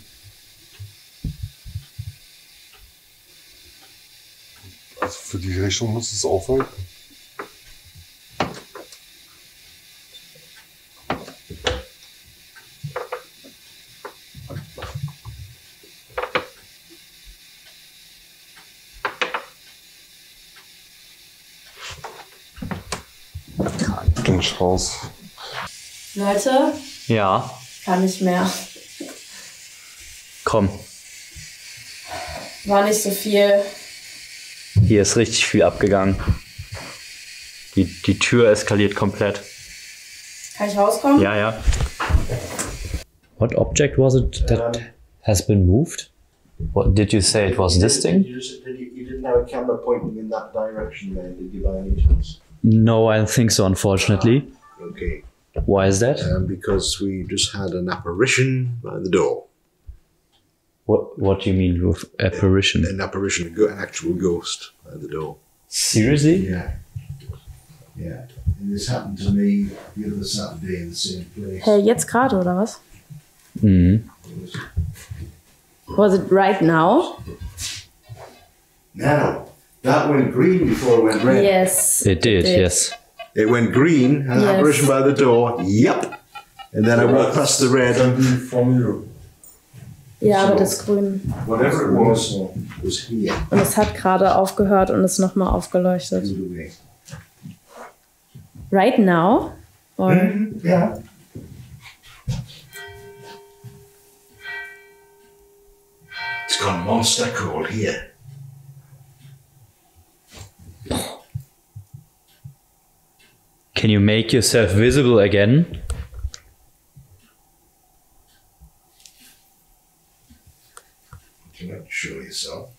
Also für die Rechnung muss es aufhalten. Bin ich raus. Leute, Ja, kann nicht mehr. komm. War nicht so viel. Hier ist richtig viel abgegangen. Die Tür eskaliert komplett. Kann ich rauskommen? Ja, ja. What object was it that has been moved? What did you say it was this thing? You didn't have a camera pointing in that direction there, did you, by any chance? No, I don't think so, unfortunately. Okay. Why is that? Because we just had an apparition by the door. What do you mean with apparition? An apparition, an actual ghost by the door. Seriously? Yeah. Yeah. And this happened to me the other Saturday in the same place. Hey, jetzt gerade, oder was? Mhm. Was it right now? Now, that went green before it went red. Yes. It did, yes. It went green, an Yes. apparition by the door. Yep. And then I walked past the red. Can be from you. Ja, aber das Grün. Whatever it was here. Und es hat gerade aufgehört und ist nochmal aufgeleuchtet. Moved away. Right now? Or Yeah. It's gone monster cold here. Can you make yourself visible again? You have to show yourself.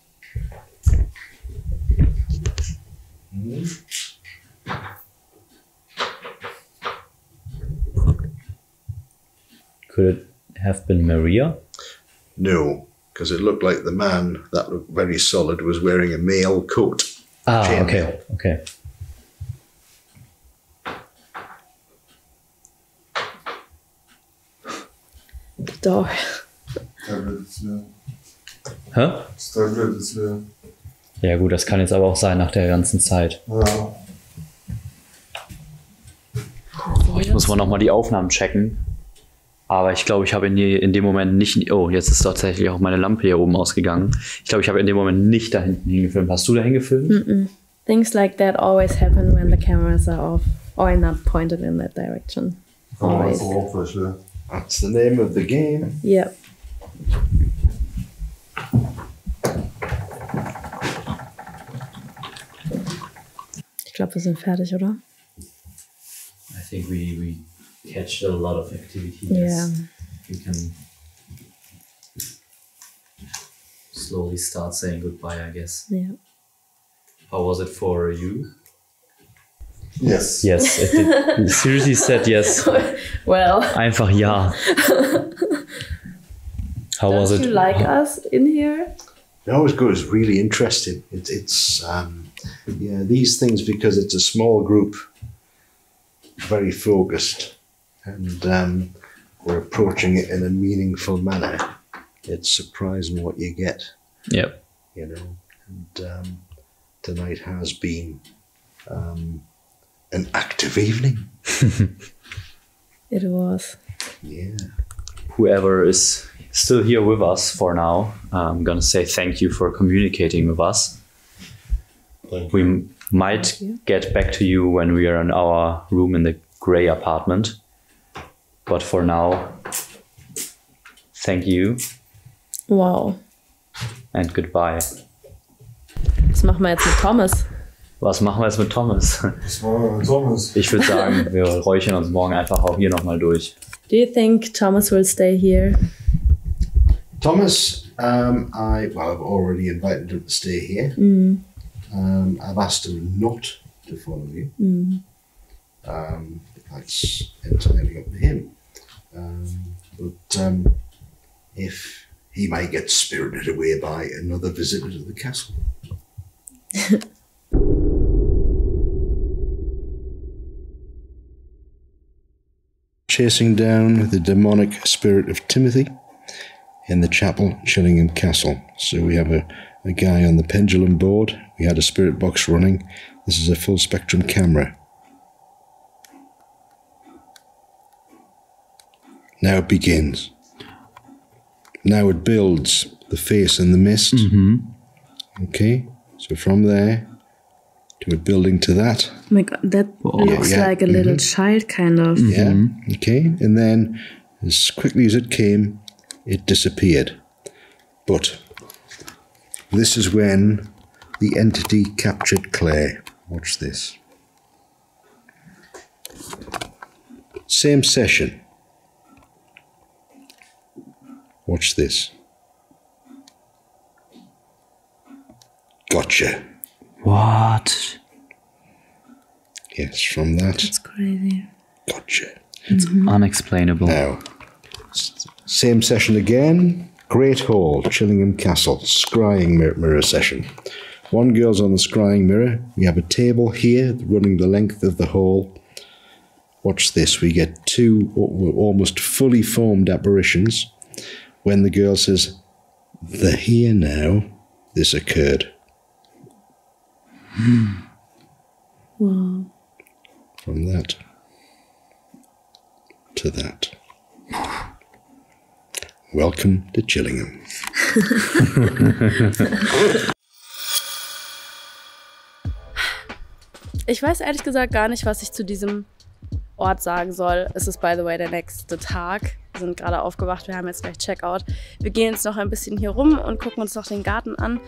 Could it have been Maria? No, because it looked like the man that looked very solid was wearing a male coat. Ah, Chainmail. okay, okay. door. Der Tablet ist leer. Hä? Das Tablet ist leer. Ja gut, das kann jetzt aber auch sein nach der ganzen Zeit. Ja. Oh, ich muss mal nochmal die Aufnahmen checken. Aber ich glaube, ich habe in dem Moment nicht... Oh, jetzt ist tatsächlich auch meine Lampe hier oben ausgegangen. Ich glaube, ich habe in dem Moment nicht da hinten hingefilmt. Hast du da hingefilmt? Mm-mm. Things like that always happen when the cameras are off or not pointed in that direction. Always. That's the name of the game. Yep. Ich glaube, wir sind fertig, oder? I think we catched a lot of activity. Yeah. We can slowly start saying goodbye, I guess. Yeah. How was it for you? Yes. Yes, it did. You seriously said yes. Well. Einfach ja. How was it? Don't you like us in here? No, it's good. It's really interesting. It's yeah, these things, because it's a small group, very focused, and we're approaching it in a meaningful manner. It's surprising what you get. Yep. You know, and tonight has been an active evening. It was. Yeah. Whoever is still here with us for now, I'm gonna say thank you for communicating with us. We might get back to you when we are in our room in the grey apartment. But for now, thank you. Wow. And goodbye. Was machen wir jetzt mit Thomas? Was machen wir jetzt mit Thomas? Das war Thomas. Ich würde sagen, wir räuchern uns morgen einfach auch hier nochmal durch. Do you think Thomas will stay here? Thomas, I've already invited him to stay here. Mm. I've asked him not to follow you. Mm. That's entirely up to him. But if he might get spirited away by another visitor to the castle. Chasing down the demonic spirit of Timothy in the chapel, Chillingham Castle. So we have a guy on the pendulum board. We had a spirit box running. This is a full spectrum camera. Now it begins. Now it builds the face in the mist. Mm-hmm. Okay, so from there to it building to that. Oh my god, that looks like a little child, kind of. Yeah, okay, and then as quickly as it came, it disappeared. But this is when the entity captured Claire. Watch this. Same session. Watch this. Gotcha. What? Yes, from that. That's crazy. Gotcha. It's unexplainable. Now, same session again. Great Hall, Chillingham Castle, scrying mirror session. One girl's on the scrying mirror. We have a table here running the length of the hall. Watch this. We get two almost fully formed apparitions. When the girl says, "They're here now," this occurred. Wow. From that to that. Welcome to Chillingham. Ich weiß ehrlich gesagt gar nicht, was ich zu diesem Ort sagen soll. Es ist, by the way, der nächste Tag. Wir sind gerade aufgewacht, wir haben jetzt gleich Checkout. Wir gehen jetzt noch ein bisschen hier rum und gucken uns noch den Garten an.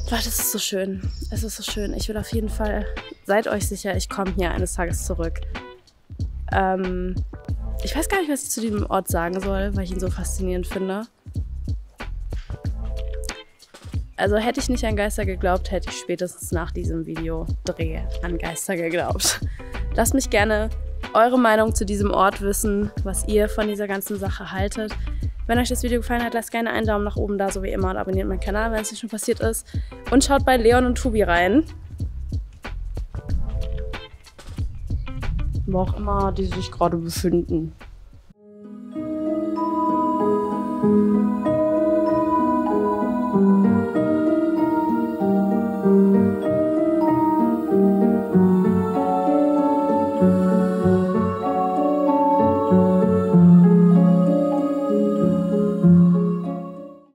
Leute, es ist so schön. Es ist so schön. Ich will auf jeden Fall, seid euch sicher, ich komme hier eines Tages zurück. Ich weiß gar nicht, was ich zu diesem Ort sagen soll, weil ich ihn so faszinierend finde. Also hätte ich nicht an Geister geglaubt, hätte ich spätestens nach diesem Videodreh an Geister geglaubt. Lasst mich gerne eure Meinung zu diesem Ort wissen, was ihr von dieser ganzen Sache haltet. Wenn euch das Video gefallen hat, lasst gerne einen Daumen nach oben da, so wie immer, und abonniert meinen Kanal, wenn es nicht schon passiert ist. Und schaut bei Leon und Tobi rein. Wo auch immer die sich gerade befinden.